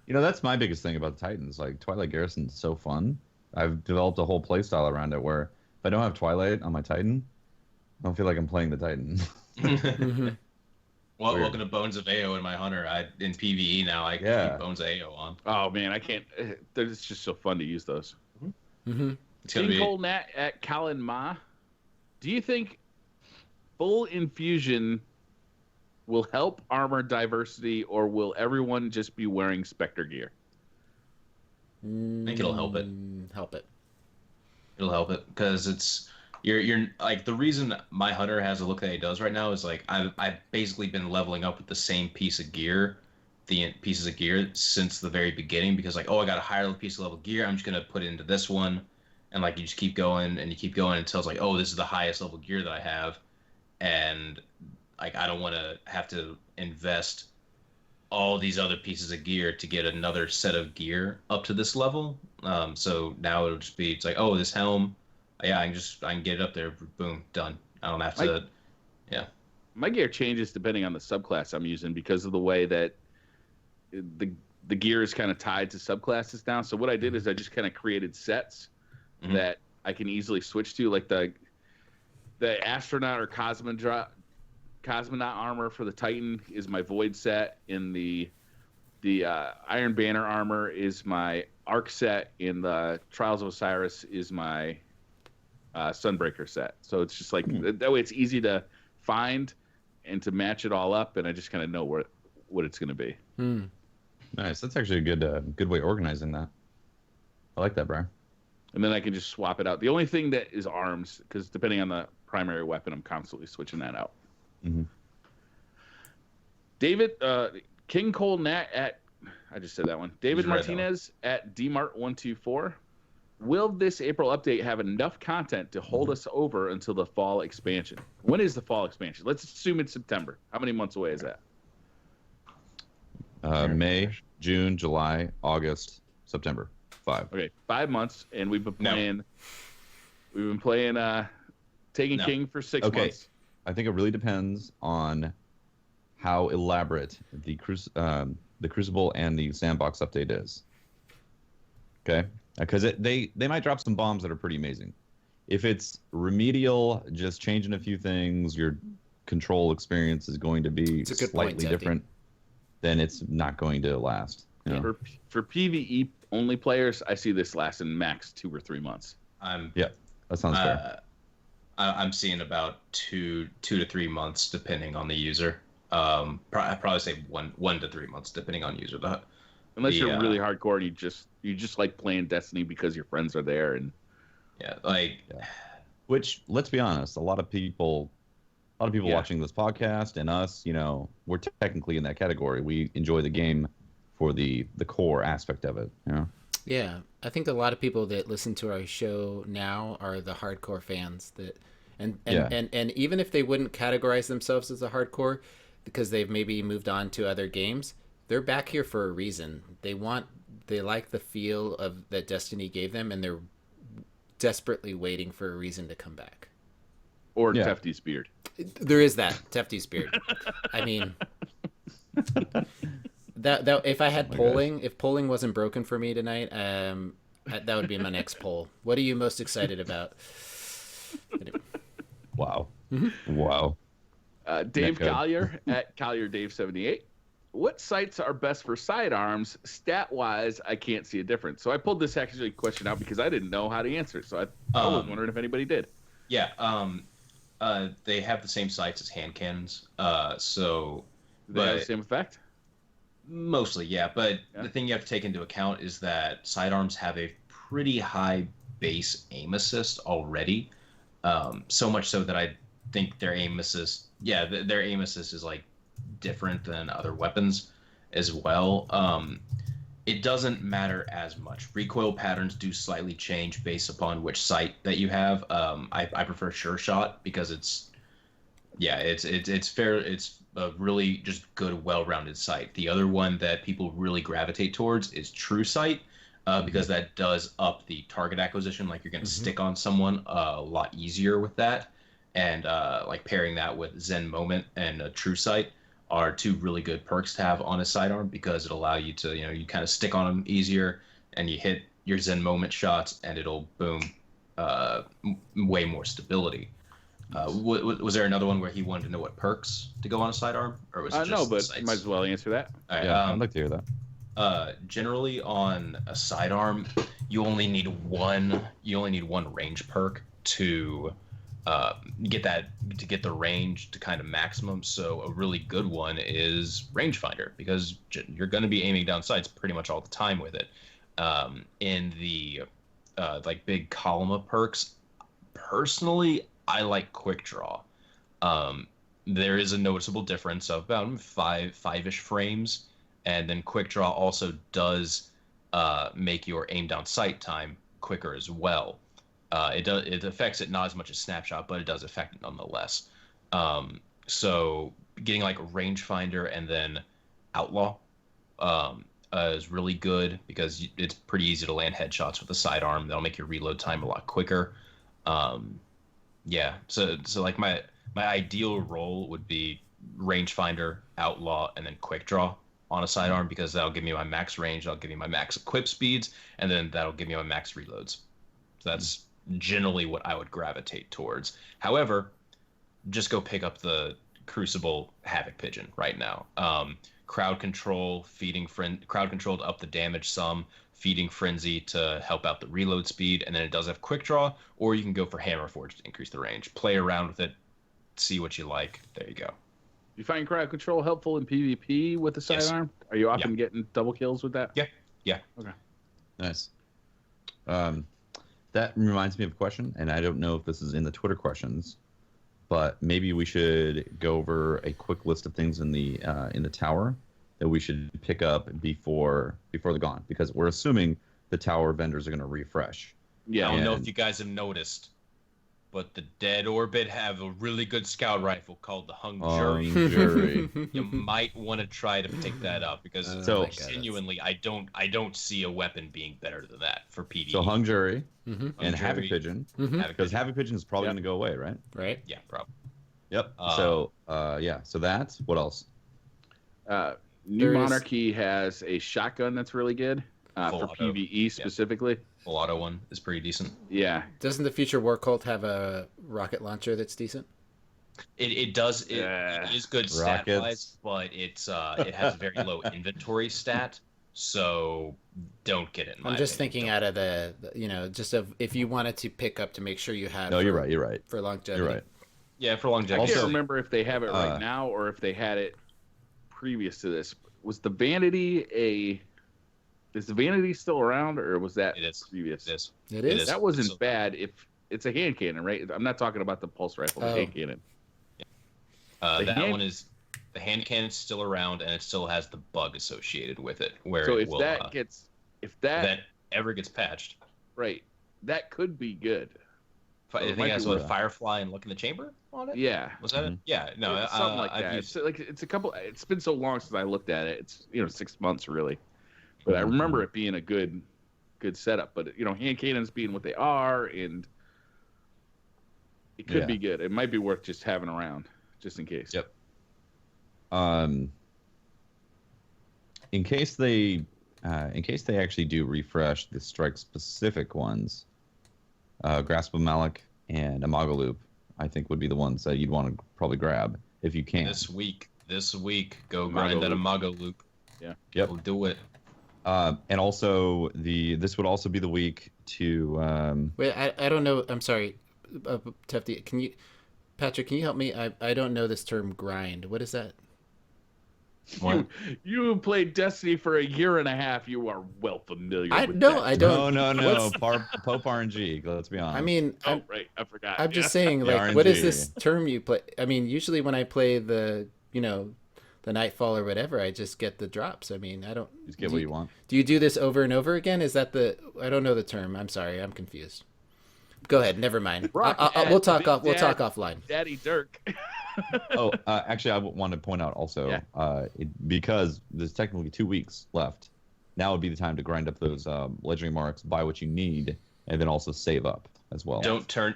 You know, that's my biggest thing about the Titans. Like, Twilight Garrison's so fun. I've developed a whole play style around it where if I don't have Twilight on my Titan, I don't feel like I'm playing the Titan. Well, Weird. welcome to Bones of AO in my hunter. In PvE now, I can keep Bones of AO on. Oh man, I can't. It's just so fun to use those. Mm-hmm. It's gonna King be Cole Nat at Kalin Ma. Do you think full infusion will help armor diversity, or will everyone just be wearing Spectre gear? I think it'll help it. Help it. it'll help it because it's you're like the reason my hunter has the look that he does right now is like I've basically been leveling up with the same piece of gear, the pieces of gear since the very beginning because like, oh, I got a higher piece of level gear, I'm just gonna put it into this one, and like you just keep going and you keep going until it's like, oh, this is the highest level gear that I have, and like I don't want to have to invest all these other pieces of gear to get another set of gear up to this level. So now it'll just be, it's like, oh, this helm, yeah, I can get it up there, boom, done. I don't have to, yeah. My gear changes depending on the subclass I'm using because of the way that the gear is kind of tied to subclasses now. So what I did is I just kind of created sets that I can easily switch to, like the astronaut or cosmonaut armor for the Titan is my Void set. In the Iron Banner armor is my Arc set. In the Trials of Osiris is my Sunbreaker set. So it's just like that way it's easy to find and to match it all up, and I just kind of know what it's going to be. Nice. That's actually a good way of organizing that. I like that, Brian. And then I can just swap it out. The only thing that is arms, because depending on the primary weapon, I'm constantly switching that out. Mm-hmm. David, King Cole Nat at, I just said that one. David He's right, Martinez at DMart124. Will this April update have enough content to hold us over until the fall expansion? When is the fall expansion? Let's assume it's September. How many months away is that? May, June, July, August, September. 5. Okay, 5 months, and we've been playing. We've been playing Taken King for 6 months. I think it really depends on how elaborate the Crucible and the Sandbox update is. Okay, because they might drop some bombs that are pretty amazing. If it's remedial, just changing a few things, your control experience is going to be slightly different. Then it's not going to last. You know? For PvE only players, I see this lasting max 2 or 3 months. Yeah, that sounds fair. I'm seeing about 2 to 3 months depending on the user. I'd probably say 1 to 3 months depending on user. Unless you're really hardcore and you just like playing Destiny because your friends are there and Which, let's be honest, a lot of people watching this podcast and us, we're technically in that category. We enjoy the game for the core aspect of it, Yeah, I think a lot of people that listen to our show now are the hardcore fans and even if they wouldn't categorize themselves as a hardcore because they've maybe moved on to other games, they're back here for a reason. They like the feel of that Destiny gave them, and they're desperately waiting for a reason to come back. Or Tefty's beard. There is that Tefty's beard. I mean, that if I had if polling wasn't broken for me tonight, that would be my next poll. What are you most excited about? Anyway. Wow. Mm-hmm. Wow. Dave Collier at CollierDave78. What sights are best for sidearms? Stat-wise, I can't see a difference. So I pulled this actually question out because I didn't know how to answer it. So I was wondering if anybody did. Yeah. They have the same sights as hand cannons. So they have the same effect? Mostly, yeah. But the thing you have to take into account is that sidearms have a pretty high base aim assist already. So much so that I think their aim assist, their aim assist is like different than other weapons as well. It doesn't matter as much. Recoil patterns do slightly change based upon which sight that you have. I prefer Sure Shot because it's fair. It's a really just good, well-rounded sight. The other one that people really gravitate towards is True Sight, because that does up the target acquisition. Like you're going to stick on someone a lot easier with that, and like pairing that with Zen Moment and True Sight are 2 really good perks to have on a sidearm because it'll allow you to, you kind of stick on them easier and you hit your Zen Moment shots and it'll boom way more stability. Was there another one where he wanted to know what perks to go on a sidearm, or was it just no, but sights? might as well answer that. All right, I'd like to hear that. Generally on a sidearm, you only need one range perk to get the range to kind of maximum. So a really good one is rangefinder because you're going to be aiming down sights pretty much all the time with it. In the like big column of perks, personally, I like quick draw. There is a noticeable difference of about five-ish frames, and then quick draw also does make your aim down sight time quicker as well. It affects it not as much as snapshot, but it does affect it nonetheless. So getting like rangefinder and then outlaw is really good because it's pretty easy to land headshots with a sidearm. That'll make your reload time a lot quicker. So like my ideal role would be rangefinder, outlaw, and then quick draw on a sidearm because that'll give me my max range, that'll give me my max equip speeds, and then that'll give me my max reloads. So that's generally what I would gravitate towards. However, just go pick up the Crucible Havoc Pigeon right now. Crowd control to up the damage some, feeding frenzy to help out the reload speed, and then it does have quick draw, or you can go for Hammerforge to increase the range. Play around with it, see what you like. There you go. You find crowd control helpful in PvP with the sidearm? Are you often getting double kills with that? Yeah. Okay. Nice. That reminds me of a question, and I don't know if this is in the Twitter questions, but maybe we should go over a quick list of things in the tower that we should pick up before the gaunt, because we're assuming the tower vendors are going to refresh. Yeah, I don't know if you guys have noticed, but the Dead Orbit have a really good scout rifle called the Hung Jury. You might want to try to pick that up because genuinely, I don't see a weapon being better than that for PD. So Hung Jury and Havoc Pigeon, because Havoc Pigeon is probably going to go away, right? Right. Yeah, probably. Yep. So that's what else? New Monarchy has a shotgun that's really good for PvE specifically. Full auto one is pretty decent. Yeah. Doesn't the Future War Cult have a rocket launcher that's decent? It does. It is good stat wise, but it has a very low inventory stat. So don't get it. In my I'm just opinion. thinking Don't. out of just of if you wanted to pick up to make sure you have. No, you're right. You're right. For longevity. You're right. Yeah, for I longevity. can't remember if they have it right now or if they had it previous to this. Was the Vanity is the Vanity still around, or was that It is. previous? It is. It It is. is. That wasn't So- bad. If it's a hand cannon, right? I'm not talking about the pulse rifle, the Oh. hand cannon. The That hand- one is the hand cannon's still around, and it still has the bug associated with it, where So it if will, that gets, if that, that ever gets patched. right, that could be good. I it think might that's be what worth it. Firefly and Look in the Chamber on it. Yeah. Was that it? Yeah. No. It's something like I've that. used- It's like it's a couple. It's been so long since I looked at it. It's 6 months really, but I remember it being a good setup. But hand cannons being what they are, and it could Yeah. be good. It might be worth just having around, just in case. Yep. In case they actually do refresh the strike specific ones, Grasp of Malak and Imago Loop, I think would be the ones that you'd want to probably grab if you can. This week, go Imago grind that Loop. Imago Loop. Yeah. Yep. We'll do it. And also this would also be the week to Wait, I don't know. I'm sorry, Tefty. Patrick, can you help me? I don't know this term grind. What is that? What? You played Destiny for a year and a half. You are well familiar. I with no, that. I don't. no What's- Pope RNG. Let's be honest. I mean, Oh, right. I forgot. I'm just Yeah. saying, The like, what is RNG. this term you play? I mean, usually when I play the Nightfall or whatever, I just get the drops. I mean, I don't. just get what you want. Do you do this over and over again? Is that I don't know the term. I'm sorry, I'm confused. Go ahead. Never mind. Rock We'll talk Big off. We'll Dad. talk offline. Daddy Dirk. Actually, I want to point out also, Yeah. Because there's technically 2 weeks left, now would be the time to grind up those legendary marks, buy what you need, and then also save up as well. Don't turn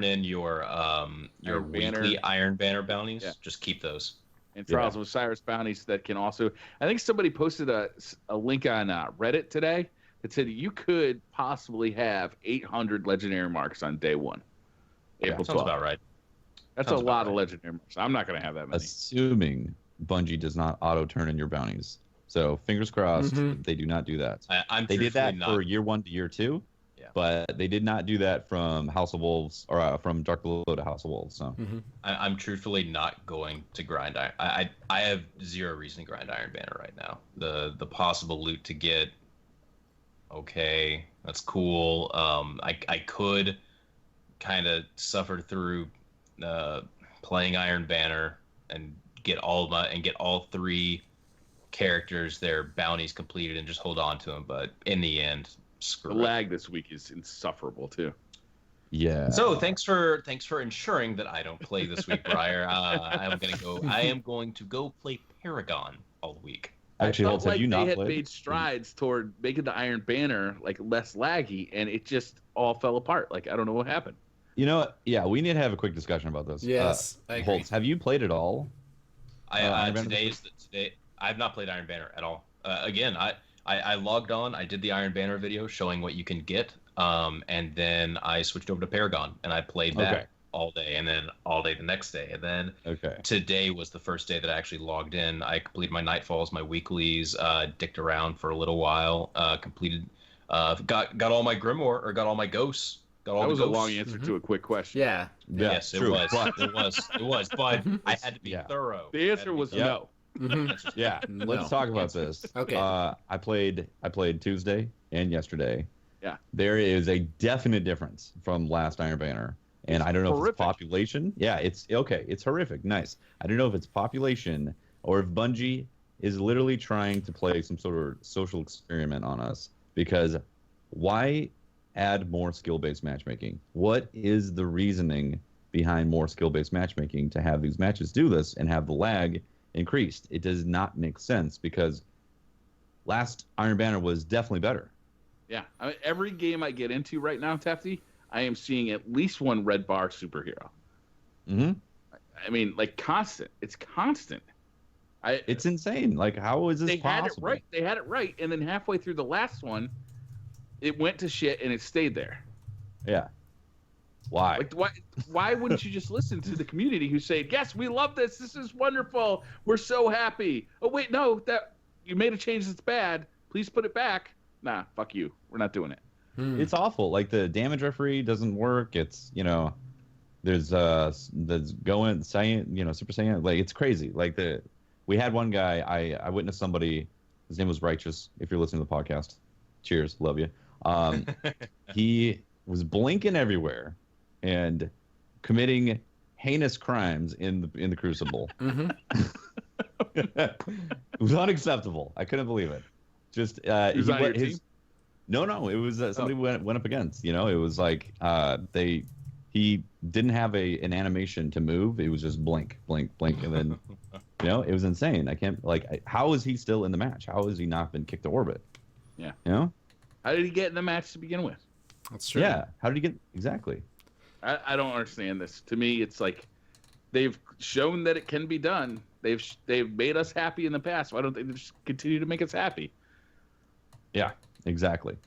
in your Iron weekly Banner. Iron Banner bounties. Yeah. Just keep those. And Trials of Osiris bounties that can also. I think somebody posted a link on Reddit today that said you could possibly have 800 legendary marks on day one. April Sounds 12th. about right. That's sounds a about lot of right. legendary marks. I'm not going to have that many. Assuming Bungie does not auto turn in your bounties. So fingers crossed Mhm. they do not do that. I'm They did that truthfully for not. year 1 to year 2, Yeah. but they did not do that from House of Wolves or from Dark Below to House of Wolves. So I'm truthfully not going to grind. I have zero reason to grind Iron Banner right now. The possible loot to get, okay, that's cool. I could kind of suffer through playing Iron Banner and get all 3 characters, their bounties completed, and just hold on to them. But in the end, The screw it. lag this week is insufferable too. yeah. So thanks for ensuring that I don't play this week, Briar. I am going to go play Paragon all week. Actually, I Holtz, felt have you they not had played? made strides toward making the Iron Banner like less laggy, and it just all fell apart. Like I don't know what happened. You know what? Yeah, we need to have a quick discussion about this. Yes, I agree. Holtz, have you played it all? Iron Banner? Today I have not played Iron Banner at all. Again, I logged on. I did the Iron Banner video showing what you can get, and then I switched over to Paragon and I played that Okay. all day, and then all day the next day, and then Okay. today was the first day that I actually logged in. I completed my nightfalls, my weeklies, dicked around for a little while, completed, got all my grimoire, or got all my ghosts. Got all That the was a ghosts. long answer to a quick question. Yeah. Yeah, Yes, it true. was. But- It was. But I had to be Yeah. thorough. The answer was Yeah. no. Mhm. Yeah, No. let's talk about this. Okay. I played Tuesday and yesterday. Yeah. There is a definite difference from last Iron Banner. And It's I don't know if horrific. it's population. Yeah, it's okay. It's horrific. Nice. I don't know if it's population or if Bungie is literally trying to play some sort of social experiment on us. Because why add more skill-based matchmaking? What is the reasoning behind more skill-based matchmaking to have these matches do this and have the lag increased? It does not make sense because last Iron Banner was definitely better. Yeah, I mean, every game I get into right now, Tefty, I am seeing at least one red bar superhero. Mm-hmm. I mean, like constant. It's constant. It's insane. Like, how is this They possible? had it right. They had it right, and then halfway through the last one, it went to shit and it stayed there. Yeah. Why? Like, why wouldn't you just listen to the community who say, "Yes, we love this. This is wonderful. We're so happy." Oh wait, no, that you made a change that's bad. Please put it back. Nah, fuck you. We're not doing it. It's awful. Like the damage referee doesn't work. It's there's going Saiyan, Super Saiyan. Like it's crazy. Like we had one guy. I witnessed somebody. His name was Righteous. If you're listening to the podcast, cheers, love you. He was blinking everywhere and committing heinous crimes in the Crucible. It was unacceptable. I couldn't believe it. Just Who's on your team? No, it was somebody went up against. It was like he didn't have an animation to move. It was just blink, blink, blink, and then it was insane. I can't how is he still in the match? How has he not been kicked to orbit? Yeah. How did he get in the match to begin with? That's true. Yeah. How did he get exactly? I don't understand this. To me, it's like they've shown that it can be done. They've made us happy in the past. Why don't they just continue to make us happy? Yeah, exactly.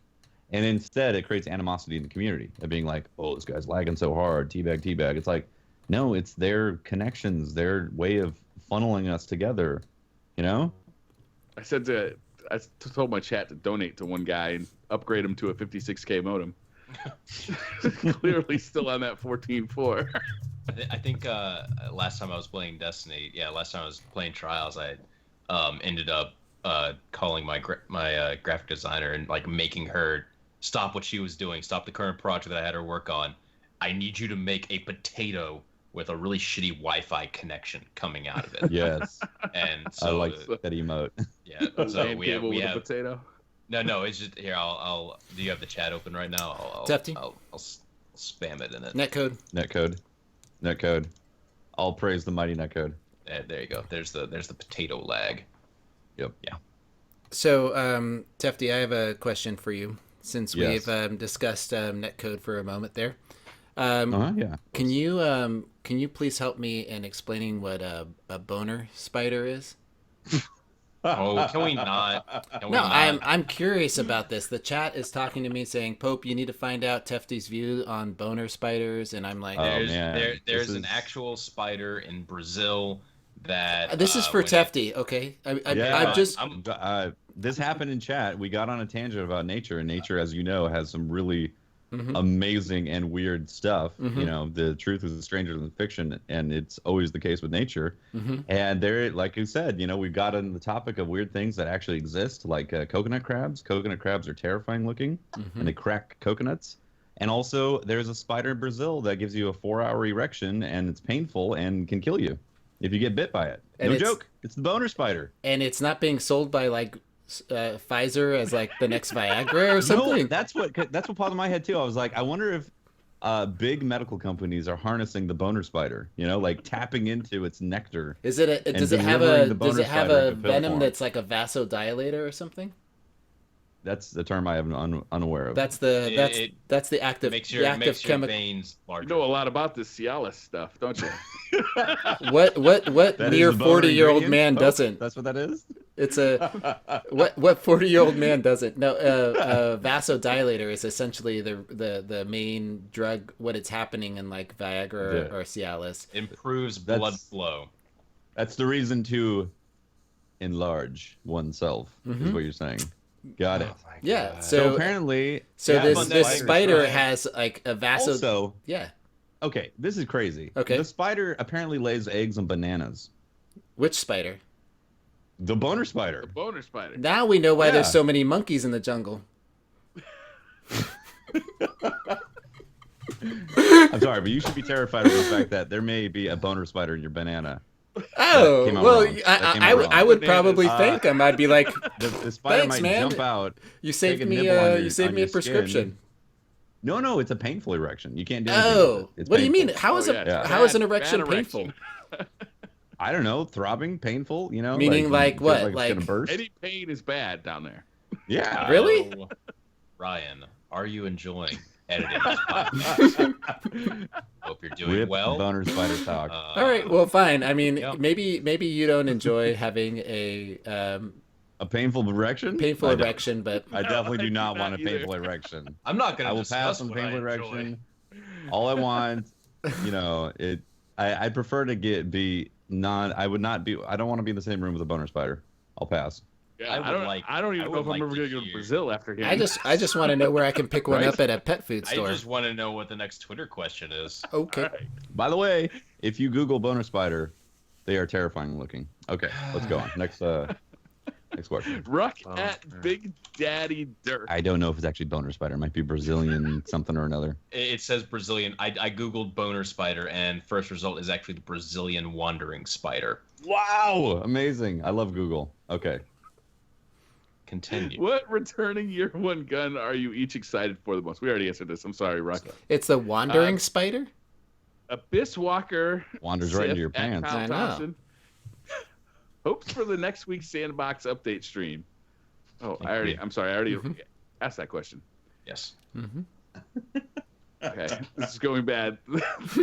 And instead, it creates animosity in the community of being like, "Oh, this guy's lagging so hard, teabag, teabag." It's like, no, it's their connections, their way of funneling us together. I told my chat to donate to one guy and upgrade him to a 56K modem. Clearly still on that 14.4. I think last time I was playing Destiny, last time I was playing Trials, I ended up calling my graphic designer and making her stop what she was doing, stop the current project that I had her work on. I need you to make a potato with a really shitty Wi-Fi connection coming out of it. Yes. And so I like that emote. Yeah. So we have a potato. No, it's just here. I'll. Do you have the chat open right now? I'll spam it in it. Netcode. All praise the mighty Netcode. There you go. There's the potato lag. Yep. Yeah. So, Tefty, I have a question for you. Since Yes. we've discussed netcode for a moment there, Yeah. can you please help me in explaining what a boner spider is? Oh, can we not? I'm curious about this. The chat is talking to me saying, "Pope, you need to find out Tefty's view on boner spiders," and I'm like, There's an actual spider in Brazil that. This is for Tefty, okay? This happened in chat. We got on a tangent about nature, and nature, as you know, has some really amazing and weird stuff. The truth is stranger than fiction, and it's always the case with nature. And there, like you said, we've got on the topic of weird things that actually exist, like coconut crabs. Coconut crabs are terrifying looking, and they crack coconuts. And also, there's a spider in Brazil that gives you a 4-hour erection, and it's painful and can kill you if you get bit by it. No joke. It's the boner spider. And it's not being sold by Pfizer as the next Viagra or something. No, that's what popped in my head too. I was like, I wonder if big medical companies are harnessing the boner spider. Tapping into its nectar. Does it have a venom that's like a vasodilator or something? That's the term I am unaware of. That's the active makes your chemical veins larger. You know a lot about this Cialis stuff, don't you? What near 40-year-old man doesn't? That's what that is. It's what 40-year-old man doesn't? No, vasodilator is essentially the main drug. What it's happening in Viagra or Cialis improves blood flow. That's the reason to enlarge oneself. Is what you're saying. Got it. Yeah. So apparently, this spider has a vaso. Also, yeah. Okay, this is crazy. Okay. The spider apparently lays eggs on bananas. Which spider? The boner spider. The boner spider. Now we know why there's so many monkeys in the jungle. I'm sorry, but you should be terrified of the fact that there may be a boner spider in your banana. Oh, well, I would probably thank him. I'd be like, the spider thanks, might man. jump out. You saved me a prescription. No, it's a painful erection. You can't do anything. Oh, what do you mean? How is how is an erection painful? I don't know, throbbing, painful. Meaning what? It's gonna burst. Any pain is bad down there. Yeah. Really? Ryan, are you enjoying editing this podcast? Hope you're doing well. Boner spider talk. All right. Well, fine. I mean, maybe you don't enjoy having a painful erection. But I definitely do not want a painful erection. I'm not gonna. I will pass on painful erection. All I want, I prefer to I don't want to be in the same room with a boner spider. I'll pass. Yeah, I I would don't. like- I don't I even know would if I'm like ever to gonna go to hear- Brazil after him. I just want to know where I can pick one Right? up at a pet food I store. just want to know what the next Twitter question is. Okay. All right. By the way, if you Google boner spider, they are terrifying looking. Okay, let's go on. Next question. Ruck Oh, at man. Big Daddy Dirt. I don't know if it's actually boner spider. It might be Brazilian something or another. It says Brazilian. I googled boner spider, and first result is actually the Brazilian wandering spider. Wow, amazing! I love Google. Okay, Continue. What returning year one gun are you each excited for the most? We already answered this. I'm sorry, Ruck. It's the wandering spider? Abyss Walker wanders right into Sith your at pants. Kyle I know. Thompson. Hopes for the next week's Sandbox update stream. Oh, I'm sorry. I already Mhm. asked that question. Yes. Mm-hmm. Okay, this is going bad.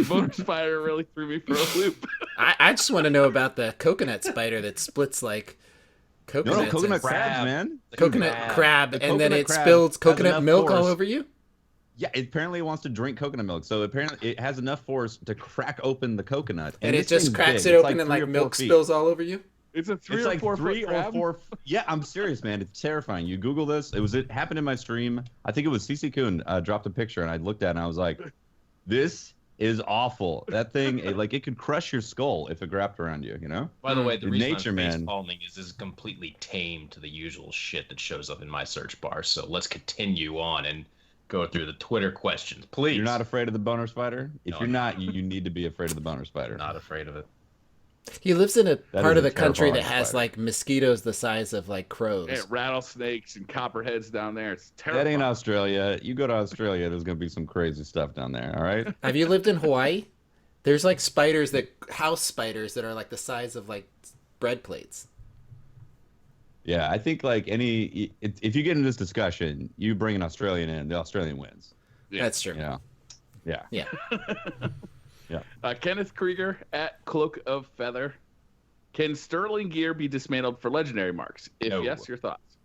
Boner Spider really threw me for a loop. I just want to know about the coconut spider that splits like No, coconuts. coconut and- crabs, crab. man. coconut crab, The and then coconut it crab spills has coconut enough milk all force. over you? Yeah, apparently it wants to drink coconut milk, so apparently it has enough force to crack open the coconut. And it this just thing's cracks big. it It's open and 3 like or 4 milk feet. spills all over you? It's a three It's or like 4 three foot or crab. 4. Yeah, I'm serious, man. It's terrifying. You Google this. It happened in my stream. I think it was CC Kuhn dropped a picture, and I looked at it and I was like, "This is awful." That thing, it could crush your skull if it wrapped around you. You know? By the way, the In reason nature, I'm face man. palming is completely tame to the usual shit that shows up in my search bar. So let's continue on and go through the Twitter questions, please. You're not afraid of the boner spider? If No, you're I'm not, you need to be afraid of the boner spider. Not afraid of it. He lives in a part is of a the country that terrifying has spider. like mosquitoes the size of like crows. And rattlesnakes and copperheads down there. It's That terrifying. ain't Australia. You go to Australia, there's gonna be some crazy stuff down there. All right. Have you lived in Hawaii? There's like house spiders that are like the size of like bread plates. Yeah, I think if you get in this discussion, you bring an Australian in, the Australian wins. Yeah. That's true. You know? Yeah. Yeah. Kenneth Krieger at Cloak of Feather. Can Sterling gear be dismantled for legendary marks? If No. yes, your thoughts.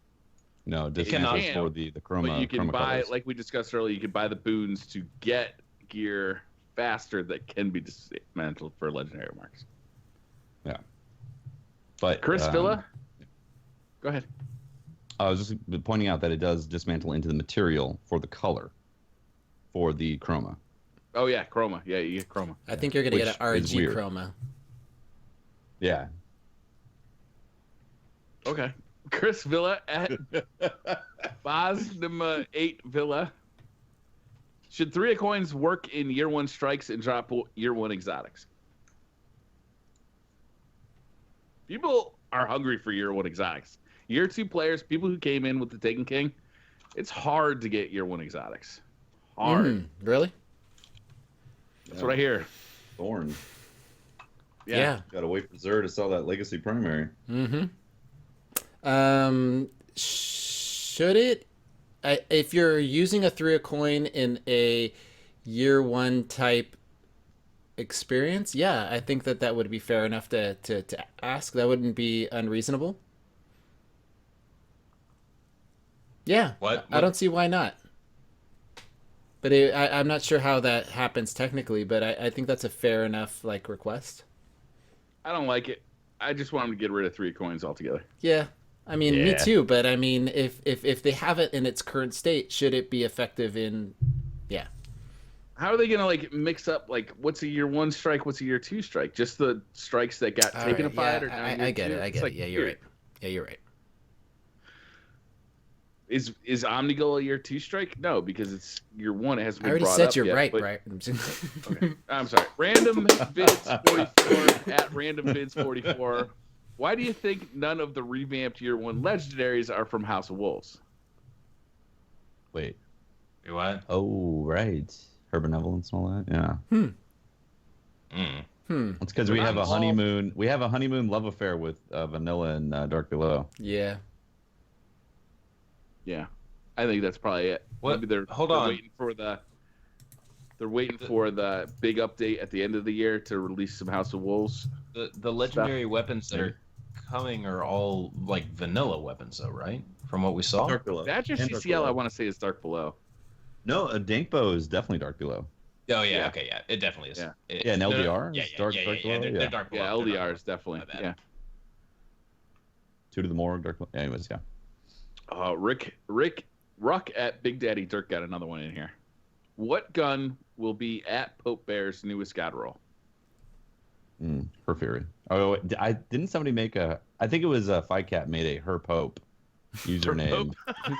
No, cannot. dismantles for the chroma. But you can chroma buy, colors. like we discussed earlier, you can buy the boons to get gear faster that can be dismantled for legendary marks. But Chris Villa? Go ahead. I was just pointing out that it does dismantle into the material for the color, for the chroma. Oh, yeah, Chroma. Yeah, you get Chroma. I think you're gonna get an Which is RNG weird. chroma. Yeah. Okay. Chris Villa at Bosnima 8 Villa. Should 3 of coins work in year 1 strikes and drop year 1 exotics? People are hungry for year 1 exotics. Year 2 players, people who came in with the Taken King, it's hard to get year 1 exotics. Hard. Really? That's what I hear. Thorn. Yeah. Got to wait for Zer to sell that legacy primary. Should it? If you're using a 3 of coin in a year 1 type experience, yeah, I think that would be fair enough to ask. That wouldn't be unreasonable. Yeah, What? I don't see why not. But I'm not sure how that happens technically, but I think that's a fair enough like request. I don't like it. I just want them to get rid of 3 of coins altogether. Yeah, I mean, me Yeah. too. But I mean, if they have it in its current state, should it be effective in? Yeah. How are they going to like mix up like what's a year 1 strike, what's a year 2 strike? Just the strikes that got All taken right, apart? yeah, Or down I year get 2? it. I It's get like it. Yeah, you're weird. right. Yeah, you're right. Is Omnigul a year 2 strike? No, because it's year 1. It hasn't I been already brought said up you're yet, right, but- right? Okay. I'm sorry. Random Vids 44 at Random Vids 44. Why do you think none of the revamped year 1 legendaries are from House of Wolves? Wait. You what? Oh, right. Her benevolence and all that. Yeah. Mm. It's because we They're have not a involved. honeymoon. We have a honeymoon love affair with Vanilla and Dark Below. Yeah. Yeah, I think that's probably it. What? Maybe they're Hold they're on. waiting for the big update at the end of the year to release some House of Wolves. The legendary weapons that are coming are all like vanilla weapons, though, right? From what we saw. Dark Below. Badger And Dark CCL, I Below. want to say is Dark Below. No, a Dankbo is definitely Dark Below. Oh yeah, Yeah. okay, yeah, it definitely is. Yeah. Yeah, and LDR Yeah, is yeah, dark- yeah, dark yeah, below, they're yeah. dark Yeah, below. They're LDR dark is definitely My bad. yeah. Two to the morgue. Dark. Anyways, yeah. Ruck at Big Daddy Dirk got another one in here. What gun will be at Pope Bear's newest God roll? Her Fury. Oh, didn't somebody make a? I think it was Fight Cat made a Her Pope username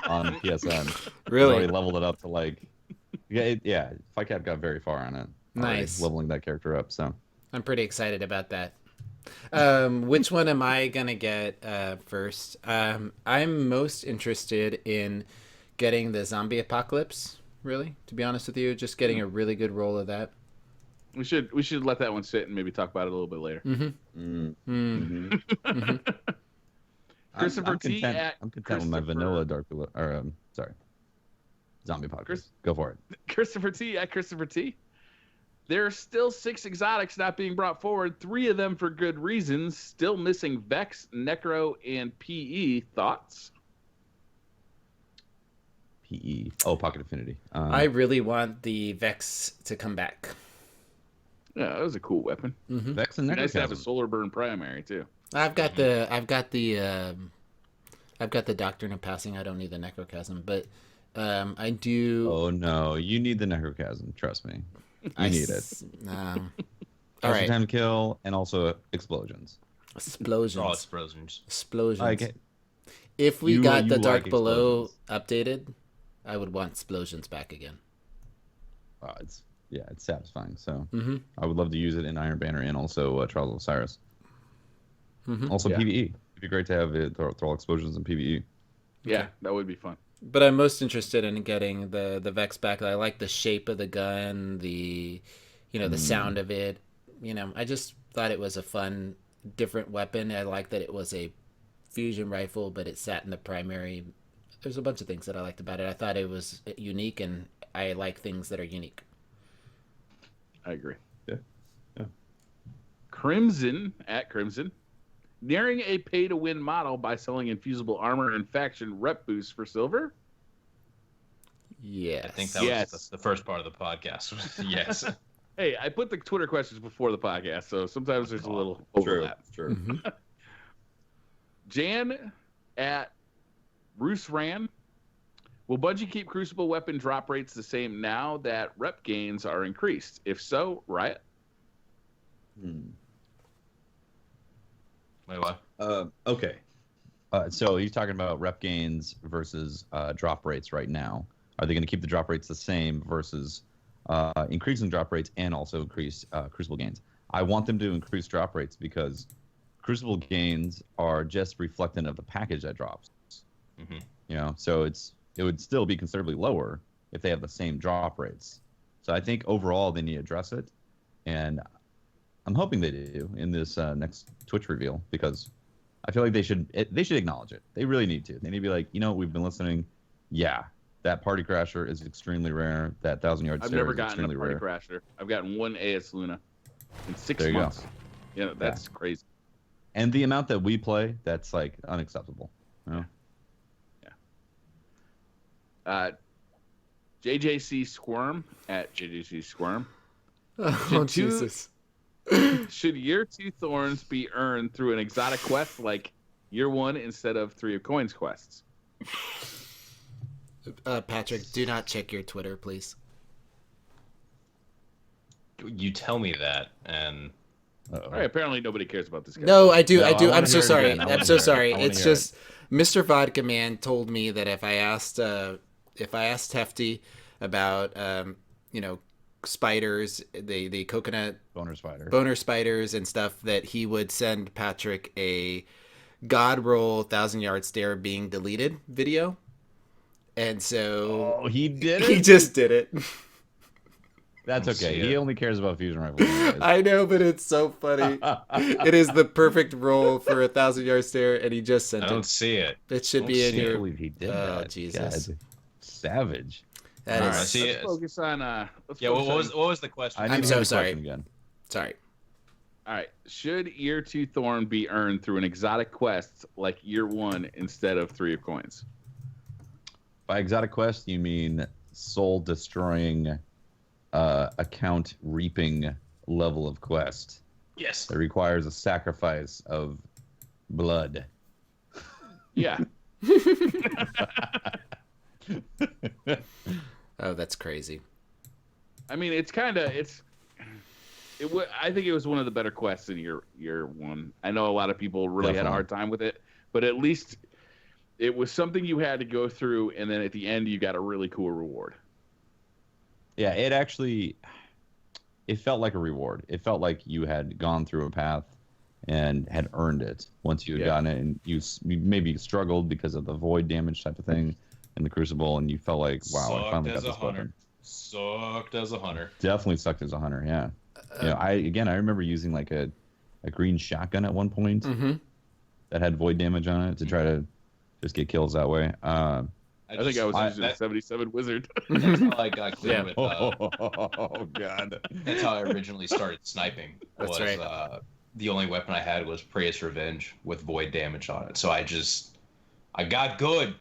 on PSN. Really? Already leveled it up to like. Yeah. Fight Cat got very far on it. Nice. Leveling that character up. So. I'm pretty excited about that. Which one am I gonna get first? I'm most interested in getting the zombie apocalypse. Really, to be honest with you, just getting a really good roll of that. We should let that one sit and maybe talk about it a little bit later. Christopher I'm T. content, I'm content with my vanilla dark or zombie apocalypse. Go for it. Christopher T. at Christopher T. There are still 6 exotics not being brought forward. 3 of them for good reasons. Still missing Vex, Necro, and PE. Thoughts? PE. Oh, Pocket Affinity. I really want the Vex to come back. Yeah, that was a cool weapon. Vex and Nice to have a Necrochasm. solar burn primary too. I've got the Doctrine of Passing. I don't need the Necrochasm, but I do. Oh no, you need the Necrochasm. Trust me, you need it. All Extra right, time to kill and also explosions. All explosions. explosions. Like it. If we You- got you the like Dark Below updated, I would want explosions back again. It's satisfying. So Mm-hmm. I would love to use it in Iron Banner and also Trials of Osiris. Mm-hmm. Also Yeah. PVE. It'd be great to have it throw all explosions in PVE. Yeah, that would be fun. But I'm most interested in getting the Vex back. I like the shape of the gun, the sound of it. I just thought it was a fun, different weapon. I like that it was a fusion rifle, but it sat in the primary. There's a bunch of things that I liked about it. I thought it was unique, and I like things that are unique. I agree. Yeah. Crimson at Crimson. Nearing a pay-to-win model by selling infusible armor and faction rep boosts for silver. Yes. I think that Yes. was the first part of the podcast. Yes. Hey, I put the Twitter questions before the podcast, so sometimes there's a little overlap. True. Mhm. Jan at Bruce Ran. Will Bungie keep Crucible weapon drop rates the same now that rep gains are increased? If so, Riot. Wait, what? Okay. So he's talking about rep gains versus drop rates right now. Are they going to keep the drop rates the same versus increasing drop rates and also increase Crucible gains? I want them to increase drop rates because Crucible gains are just reflectant of the package that drops. Mhm. So it would still be considerably lower if they have the same drop rates. So I think overall they need to address it, and I'm hoping they do in this next Twitch reveal because I feel like they should acknowledge it. They really need to. They need to be like, we've been listening. Yeah, that Party Crasher is extremely rare. That 1,000-yard I've stare never is gotten a extremely Party rare. Crasher. I've gotten one AS Luna in 6 There you go. months. That's crazy. And the amount that we play, that's like unacceptable. JJC Squirm at JJC Squirm. Oh, Jesus. Should year 2 thorns be earned through an exotic quest like year 1 instead of 3 of coins quests? Patrick, do not check your Twitter, please. You tell me that, and All right, apparently nobody cares about this guy. No, I do. No, I do. I I'm wanna so hear it sorry. again. I I'm wanna so hear it. sorry. I wanna It's hear it. just Mr. Vodka Man told me that if I asked Hefty about spiders, the coconut Boner spider. boner spiders and stuff, that he would send Patrick a God roll 1,000-yard stare being deleted video. And so Oh, he did he it. just did it. That's Let's okay. see He it. only cares about fusion rifles. anyways. I know, but it's so funny. It is the perfect roll for a 1,000-yard stare, and he just I sent don't it. see it. It should don't be in see it. I your. can't believe he did Oh, that. Jesus. God. Savage. That All is right, see Let's it. focus on. Yeah, what was the question? I I'm need to so hear the sorry. question again. sorry. All right. Should year 2 thorn be earned through an exotic quest like year 1 instead of 3 of coins? By exotic quest, you mean soul destroying, account reaping level of quest Yes. that requires a sacrifice of blood. Yeah. Oh, that's crazy. I mean, it's kind of I think it was one of the better quests in year one. I know a lot of people really had a hard time with it, but at least it was something you had to go through, and then at the end you got a really cool reward. Yeah, it felt like a reward. It felt like you had gone through a path and had earned it once you had gotten it, and you maybe struggled because of the void damage type of thing in the Crucible, and you felt like, wow, I finally got this weapon. Sucked as a hunter. Definitely sucked as a hunter, yeah. I remember using like a green shotgun at one point that had void damage on it to try to just get kills that way. I think I was using a 77 wizard. That's how I got clear with. Oh god. That's how I originally started sniping. That's right. The only weapon I had was Praeus Revenge with void damage on it. So I got good.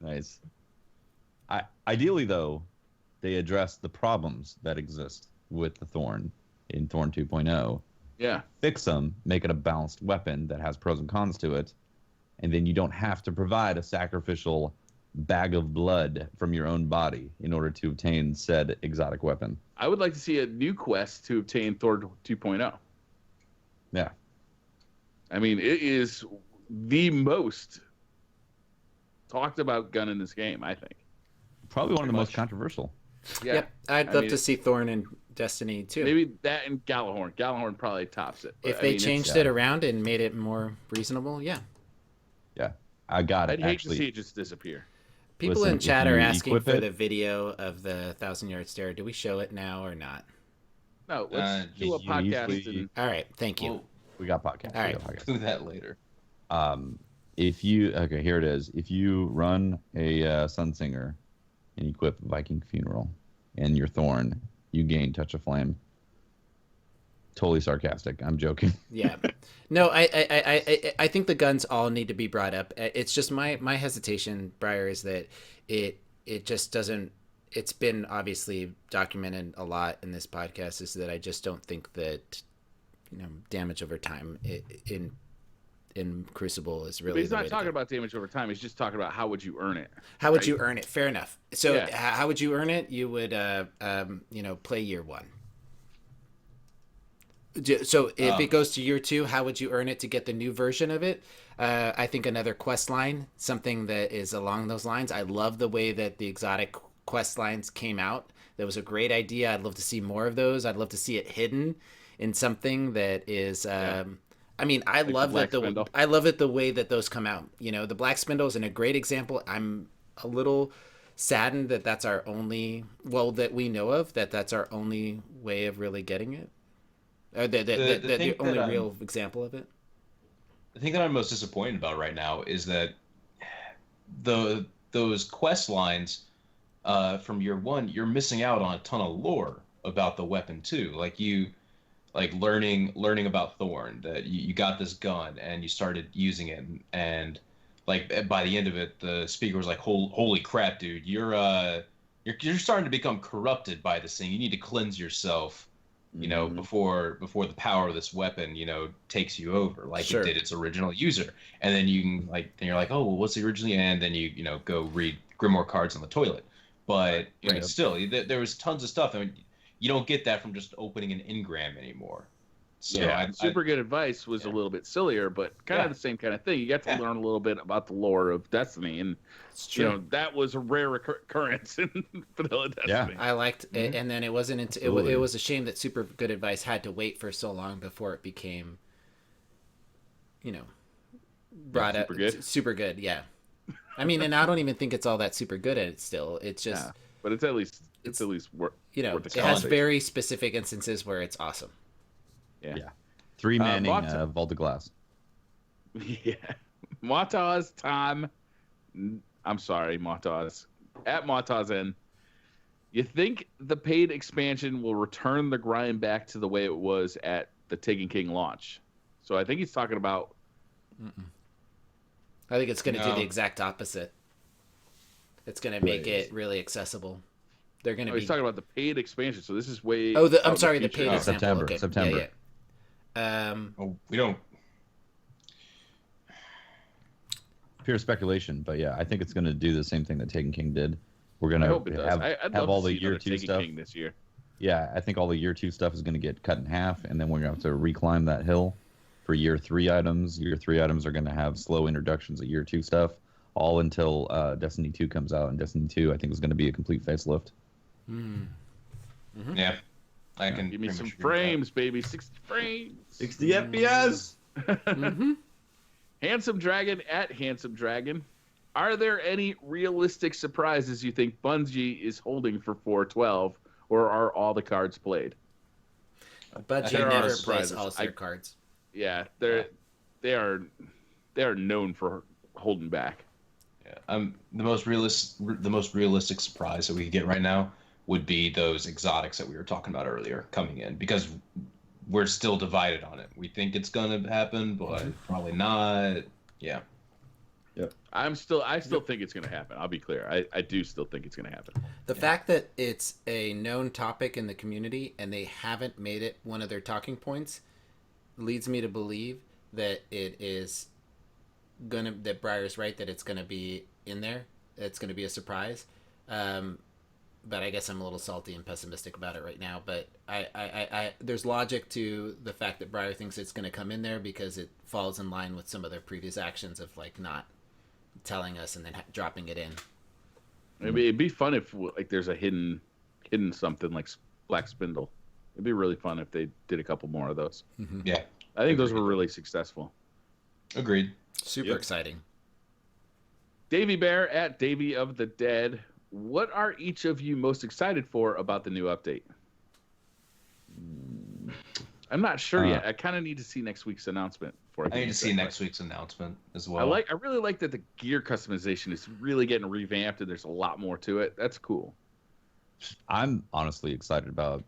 Nice. Ideally, though, they address the problems that exist with the Thorn in Thorn 2.0. Yeah. Fix them, make it a balanced weapon that has pros and cons to it, and then you don't have to provide a sacrificial bag of blood from your own body in order to obtain said exotic weapon. I would like to see a new quest to obtain Thor 2.0. Yeah. I mean, it is the most talked about gun in this game, I think. Probably one of the most controversial. Yeah. Yep. I'd love to see Thorn in Destiny too. Maybe that and Gallahorn. Gallahorn probably tops it. If they changed it around and made it more reasonable, yeah. Yeah. I got it. I'd hate to see it just disappear. People in chat are asking for the video of the 1,000-yard stare. Do we show it now or not? No, let's do a podcast. All right, thank you. We got podcast. All right, do that later. Here it is. If you run a Sunsinger and equip Viking Funeral and your Thorn, you gain Touch of Flame. Totally sarcastic. I'm joking. Yeah. No, I think the guns all need to be brought up. It's just my hesitation, Briar, is that it just doesn't. It's been obviously documented a lot in this podcast. Is that I just don't think that damage over time in Crucible is really. But he's not talking about damage over time. He's just talking about how would you earn it. How would you earn it? Fair enough. So how would you earn it? You would play year one. So if it goes to year two, how would you earn it to get the new version of it? I think another quest line, something that is along those lines. I love the way that the exotic quest lines came out. That was a great idea. I'd love to see more of those. I'd love to see it hidden in something that is. I mean, I love that I love it the way that those come out. The Black Spindle is a great example. I'm a little saddened that that's our only, that we know of, that's our only way of really getting it. The only real example of it. The thing that I'm most disappointed about right now is that those quest lines from year one, you're missing out on a ton of lore about the weapon too. Like learning about Thorn, that you got this gun and you started using it, and like by the end of it, the speaker was like, "Holy crap, dude! You're starting to become corrupted by this thing. You need to cleanse yourself." Before the power of this weapon, takes you over like it did its original user. And then you can then you're like, oh, well, what's the originally? And then you go read Grimoire cards on the toilet. But still, there was tons of stuff. I mean, you don't get that from just opening an engram anymore. So Super Good Advice was a little bit sillier, but kind of the same kind of thing. You got to learn a little bit about the lore of Destiny, and that was a rare occurrence in vanilla Destiny. Yeah. I I liked it, and then it wasn't. It was a shame that Super Good Advice had to wait for so long before it became, brought up. Super good, yeah. I mean, and I don't even think it's all that super good at it still. It's just, but it's at least worth it has very specific instances where it's awesome. Yeah. 3 manning Vault of Glass. Yeah. Mawtaz time. I'm sorry, Mawtaz. At Mawtaz N. You think the paid expansion will return the grind back to the way it was at the Taken King launch? So I think he's talking about. I think it's going to do the exact opposite. It's going to make it really accessible. They're going to be. He's talking about the paid expansion. So this is way. Oh, I'm sorry, the paid example. September. Yeah. We don't. pure speculation, but yeah, I think it's going to do the same thing that Taken King did. We're going I to hope it does. I'd have love all to the see year another 2 Taken stuff. King this year. Yeah, I think all the year 2 stuff is going to get cut in half, and then we're going to have to reclimb that hill for year 3 items. Year 3 items are going to have slow introductions of year 2 stuff, all until Destiny 2 comes out, and Destiny 2 I think is going to be a complete facelift. Yeah, I can Give me pretty some much agree with that. frames, baby. 60 frames. 60 FPS. Handsome Dragon at Handsome Dragon. Are there any realistic surprises you think Bungie is holding for 412, or are all the cards played? Bungie There are never plays surprises. all their cards. Yeah, they are known for holding back. Yeah, the most realistic surprise that we could get right now would be those exotics that we were talking about earlier coming in, because we're still divided on it. We think it's gonna happen, but probably not. Yeah. I still think it's going to happen. I'll be clear. I do still think it's going to happen. The fact that it's a known topic in the community and they haven't made it one of their talking points leads me to believe that that Briar's right, that it's gonna be in there. It's gonna be a surprise. But I guess I'm a little salty and pessimistic about it right now. But I there's logic to the fact that Briar thinks it's gonna come in there because it falls in line with some of their previous actions of like not telling us and then dropping it in. It'd be fun if like there's a hidden something like Black Spindle. It'd be really fun if they did a couple more of those. Yeah. I think those were really successful. Agreed. Super exciting. Davy Bear at Davy of the Dead. What are each of you most excited for about the new update? I'm not sure yet. I kind of need to see next week's announcement for it. I need to see next week's announcement as I well. really like that the gear customization is really getting revamped and there's a lot more to it. That's cool. I'm honestly excited about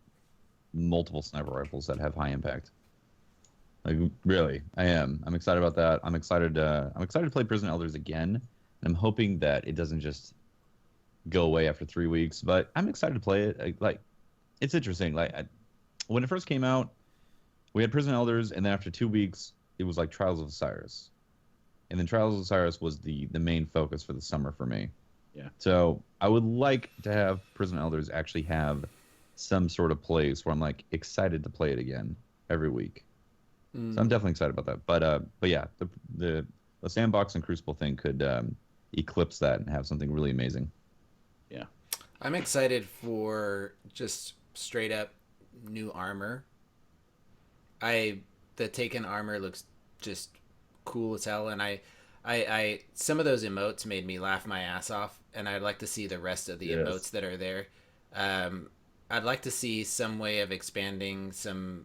multiple sniper rifles that have high impact. Like really, I am. I'm excited about that. I'm excited to play Prison Elders again. And I'm hoping that it doesn't just go away after 3 weeks. But I'm excited to play it. Like, it's interesting. Like when it first came out, we had Prison Elders, and then after 2 weeks, it was like Trials of Osiris, and then Trials of Osiris was the main focus for the summer for me. Yeah. So I would like to have Prison Elders actually have some sort of place where I'm like excited to play it again every week. So I'm definitely excited about that. But yeah, the sandbox and Crucible thing could eclipse that and have something really amazing. Yeah. I'm excited for just straight up new armor. The Taken armor looks just cool as hell, and I some of those emotes made me laugh my ass off, and I'd like to see the rest of the emotes that are there. I'd like to see some way of expanding some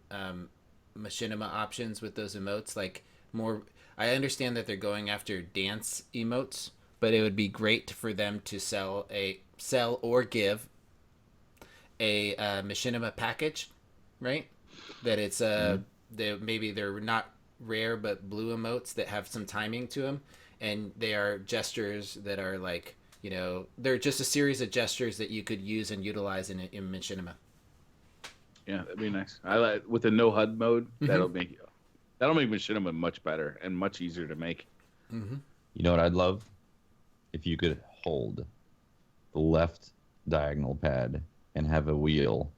machinima options with those emotes, like more. I understand that they're going after dance emotes, but it would be great for them to sell or give a machinima package, right? That it's maybe they're not rare but blue emotes that have some timing to them, and they are gestures that are like, they're just a series of gestures that you could use and utilize in machinima. Yeah, that'd be nice. I like with the no HUD mode. That'll make machinima much better and much easier to make. You know what I'd love? If you could hold the left diagonal pad and have a wheel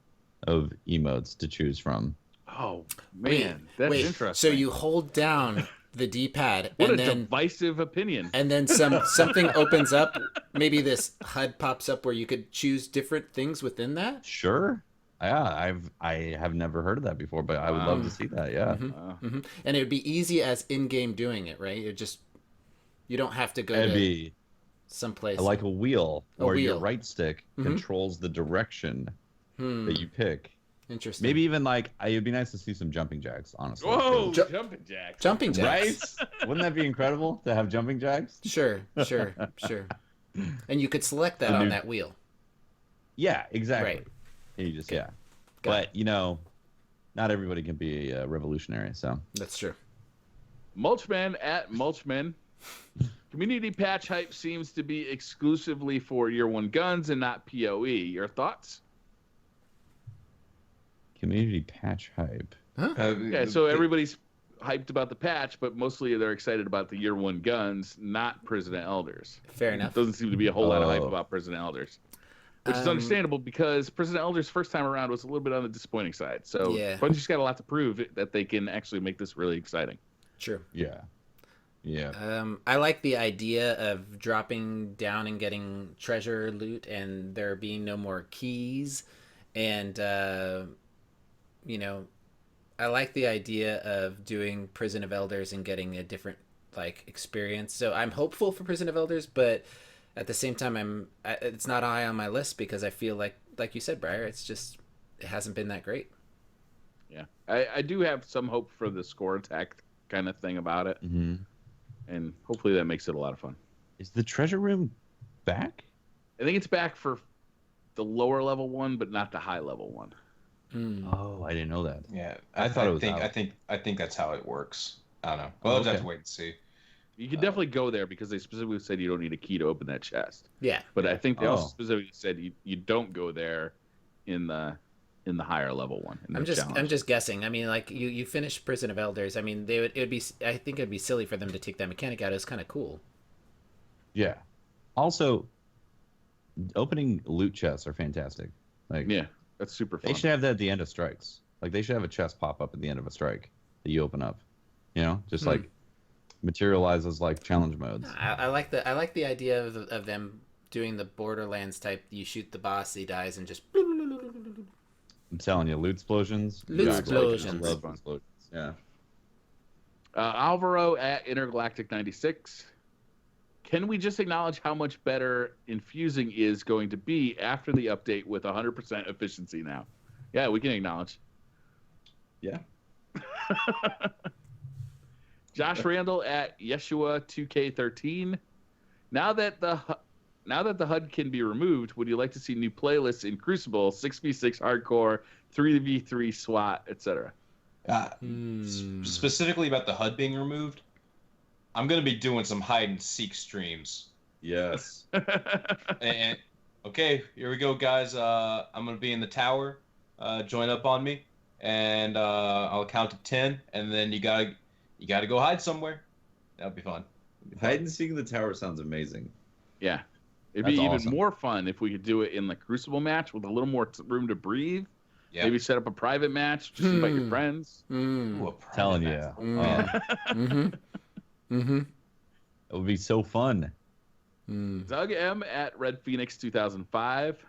of emotes to choose from. Oh man, that's interesting. So you hold down the D-pad, what and a then divisive opinion. And then something opens up. Maybe this HUD pops up where you could choose different things within that. Sure. Yeah, I have never heard of that before, but I would love to see that. Yeah. And it would be easy as in-game doing it, right? You don't have to go It'd to be someplace. like a wheel, where your wheel. right stick controls the direction that you pick. Interesting. Maybe even like it'd be nice to see some jumping jacks, honestly. Whoa, jumping jacks. Jumping jacks. Right? Wouldn't that be incredible to have jumping jacks? Sure. And you could select that on that wheel. Yeah, exactly. Right. And you just Got but not everybody can be a revolutionary, so That's true. Mulchman at Mulchman. Community patch hype seems to be exclusively for Year 1 guns and not PoE. Your thoughts? community patch hype. Yeah, so everybody's hyped about the patch, but mostly they're excited about the year 1 guns, not President Elders. Fair enough. Doesn't seem to be a whole lot of hype Oh. about President Elders, which is understandable because President Elders' first time around was a little bit on the disappointing side. So Yeah. Bungie's got a lot to prove that they can actually make this really exciting. True. Yeah. I like the idea of dropping down and getting treasure loot and there being no more keys. And, you know, I like the idea of doing Prison of Elders and getting a different, like, experience. So I'm hopeful for Prison of Elders, but at the same time, it's not high on my list because I feel like you said, Briar, it hasn't been that great. Yeah. I do have some hope for the score attack kind of thing about it. Mm-hmm. And hopefully that makes it a lot of fun. Is the treasure room back? I think it's back for the lower level one, but not the high level one. Oh, I didn't know that. Yeah, I thought it was think out. I think that's how it works. I don't know. Well, I'll just have to wait and see. You can definitely go there because they specifically said you don't need a key to open that chest. Yeah. But I think they also Oh. specifically said you don't go there in the higher level one. in I'm the just challenge. guessing. I mean, like you finish Prison of Elders. I mean, I think it'd be silly for them to take that mechanic out. It's kind of cool. Yeah. Also, opening loot chests are fantastic. Like, Yeah, that's super fun. they should have that at the end of strikes. Like, they should have a chest pop up at the end of a strike that you open up. You know, just like materializes like challenge modes. I like the idea of them doing the Borderlands type. You shoot the boss, he dies, and just. I'm telling you, loot explosions. Loot God, explosions. I love explosions. Yeah. Alvaro at Intergalactic 96. Can we just acknowledge how much better infusing is going to be after the update with 100% efficiency now? Yeah, we can acknowledge. Yeah. Josh Randall at Yeshua 2K13. Now that the HUD can be removed, would you like to see new playlists in Crucible, 6v6 hardcore, 3v3 SWAT, etc.? Specifically about the HUD being removed, I'm gonna be doing some hide and seek streams. Yes. And okay, here we go, guys. I'm gonna be in the tower. Join up on me, and I'll count to 10, and then you gotta go hide somewhere. That'll be fun. Hide and seek in the tower sounds amazing. Yeah. It'd That's be even awesome. more fun if we could do it in the Crucible match with a little more room to breathe. Yeah. Maybe set up a private match, just invite your friends. Ooh, a private Telling you. match. It would be so fun. Doug M at Red Phoenix 2005.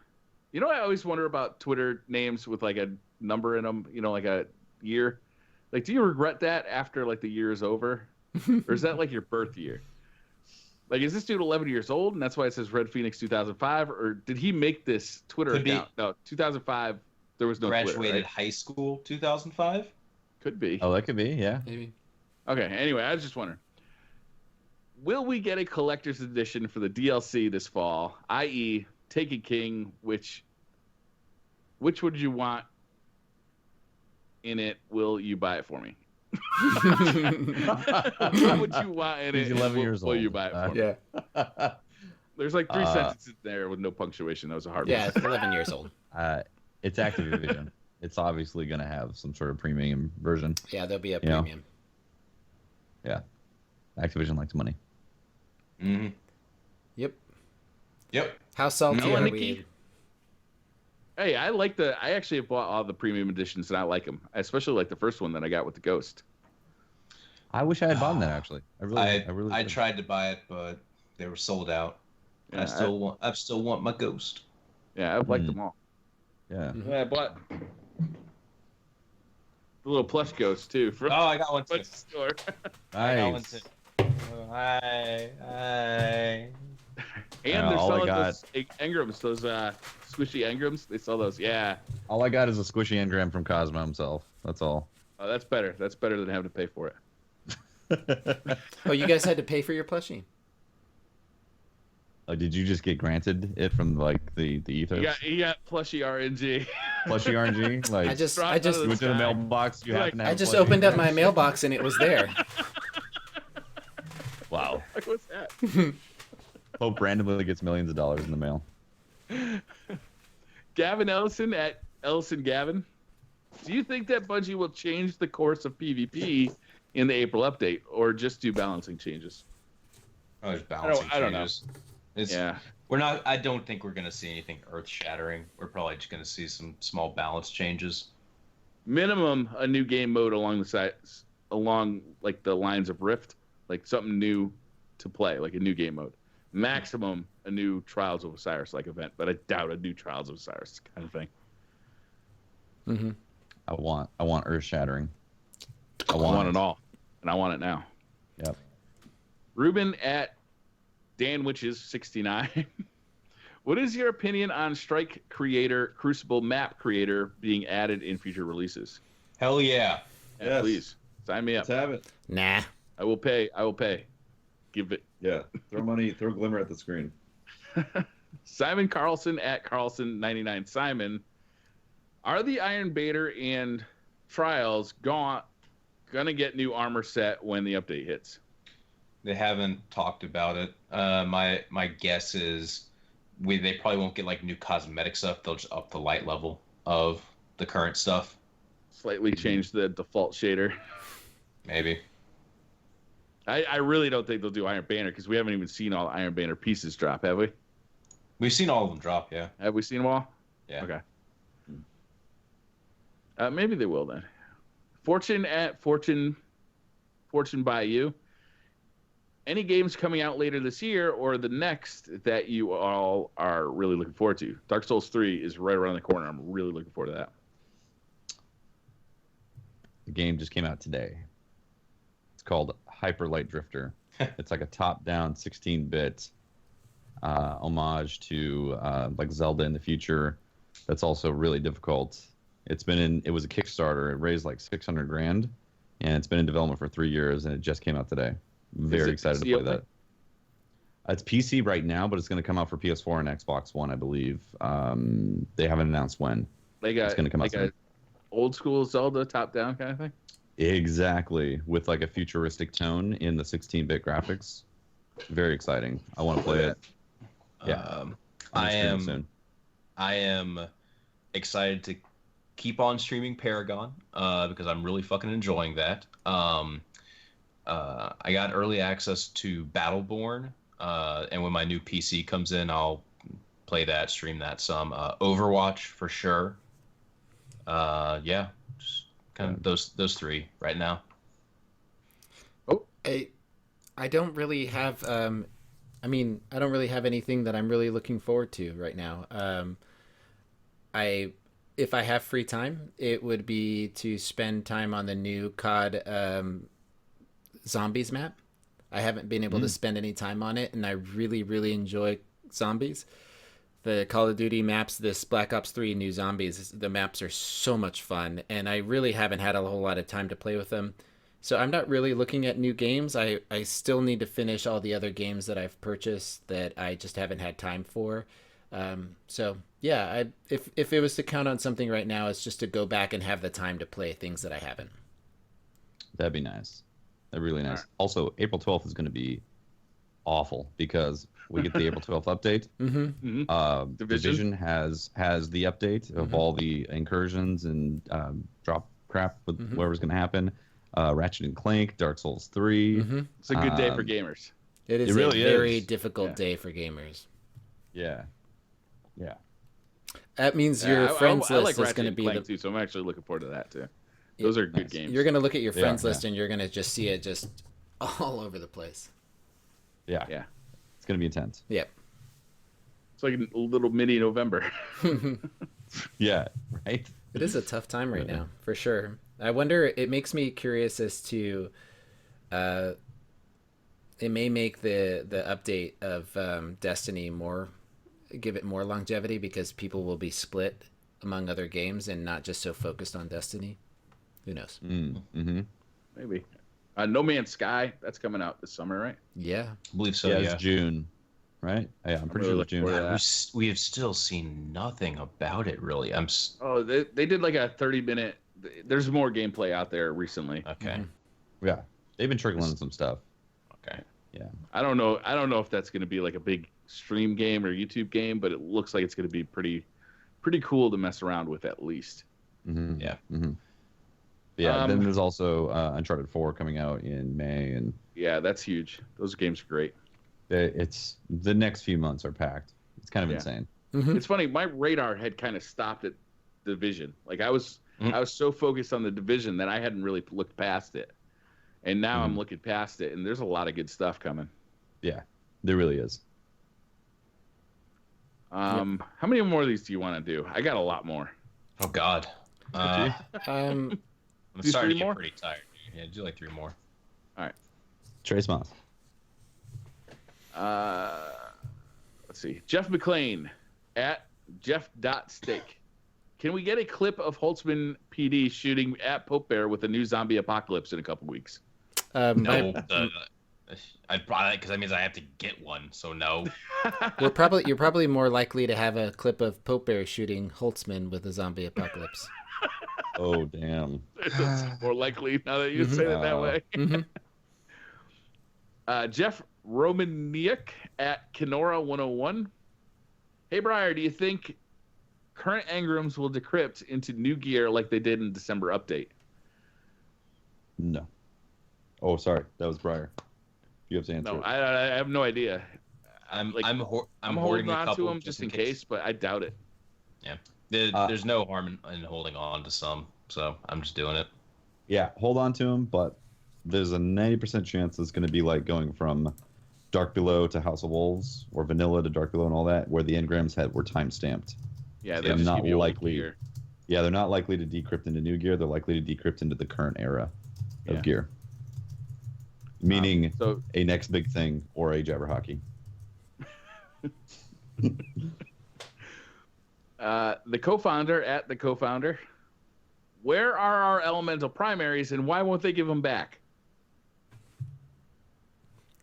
You know, I always wonder about Twitter names with like a number in them, you know, like a year. Like, do you regret that after like the year is over? Or is that like your birth year? Like, is this dude 11 years old and that's why it says Red Phoenix 2005? Or did he make this Twitter Could be. account? No, 2005, there was no Graduated Twitter, right? high school 2005. Could be. Oh, that could be, yeah. Maybe. Okay, anyway, I was just wondering. Will we get a collector's edition for the DLC this fall, i.e. Taken King, which would you want in it? Will you buy it for me? What would you want in He's it? 11 will, years will old. you buy it for me? Yeah. There's like 3 sentences there with no punctuation. That was a hard Yeah. one. It's 11 years old. It's Activision. It's obviously going to have some sort of premium version. Yeah, there'll be a Yeah. premium. Yeah. Activision likes money. Mm-hmm. Yep. Yep. How salty No, are Nikki. we? Hey, I actually have bought all the premium editions and I like them. I especially like the first one that I got with the Ghost. I wish I had bought that actually. I I really did. tried to buy it, but they were sold out. And Yeah, I still want my Ghost. Yeah, I've liked them all. Yeah. Yeah, I bought the little plush Ghost too from Oh, I got one too. the store. I got one Nice. too. Oh, hi. And Yeah, they're all I selling got- those engrams, those squishy engrams. They sell those. Yeah. All I got is a squishy engram from Cosmo himself. That's all. Oh, that's better. That's better than having to pay for it. Oh, you guys had to pay for your plushie? Oh, did you just get granted it from like the ethos? You got plushy RNG. Plushy RNG? Like I just Dropped out of you the went to the sky. mailbox. You You're happen like, to have I just plushie? opened up my mailbox and it was there. Wow. Like, what's that? Hope randomly gets millions of dollars in the mail. Gavin Ellison at Ellison Gavin. Do you think that Bungie will change the course of PvP in the April update, or just do balancing changes. Oh, there's balancing I don't know. changes. It's, Yeah. We're not. I don't think we're gonna see anything earth-shattering. We're probably just gonna see some small balance changes. Minimum a new game mode along the sides, along like the lines of Rift, like something new to play, like a new game mode. Maximum a new Trials of Osiris like event, but I doubt a new Trials of Osiris kind of thing. Mm-hmm. I want earth shattering. I want it all, and I want it now. Yep. Ruben at DanWitches69. What is your opinion on Strike Creator, Crucible Map Creator being added in future releases? Hell yeah! Yeah, Yes. please sign me up. Let's have it. Nah. I will pay. Give it. Yeah. Throw money, throw glimmer at the screen. Simon Carlson at Carlson99. Simon, are the Iron Baiter and Trials gonna get new armor set when the update hits? They haven't talked about it. My guess is they probably won't get like new cosmetic stuff. They'll just up the light level of the current stuff. Slightly change the default shader. Maybe. I really don't think they'll do Iron Banner because we haven't even seen all Iron Banner pieces drop, have we? We've seen all of them drop. Yeah. Have we seen them all? Yeah. Okay. Maybe they will then. Fortune at Fortune by you. Any games coming out later this year or the next that you all are really looking forward to? Dark Souls 3 is right around the corner. I'm really looking forward to that. The game just came out today. It's called Hyper Light Drifter. It's like a top-down 16-bit homage to like Zelda in the future. That's also really difficult. It was a Kickstarter. It raised like $600,000, and it's been in development for 3 years, and it just came out today. Very excited to play that. It's PC right now, but it's going to come out for PS4 and Xbox One, I believe. They haven't announced when. It's going to come out soon. Old school Zelda top down kind of thing. Exactly, with like a futuristic tone in the 16-bit graphics. Very exciting. I want to play it. Yeah, I am excited to keep on streaming Paragon because I'm really fucking enjoying that. I got early access to Battleborn, and when my new PC comes in, I'll play that, stream that some. Overwatch for sure. Yeah, just kind of those three right now. I don't really have I don't really have anything that I'm really looking forward to right now. If I have free time, it would be to spend time on the new COD Zombies map. I haven't been able to spend any time on it, and I really, really enjoy Zombies. The Call of Duty maps, this Black Ops 3 New Zombies, the maps are so much fun, and I really haven't had a whole lot of time to play with them. So I'm not really looking at new games. I still need to finish all the other games that I've purchased that I just haven't had time for. So yeah, if it was to count on something right now, it's just to go back and have the time to play things that I haven't. That'd be nice. That'd be really nice. Right. Also, April 12th is going to be awful because we get the April 12th update. Division has the update of all the incursions and drop crap with whatever's going to happen. Ratchet and Clank, Dark Souls 3. It's a good day for gamers. It is really a very difficult day for gamers. Yeah. That means your friends list is going to be too, so I'm actually looking forward to that too. Those are good games. You're going to look at your friends list and you're going to just see it just all over the place. Yeah. It's going to be intense. Yep. It's like a little mini November. Yeah, right? It is a tough time right now, for sure. I wonder, it makes me curious as to, it may make the update of Destiny give it more longevity because people will be split among other games and not just so focused on Destiny. Who knows? Maybe. No Man's Sky, that's coming out this summer, right? Yeah. I believe so, It's June, right? Yeah, I'm pretty sure it's June. We have still seen nothing about it, really. They did like a 30-minute... There's more gameplay out there recently. Okay. Yeah, they've been trickling some stuff. Okay. Yeah. I don't know if that's going to be like a big stream game or YouTube game, but it looks like it's going to be pretty cool to mess around with at least. Yeah. Yeah, then there's also Uncharted 4 coming out in May, and Yeah, that's huge. Those games are great. it's the next few months are packed. It's kind of Yeah. insane. Mhm. It's funny. My radar had kind of stopped at Division. Like I was so focused on the Division that I hadn't really looked past it, and now I'm looking past it, and there's a lot of good stuff coming. Yeah, there really is. How many more of these do you want to do? I got a lot more. Oh God. I'm Um, Do starting three to get more? pretty tired. Yeah, do like 3 more. Trace Moss. Let's see. Jeff McClain at Jeff.Steak. Can we get a clip of Holtzman PD shooting at Pope Bear with a new zombie apocalypse in a couple weeks? No, I'd probably because that means I have to get one. So no. you're probably more likely to have a clip of Pope Bear shooting Holtzman with a zombie apocalypse. Oh damn. It's more likely now that you say it that way. Mhm. Jeff Romaniuk at Kenora 101. Hey, Briar, do you think current engrams will decrypt into new gear like they did in December update? No. Oh, sorry, that was Briar. You have to answer. No, it. I have no idea. I'm I'm hoarding holding a on couple to them just in case, but I doubt it. Yeah, there's no harm in holding on to some, so I'm just doing it. Yeah, hold on to him, but there's a 90% chance it's going to be like going from Dark Below to House of Wolves or Vanilla to Dark Below and all that, where the engrams were time stamped. Yeah, they're just not give you old likely. gear. Yeah, they're not likely to decrypt into new gear. They're likely to decrypt into the current era of Yeah. gear. Meaning So a next big thing or a Jabberwocky. the co-founder at the co-founder. Where are our elemental primaries, and why won't they give them back?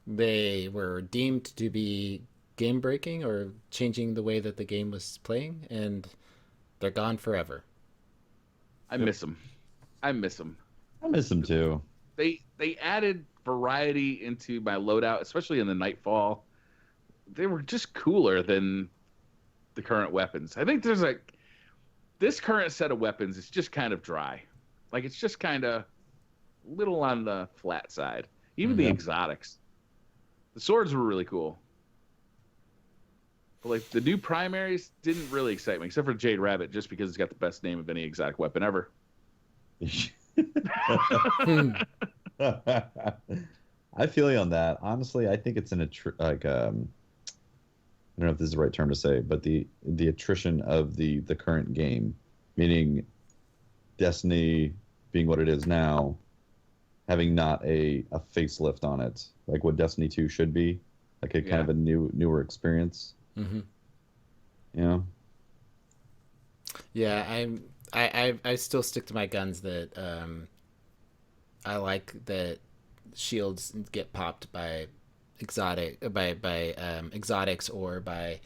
They were deemed to be game breaking or changing the way that the game was playing, and they're gone forever. I miss them. I miss them. I miss them too. They added variety into my loadout, especially in the Nightfall. They were just cooler than the current weapons. I think there's this current set of weapons is just kind of dry. Like it's just kind of little on the flat side. Even the exotics. The swords were really cool. But like the new primaries didn't really excite me, except for Jade Rabbit, just because it's got the best name of any exotic weapon ever. I feel you on that. Honestly, I think it's I don't know if this is the right term to say, but the attrition of the current game, meaning Destiny being what it is now, having not a facelift on it, like what Destiny 2 should be, like a kind of a newer experience. Mm-hmm. You know? Yeah, I still stick to my guns that I like that shields get popped by exotics or by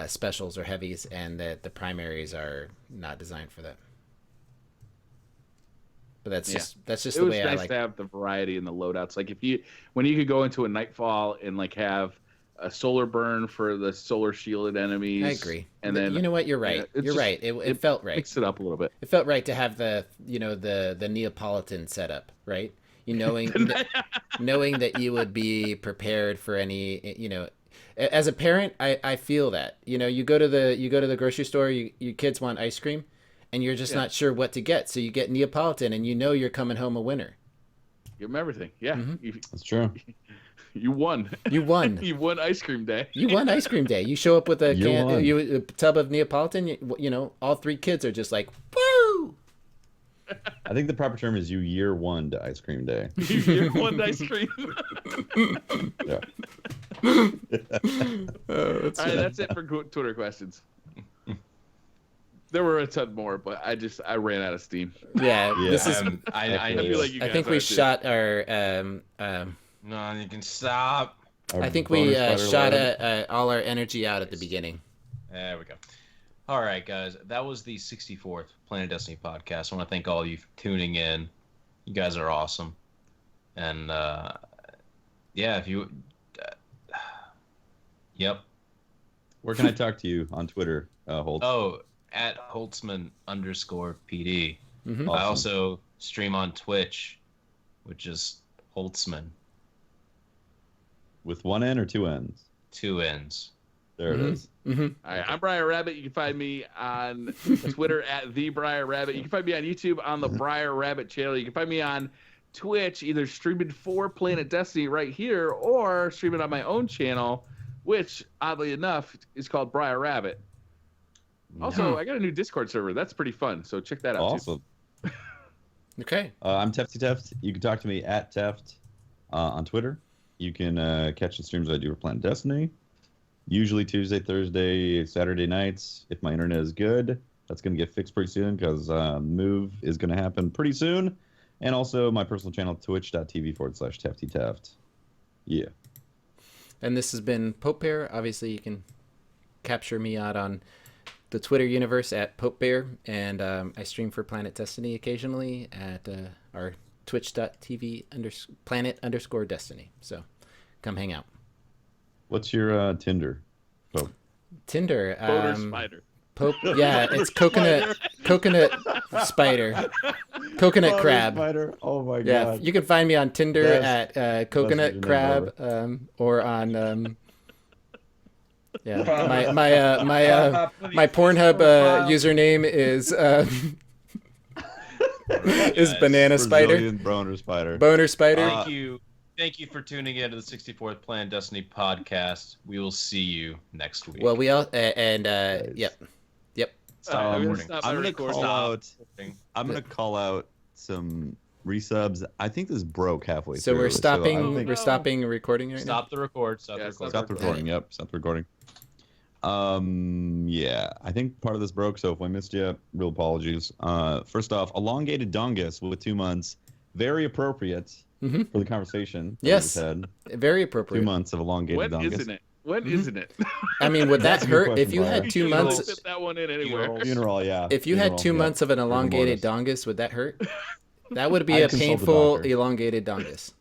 specials or heavies, and that the primaries are not designed for that. But that's just It the was way nice I like. to have the variety in the loadouts. Like when you could go into a Nightfall and like have a solar burn for the solar shielded enemies. I agree. And then you know what? You're right. it's You're just- right. It felt right. Mix it up a little bit. It felt right to have the Neapolitan setup, right? You knowing that you would be prepared for any, as a parent, I feel that. You go to the grocery store, your kids want ice cream, and you're just not sure what to get, so you get Neapolitan, and you're coming home a winner. Give them everything. Yeah, That's true. you won. You won. You won ice cream day. You won ice cream day. You show up with a You won. a tub of Neapolitan. All 3 kids are just like, woo! I think the proper term is you year one to ice cream day. You won ice cream. Yeah. All right, that's it for Twitter questions. There were a ton more, but I ran out of steam. Yeah, Yeah. this is. I I feel like you I guys think we are too. shot our. No, you can stop. Our I think we bonus shot fighter all our energy out at the beginning. There we go. All right, guys. That was the 64th Planet Destiny podcast. I want to thank all of you for tuning in. You guys are awesome. And, if you... yep. Where can I talk to you on Twitter, Holt? Oh, at Holtzman _PD. Mhm. I Awesome. also stream on Twitch, which is Holtzman, With one N or two N's? 2 N's. There Mhm. it is. Mm-hmm. All right, I'm Briar Rabbit. You can find me on Twitter at the Briar Rabbit. You can find me on YouTube on the Briar Rabbit channel. You can find me on Twitch, either streaming for Planet Destiny right here or streaming on my own channel, which oddly enough is called Briar Rabbit. Also, I got a new Discord server. That's pretty fun. So check that out. Awesome. Okay. I'm Tefty Teft. You can talk to me at Teft on Twitter. You can catch the streams I do for Planet Destiny. Usually Tuesday, Thursday, Saturday nights. If my internet is good, that's going to get fixed pretty soon because move is going to happen pretty soon. And also my personal channel, twitch.tv/Tefty Teft. Yeah. And this has been Pope Bear. Obviously, you can capture me out on the Twitter universe at Pope Bear, and I stream for Planet Destiny occasionally at our twitch.tv/planet_destiny. So come hang out. What's your Tinder? Oh, Tinder. Boner Spider. Pope. Yeah, it's coconut spider. Coconut crab. Spider. Oh my Yeah, god. you can find me on Tinder Best at coconut message crab, or on my Pornhub username is is banana spider, Brazilian Boner Spider. boner spider. Thank you for tuning in to the 64th Planet Destiny podcast. We will see you next week. Well, we all and yep. Stop I'm recording. gonna stop I'm my gonna recording. call out. Recording. I'm gonna call out some resubs. I think this broke halfway So through. we're I stopping. think- We're stopping recording right now. Stop the record. Yeah, Stop Stop the recording. Yep, stop the recording. Yeah, I think part of this broke. So if I missed you, real apologies. First off, elongated dongus with 2 months, very appropriate Mhm. for the conversation. that we Yes. just had. Very 2 appropriate. months of elongated When dongus. isn't it? When Mhm. isn't it? I mean, would that That's a good hurt question, if you Brian. had 2 You months? don't fit that one in anywhere. Funeral, yeah. If you had Funeral, 2 yeah. months of an Rigor elongated mortis. dongus, would that hurt? That would be I'd a consult the painful doctor. elongated dongus.